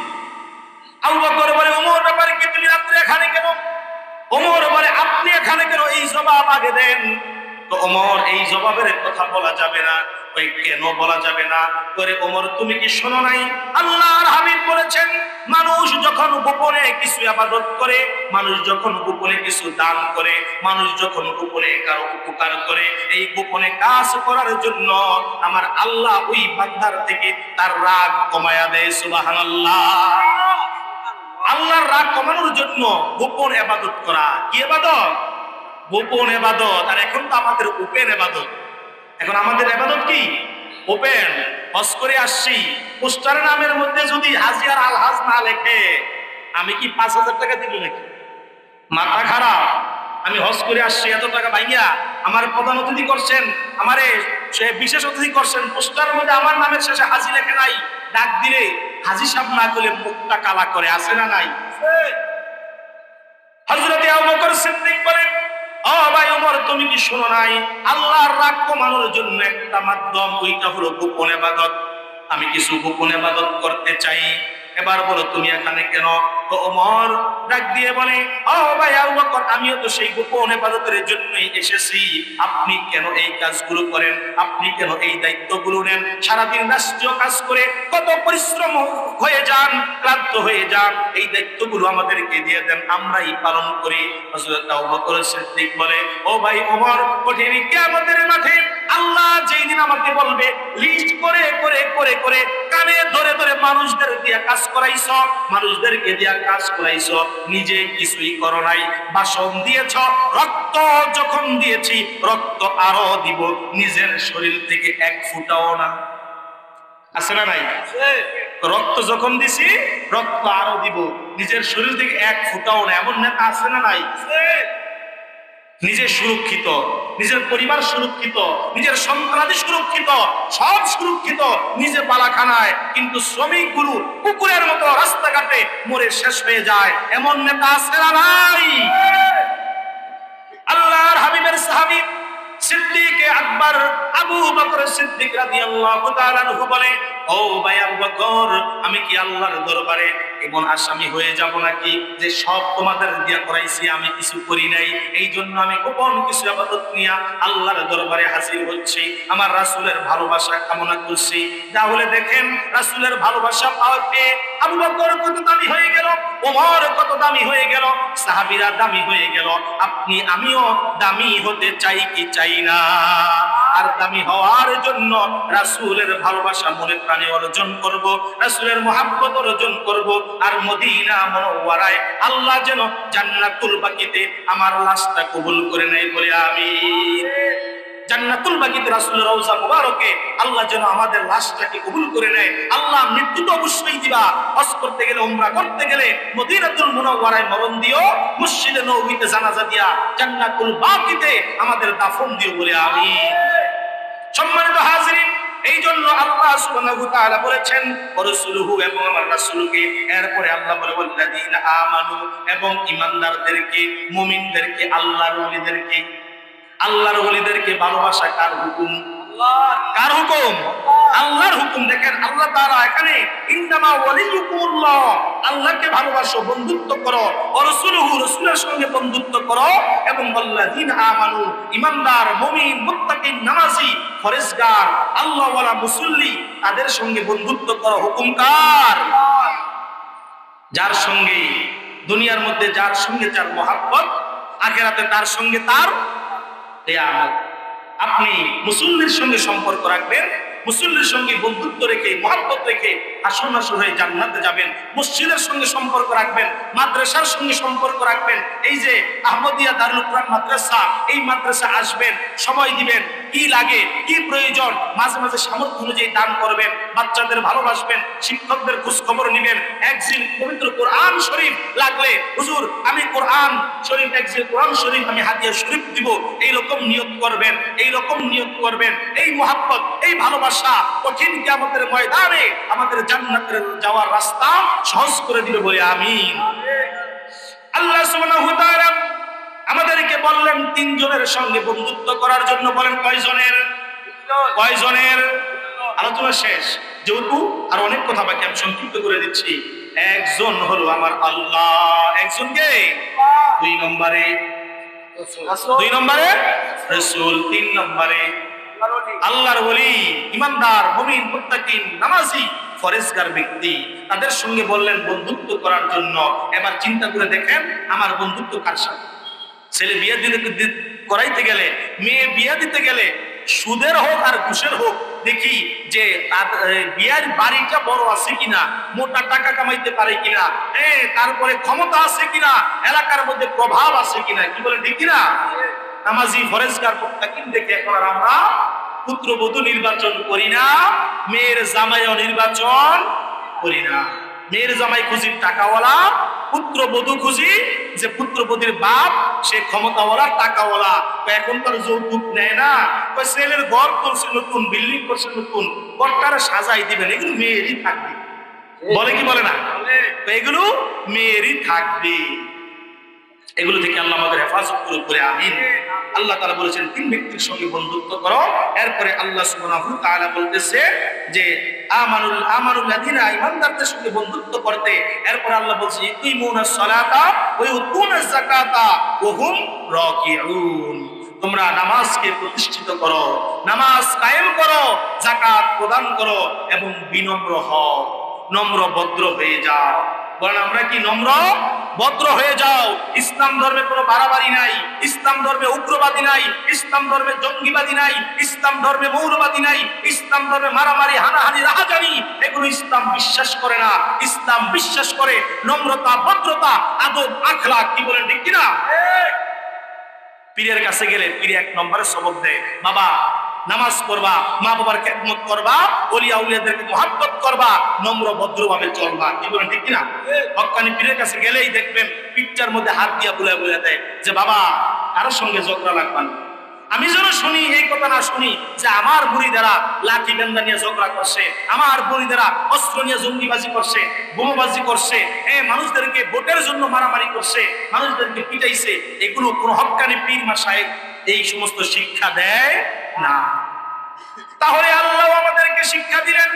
S3: আবু বকর বলে, ওমর, ব্যাপারে কি, তুমি রাত্রে এখানে কেন? ওমর বলে, আপনি এখানে কেন, এই জবাব আগে দেন। তো ওমর, এই জবাবের কথা বলা যাবে না। ওই কেন বলা যাবে না? করে, ওমর, তুমি কি শোনো নাই, আল্লাহর হাবিব বলেছেন, মানুষ যখন গোপনে কিছু ইবাদত করে, মানুষ যখন গোপনে কিছু দান করে, মানুষ যখন গোপনে কারো উপকার করে, এই গোপনে কাজ করার জন্য আমার আল্লাহ ওই বান্দার থেকে তার রাগ কমায়া দেয়। সুবহানাল্লাহ। আল্লাহর রাগ কমানোর জন্য গোপন ইবাদত করা। কি ইবাদত? গোপন ইবাদত। আর এখন তো আমাদের ওপেন ইবাদত। এখন আমাদের ইবাদত কি? ওপেন। হজ করে আসছি, পোস্টার নামের মধ্যে যদি হাজি আর আলহাজ না লেখে, আমি কি 5,000 টাকা দিব নাকি? মাথা খারাপ। আমি হজ করে আসছি, এত টাকা ভাইয়া আমার প্রধান অতিথি করছেন, আমারে সে বিশেষ অতিথি করছেন, পোস্টারের মধ্যে আমার নামের শেষে হাজি লেখে নাই, ডাক দিলে হাজি সাহেব না করলে মুখটা কালা করে। আছে না নাই? হযরত আবু বকর সিদ্দিক বলেন, ও ও ভাই ওমর, তুমি কি শোনো নাই? আল্লাহর রাগ কমানোর জন্য একটা মাধ্যম, ওইটা হলো গোপন ইবাদত। আমি কিছু গোপন ইবাদত করতে চাই, এবার বলো তুমি এখানে কেন? তো ওমর ডাক দিয়ে বলে, ও ভাই আবু বকর, আমিও তো সেই গোপন ইবাদতের জন্যই এসেছি। আপনি কেন এই কাজগুলো করেন? আপনি কেন এই দায়িত্বগুলো নেন? সারাদিন রাষ্ট্রীয় কাজ করে কত পরিশ্রম হয়ে যান, ক্লান্ত হয়ে যান, এই দায়িত্বগুলো আমাদেরকে দিয়ে দেন, আমরাই পালন করি। হযরত আবু বকর সিদ্দিক বলে, ও ভাই ওমর, কঠিন কিয়ামতের মাঠে আল্লাহ যেই দিন আমাকে বলবে, লিস্ট করে করে করে করে কানে ধরে ধরে মানুষদের দিয়া কাজ করাইছ, মানুষদেরকে দিয়া কাজ করাইছ, নিজে কিছুই করো নাই, ভাষণ দিয়েছ, রক্ত যখন দিয়েছি রক্ত আরো দিব, নিজের শরীর থেকে এক ফুটাও না। আছে না নাই? রক্ত যখন দিছি রক্ত আরো দিব, নিজের শরীর থেকে এক ফুটাও না। এমন নেতা আছে না নাই? নিজে সুরক্ষিত, নিজের পরিবার সুরক্ষিত, নিজের সন্তানাদি সুরক্ষিত, সব সুরক্ষিত, নিজে পালাখানায়, কিন্তু শ্রমিকগুলো কুকুরের মতো রাস্তাঘাটে মরে শেষ হয়ে যায়। এমন নেতা আছে না নাই? আল্লাহর হাবিবের সাহাবী সিদ্দিক আকবর আবু বকর সিদ্দিক রাদিয়াল্লাহু তাআলা আনহু বলে, ও ভাই আবু বকর, আমি কি আল্লাহর দরবারে এমন আসামি হয়ে যাব নাকি যে সব তোমাদের দিয়া করাইছি, আমি কিছু করি নাই, এই জন্য আমি গোপন কিছু ইবাদত নিয়ে আল্লাহর দরবারে হাজির হচ্ছি, আমার রাসূলের ভালোবাসা কামনা করছি। তাহলে দেখেন রাসূলের ভালোবাসা পাওয়াতে আবু বকর কত দামি হয়ে গেল, ওমর কত দামি হয়ে গেল, সাহাবীরা দামি হয়ে গেল। আপনি আমিও দামি হতে চাই কি চাই না? আর দামি হওয়ার জন্য রাসূলের ভালোবাসা মনে প্রাণে অর্জন করব, রাসূলের মহব্বত অর্জন করব, আর মদিনা মুনাওয়ারায় আল্লাহ যেন জান্নাতুল বাকিতে আমার লাশটা কবুল করে নেয় বলে আমিন। জান্নাতুল বাকিতে রাসূলের রওজা মুবারকে আল্লাহ যেন আমাদের লাশটাকে কবুল করে নেয়। আল্লাহ মৃত্যু তো অবশ্যই দিবা, হজ করতে গেলে, উমরা করতে গেলে মদিনাতুল মুনাওয়ারায় মরণ দিও, মসজিদে নববীতে জানাজা দিয়া জান্নাতুল বাকিতে আমাদের দাফন দিও বলে আমিন। সম্মানিত হাজিরিন, এই জন্য আল্লাহ সুবহানাহু ওয়া তাআলা বলেছেন রাসূলুহু, এবং আমার রাসূলকে। এরপরে আল্লাহ বলে ওয়াল্লাযীনা আমানু, এবং ঈমানদারদেরকে, মুমিনদেরকে, আল্লাহর ওলিদেরকে। আল্লাহর ওলিদেরকে ভালোবাসা কার হুকুম? কার হুকুম? আল্লাহর হুকুম। দেখেন আল্লাহ তাআলা এখানে ইন্নামা ওয়ালিয়ুকুমুল্লাহ, আল্লাহকে ভালোবাসো, বন্ধুত্ব করো, রাসূলুহু, রাসূলের সঙ্গে বন্ধুত্ব করো, এবং ওয়াল্লাযীনা আমানু, ঈমানদার, মুমিন, মুত্তাকিন, নামাজি, ফরজগার, আল্লাহ ওয়ালা মুসল্লি, তাদের সঙ্গে বন্ধুত্ব করো। হুকুম কার? যার সঙ্গে দুনিয়ার মধ্যে, যার সঙ্গে যার মহব্বত, আখিরাতে তার সঙ্গে তার কিয়ামত। আপনি মুসল্লির সঙ্গে সম্পর্ক রাখবেন, মুসল্লির সঙ্গে বন্ধুত্ব রেখে, মহব্বত রেখে আসন আসন হয়ে জান্নাতে যাবেন। মসজিদের সঙ্গে সম্পর্ক রাখবেন, মাদ্রাসার সঙ্গে সম্পর্ক রাখবেন। এই যে আহমদিয়া দারুল কুরআন মাদ্রাসা, এই মাদ্রাসা আসবেন, সময় দিবেন, কি লাগে, কি প্রয়োজন, মাঝে মাঝে সামর্থ্য অনুযায়ী দান করবেন, বাচ্চাদের ভালোবাসবেন, শিক্ষকদের খোঁজ খবর নিবেন। একজিল পবিত্র কোরআন শরীফ লাগলে, হুজুর আমি কোরআন শরীফ, একজিল কোরআন শরীফ আমি হাদিয়া শরীফ দিব, এইরকম নিয়ত করবেন, এইরকম নিয়ত করবেন। এই মহব্বত, এই ভালোবাসা কঠিন কিয়ামতের ময়দানে আমাদের জান্নাতের যাওয়ার রাস্তা সহজ করে দিবে বলে আমিন। আল্লাহ সুবহানাহু ওয়া তাআলা আমাদেরকে বললেন তিনজনের সঙ্গে বন্ধুত্ব করার জন্য। বলেন কয়জনের? কয়জনের? আলোচনা শেষ, যেহেতু আর অনেক কথা বাকি, আমি সংক্ষিপ্ত করে দিচ্ছি। একজন হলো আমার আল্লাহ, একজনকে দুই নম্বরে রাসূল, তিন নম্বরে আল্লাহর ওলি, ঈমানদার, মুমিন, মুত্তাকিন, নামাজি, ফরজগার ব্যক্তি। তাদের সঙ্গে বললেন বন্ধুত্ব করার জন্য। এবার চিন্তা করে দেখেন আমার বন্ধুত্ব কার সাথে? ছেলে বিয়ে দিতে করাইতে গেলে, মেয়ে বিয়ে দিতে গেলে, সুদের হোক আর ঘুষের হোক, দেখি যে তার বিয়ের বাড়িটা বড় আছে কিনা, মোটা টাকা কামাইতে পারে কিনা, তারপরে ক্ষমতা আছে কিনা, এলাকার মধ্যে প্রভাব আছে কিনা। কি বলেন ঠিক কিনা? নামাজি, ফরজগার, মুত্তাকিন দেখে এখন আর আমরা পুত্রবধূ নির্বাচন করি না, মেয়ের জামাইও নির্বাচন করি না। মেয়ের জামাই খুঁজি টাকাওয়ালা, পুত্রবধূ খুঁজি যে পুত্রবধূর বাপ সে ক্ষমতাওয়ালা, টাকাওয়ালা। এখন তার যৌতুক নেয় না, ছেলের ঘর করছে নতুন, বিল্ডিং করছে নতুন, ঘরটারে সাজাই দিবেন, এগুলো মেয়েরই থাকবে। বলে কি বলে না? এগুলো মেয়েরই থাকবে। এগুলো থেকে আল্লাহ আমাদের হেফাজত করুক বলে আমিন। আল্লাহ তাআলা বলেছেন 3 ব্যক্তির সঙ্গে বন্ধুত্ব করো। এরপরে আল্লাহ সুবহানাহু ওয়া তাআলা বলতেছে যে আমানুল্লাযিনা, ঈমানদারদের সঙ্গে বন্ধুত্ব করতে। এরপর আল্লাহ বলছে ইকিমুনাস সালাতা ওয়া ইউতুনাজ যাকাতা ওয়া হুম রাকিউন। তোমরা নামাজকে প্রতিষ্ঠিত করো, নামাজ কায়েম করো, যাকাত প্রদান করো এবং বিনম্র হও, নম্র ভদ্র হয়ে যাও। বলেন আমরা কি নম্র ভদ্র হয়ে যাও। ইসলাম ধর্মে কোনো বাড়াবাড়ি নাই, ইসলাম ধর্মে উগ্রবাদী নাই, ইসলাম ধর্মে জঙ্গিবাদী নাই, ইসলাম ধর্মে মৌলবাদী নাই, ইসলাম ধর্মে মারামারি হানাহানি রাহাজানি এগুলো ইসলাম বিশ্বাস করে না। ইসলাম বিশ্বাস করে নম্রতা, ভদ্রতা, আদব, আখলাক। কি বলেন ঠিক কিনা? পীরের কাছে গেলে পীরে 1 নম্বরে সবক দেয়, বাবা নামাজ পড়বা, মা বাবার খেদমত করবা, ওলিয়া উলিয়াদেরকে মহব্বত করবা, নম্র ভদ্রভাবে চলবা। কি বলেন ঠিক কিনা? হক্কানি পীরের কাছে গেলেই দেখবেন পিঠটার মধ্যে হাত দিয়া বুলায় বুলায় দেয় যে বাবা কারোর সঙ্গে ঝগড়া লাগবা না। আমি যেন শুনি, এই কথা না শুনি যে আমার মুরিদেরা লাঠি বেন্দা নিয়ে ঝগড়া করছে, আমার মুরিদেরা অস্ত্র নিয়ে জঙ্গিবাজি করছে, বোমাবাজি করছে, মানুষদেরকে ভোটের জন্য মারামারি করছে, মানুষদেরকে পিটাইছে। এগুলো কোন হক্কানি পীর মাশায়েখ এই সমস্ত শিক্ষা দেয় না। তাহলে আল্লাহ আমাদেরকে শিক্ষা দিলেন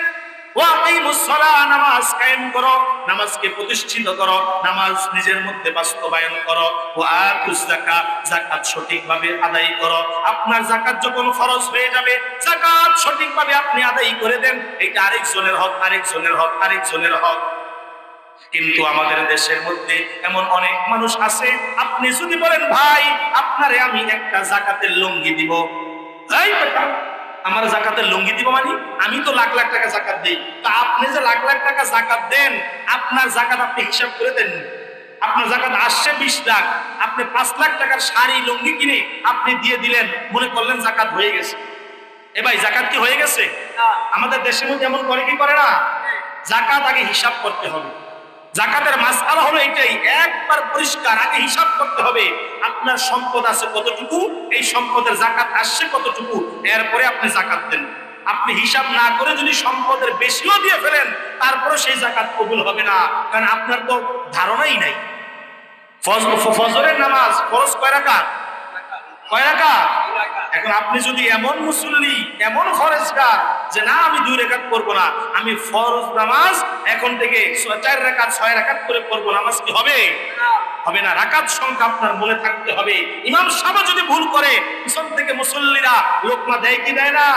S3: ওয়াকিমুস সালাহ, নামাজ কায়েম করো, নামাজকে প্রতিষ্ঠিত করো, নামাজ নিজের মধ্যে বাস্তবায়ন করো। ওয়া আতুজ যাকাত, যাকাত সঠিকভাবে আদায় করো। আপনার যাকাত যখন ফরজ হয়ে যাবে, যাকাত সঠিকভাবে আপনি আদায় করে দেন। এটা আরেকজনের হক, আরেকজনের হক, আরেকজনের হক। কিন্তু আমাদের দেশের মধ্যে এমন অনেক মানুষ আছে, আপনি যদি বলেন ভাই আপনারে আমি একটা যাকাতের লুঙ্গি দিব, এই বেটা আমার যাকাতের লুঙ্গি দিব মানে আমি তো লাখ লাখ টাকা যাকাত দেই, তা আপনি যে লাখ লাখ টাকা যাকাত দেন আপনার যাকাত আপনি হিসাব করে দেন। আপনার যাকাত আসছে 20 লাখ, আপনি 5 লাখ টাকার শাড়ি লুঙ্গি কিনে আপনি দিয়ে দিলেন, মনে করলেন যাকাত হয়ে গেছে। এ ভাই যাকাত কি হয়ে গেছে? আমাদের দেশের মধ্যে এমন করে কি করে না? যাকাত আগে হিসাব করতে হবে। যাকাতের মাসআলা হলো এটাই, একবার পরিষ্কার আগে হিসাব করতে হবে আপনার সম্পদ আছে কতটুকু, এই সম্পদের যাকাত আসছে কতটুকু, এরপরে আপনি যাকাত দেন। আপনি হিসাব না করে যদি সম্পদের বেশিও দিয়ে ফেলেন তারপরে সেই যাকাত কবুল হবে না, কারণ আপনার তো ধারণাই নাই। ফজরের নামাজ ফরজ কয় রাকাত? কয় রাকাত? এখন আপনি যদি এমন মুসল্লি, এমন ফরজগার যে না আমি 2 রাকাত পড়বো না, আমি ফরজ নামাজ এখন থেকে 4 রাকাত 6 রাকাত করে পড়বো, নামাজ কি হবে? হবে না। রাকাত সংখ্যা আপনার মনে থাকতে হবে। ইমাম সাহেব যদি ভুল করে পিছন থেকে মুসল্লিরা লোকমা দেয় কি দেয় না?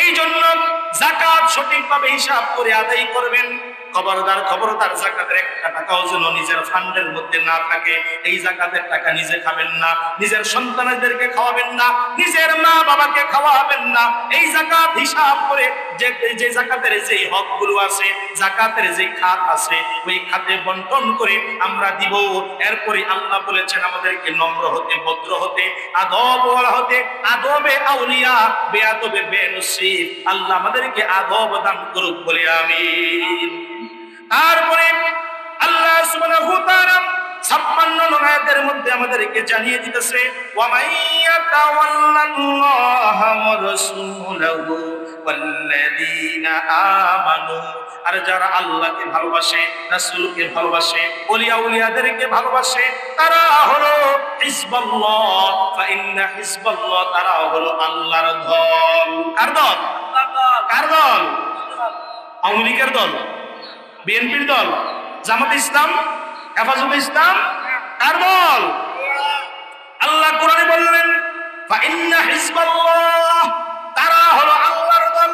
S3: এই জন্য যাকাত সঠিকভাবে হিসাব করে আদায় করবেন। খবরদার খবরদার, যাকাতের 1 টাকাও যেন নিজের ফান্ডের মধ্যে না থাকে। এই যাকাতের টাকা নিজে খাবেন না, নিজের সন্তানদেরকে খাওয়াবেন না, নিজের মা বাবাকে খাওয়াবেন না। এই যাকাত হিসাব করে যে যাকাতের যেই হকগুলো আছে, যাকাতের যে খাত আছে, ওই খাতে বন্টন করে আমরা দিব। এরপরে আল্লাহ বলেছেন আমাদেরকে নম্র হতে, ভদ্র হতে, আদবওয়ালা হতে, আদবে আউলিয়া বেয়াদবে বেনসিব। আল্লাহ আমাদেরকে আদব দান করুক বলে আমিন। তারপরে আল্লাহ সুবহানাহু ওয়া তাআলা 56 আয়াতের মধ্যে আমাদেরকে জানিয়ে দিতেছে ওয়া মাইয়াতাওয়াল্লাল্লাহা ওয়া রাসূলাহু ওয়াল্লাযীনা আমানু, আর যারা আল্লাহকে ভালোবাসে, রাসূলকে ভালোবাসে, ওলিয়া উলিয়াদেরকে ভালোবাসে, তারা হলো হিজবুল্লাহ। ফা ইন্না হিজবুল্লাহ, তারা হলো আল্লাহর দল। কার দল? কার দল? আওয়ামী লীগের দল, বিএনপির দল, জামাত ইসলাম, হেফাজতে ইসলাম, কার দল? আল্লাহ কোরআনে বললেন ফা ইন্না হিজবুল্লাহ, তারা হলো আল্লাহর দল।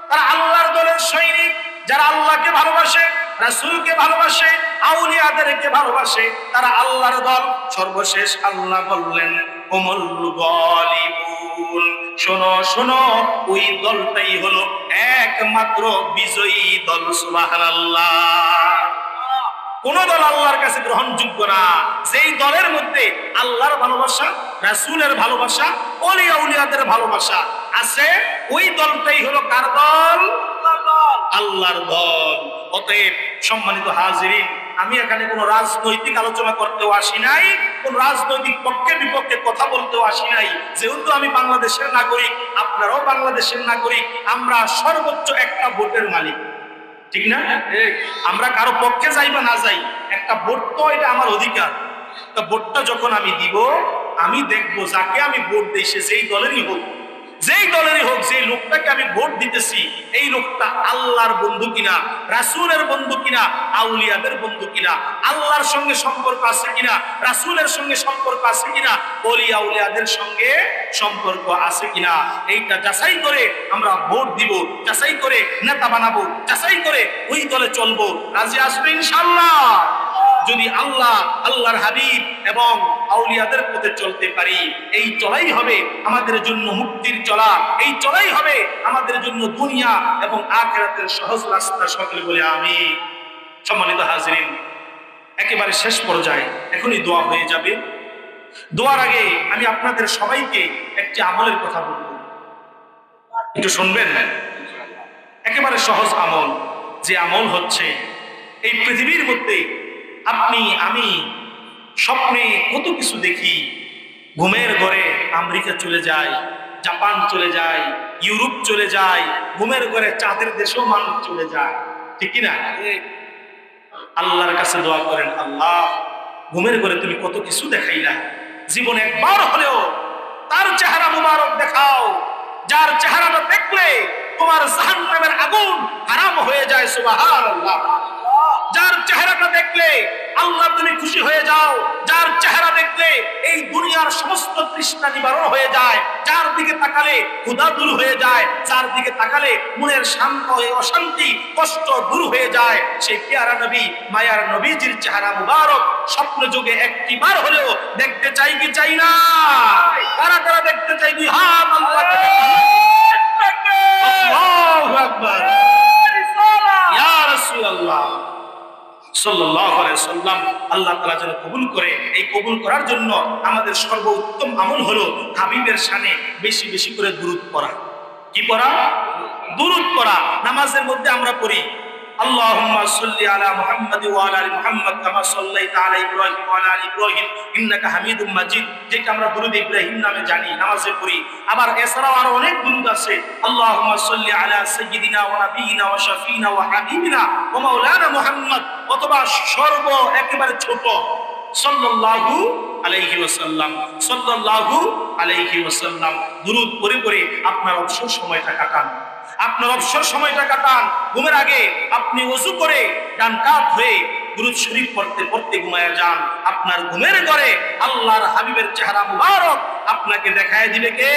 S3: তারা আল্লাহর দলের সৈনিক, যারা আল্লাহকে ভালোবাসে, রাসূলকে ভালোবাসে, আউলিয়াদেরকে ভালোবাসে, তারা আল্লাহর দল। সর্বশেষ আল্লাহ বললেন হুমুল গালিবুন, শোনো শোনো, ওই দলটাই হলো একমাত্র বিজয়ী দল। সুবহানাল্লাহ। কোন দল আল্লাহর কাছে গ্রহণযোগ্য না যেই দলের মধ্যে আল্লাহর ভালোবাসা, রাসূলের ভালোবাসা, ওলিয়া উলিয়াদের ভালোবাসা আছে, ওই দলটাই হলো কার দল? আল্লাহর দল। অতএব সম্মানিত হাজিরিন, আমি এখানে কোনো রাজনৈতিক আলোচনা করতেও আসি নাই, কোন রাজনৈতিক পক্ষে বিপক্ষে কথা বলতেও আসি নাই। যেহেতু আমি বাংলাদেশের নাগরিক, আপনারাও বাংলাদেশের নাগরিক, আমরা সর্বোচ্চ একটা ভোটের মালিক, ঠিক না? আমরা কারো পক্ষে যাই বা না যাই, একটা ভোট তো এটা আমার অধিকার। তা ভোটটা যখন আমি দিব, আমি দেখবো যাকে আমি ভোট দিই সে যেই দলেরই হোক, যে লোকটাকে আমি ভোট দিতেছি এই লোকটা আল্লাহর বন্ধু কিনা, রাসূলের বন্ধু কিনা, আউলিয়াদের বন্ধু কিনা, আল্লাহর সঙ্গে সম্পর্ক আছে কিনা, রাসূলের সঙ্গে সম্পর্ক আছে কিনা, ওলি আউলিয়াদের সঙ্গে সম্পর্ক আছে কিনা, এইটা যাচাই করে আমরা ভোট দিব, যাচাই করে নেতা বানাবো, যাচাই করে ওই দলে চলবো। রাজি আসবে ইনশাআল্লাহ? যদি আল্লাহর হাবিব এবং আউলিয়াদের পথে চলতে পারি, এই চলাই হবে আমাদের জন্য মুক্তির চলা, এই চলাই হবে আমাদের জন্য দুনিয়া এবং আখিরাতের সহজ রাস্তা। সকলে বলে আমিন। সম্মানিত হাজিরিন, একেবারে শেষ পর্যায়ে এখনই দোয়া হয়ে যাবে। দোয়ার আগে আমি আপনাদের সবাইকে একটি আমলের কথা বলবো, একটু শুনবেন। একেবারে সহজ আমল, যে আমল হচ্ছে এই পৃথিবীর মধ্যে আপনি আমি স্বপ্নে কত কিছু দেখি, ঘুমের ঘরে আমেরিকা চলে যায়, জাপান চলে যায়, ইউরোপ চলে যায়, ঘুমের ঘরে চাঁদের দেশেও মানুষ চলে যায়, ঠিক কিনা? আল্লাহর কাছে দোয়া করেন, আল্লাহ ঘুমের ঘরে তুমি কত কিছু দেখাইলা, জীবনে একবার হলেও তার চেহারা মুবারক দেখাও, যার চেহারাটা দেখলে তোমার জাহান্নামের আগুন হারাম হয়ে যায়। সুবহানাল্লাহ। যার চেহারাটা দেখলে আল্লাহ তুমি খুশি হয়ে যাও, যার চেহারা দেখলে এই দুনিয়ার সমস্ত তৃষ্ণা নিবারণ হয়ে যায়, যার দিকে তাকালে ক্ষুধা দূর হয়ে যায়, যার দিকে তাকালে মনের শান্ত অশান্তি কষ্ট দূর হয়ে যায়, সেই পেয়ারা নবী মায়ার নবীজির চেহারা মুবারক স্বপ্ন যুগে একটিবার হলেও দেখতে চাই কি চাই না? কারা কারা দেখতে চাই? দুই হাত আল্লাহকে আল্লাহু আকবার। ইয়া রাসূলুল্লাহ সাল্লাল্লাহু আলাইহি ওয়াসাল্লাম আল্লাহ তাআলা যেন কবুল করে। এই কবুল করার জন্য আমাদের সর্বোত্তম আমল হলো হাবিবের শানে বেশি বেশি করে দুরূদ পড়া। কি পড়া? দুরূদ পড়া। নামাজের মধ্যে আমরা পড়ি আল্লাহুম্মা সাল্লি আলা মুহাম্মাদ ওয়া আলা আলি মুহাম্মাদ কামা সাল্লাইতা আলা ইব্রাহিম ওয়া আলা আলি ইব্রাহিম ইন্নাকা হামিদুম মাজিদ, যেটা আমরা দুরূদ ইব্রাহিম নামে জানি, নামাজে পড়ি। আবার এছাড়াও আরো অনেক দুরূদ আছে। আল্লাহুম্মা সাল্লি আলা সাইয়্যিদিনা ওয়া নাবিয়িনা ওয়া শাফিনা ওয়া হাবিবিনা ওয়া মাওলানা মুহাম্মদ, অথবা সর্ব একেবারে ছোট সাল্লাল্লাহু আলাইহি ওয়াসাল্লাম, সাল্লাল্লাহু আলাইহি ওয়াসাল্লাম। দুরূদ পড়ে পড়ে আপনার অবসর সময়টা কাটান, আপনার অবসর সময়টা কাটান। ঘুমের আগে আপনি ওযু করে ডান কাত হয়ে দুরূদ শরীফ পড়তে পড়তে ঘুমায়া যান। আপনার ঘুমের ঘরে আল্লাহর হাবিবের চেহারা মুবারক আপনাকে দেখায় দিবে কে?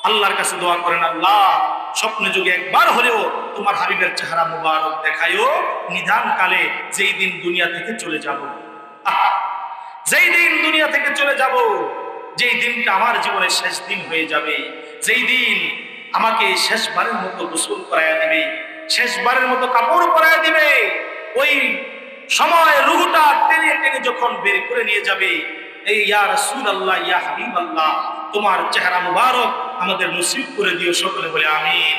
S3: আল্লাহর কাছে দোয়া করেন, আল্লাহ স্বপ্নে যুগে একবার হলেও তোমার হাবিবের চেহারা মুবারক দেখায়ও নিদান কালে, যেই দিন দুনিয়া থেকে চলে যাব। যেই দিন দুনিয়া থেকে চলে যাব, যেই দিনটা আমার জীবনের শেষ দিন হয়ে যাবে, যেই দিন আমাকে শেষবারের মতো গোসল করায়া দিবে, শেষবারের মতো কাপড় পরায়া দিবে, ওই সময় রূহটা টেনে টেনে যখন বের করে নিয়ে যাবে, এই ইয়া রাসূলুল্লাহ ইয়া হাবিবাল্লাহ তোমার চেহারা মুবারক আমাদের নসিব করে দিও। সকলে বলে আমিন।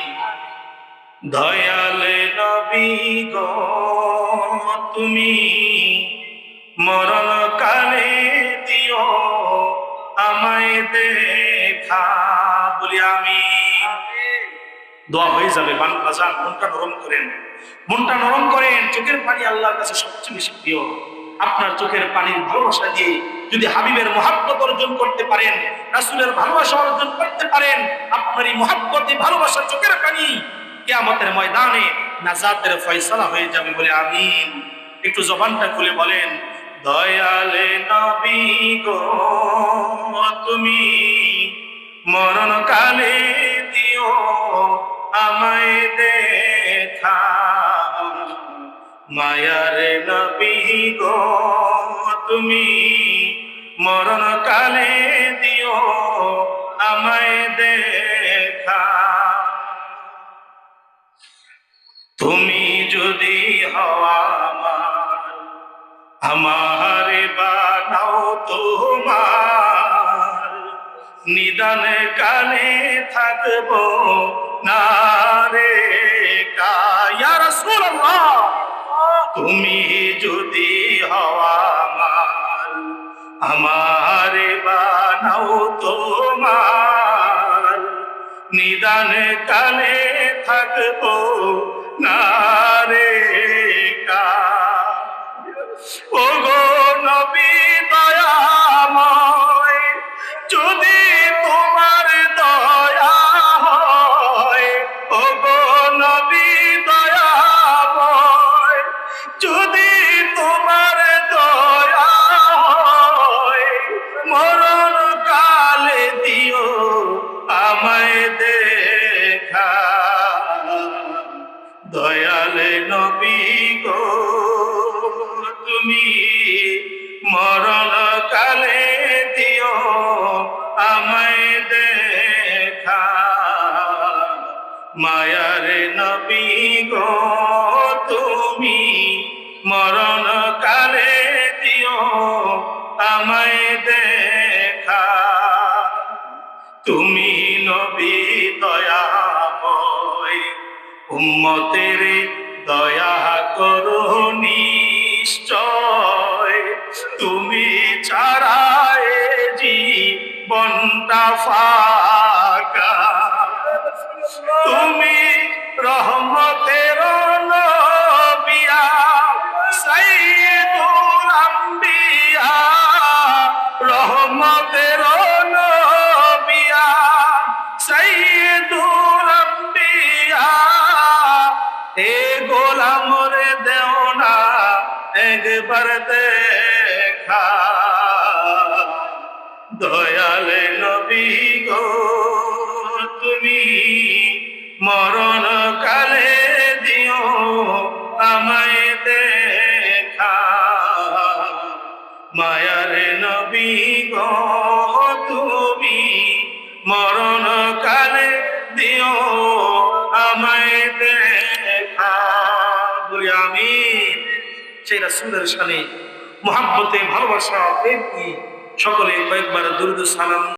S3: দয়ালে নবী গো তুমি মরণ কালে দিও আমায় দেখা, বলি আমিন। দোয়া হয়ে যাবে। বাজান মনটা নরম করেন, মনটা নরম করেন। চোখের পানি আল্লাহর কাছে সবচেয়ে বেশি প্রিয়। আপনার চোখের পানির ভালোবাসা দিয়ে যদি হাবিবের মহব্বত অর্জন করতে পারেন, রাসূলের ভালোবাসা অর্জন করতে পারেন, আপনার এই মহব্বতে ভালোবাসা চোখের পানি কিয়ামতের ময়দানে নাজাতের ফয়সালা হয়ে যাবে। বলে আমিন। একটু জবানটা খুলে বলেন, দয়ালে নবী গো তুমি মরণ কালে দিও আমায় দেখা, মায়ার নবী গো তুমি মরণ কালে দিও আমায় দেখা। তুমি যদি হওয়া আমার বানাও তোমার, নিদান কালে থাকবো না রে ইয়া রাসূলুল্লাহ। তুমি যদি হওয়া আমার বানাও তোমার, নিদান কালে থাকবো না রে ও গো দয়ালে নবী গো তুমি মরণ কালে দিও আমায় দেখা, মায়ার নবী গো তুমি মরণ কালে দিও আমায় দেখা। তুমি নবী দয়াময় উম্মতের দয়া করো নিশ্চয়, তুমি ছাড়া এ জীবনটা ফাঁকা। তুমি রহমতের নবিয়া সাইয়্যিদুল আম্বিয়া, রহমতের নবিয়া সাইয়্যিদুল আম্বিয়া, এ গোলামরে দেও না একবার দেখা। দয়ালে নবী গো তুমি মরণ কালে দিও আমায় দেখা, মায়ার নবী গো তুমি মরণ কালে দিও আমায় দেখা। বলি আমিন। সেই রাসূলের শানে মুহাব্বতে ভালোবাসা প্রেম কি সকলে কয়েকবার দুরূদ সালাম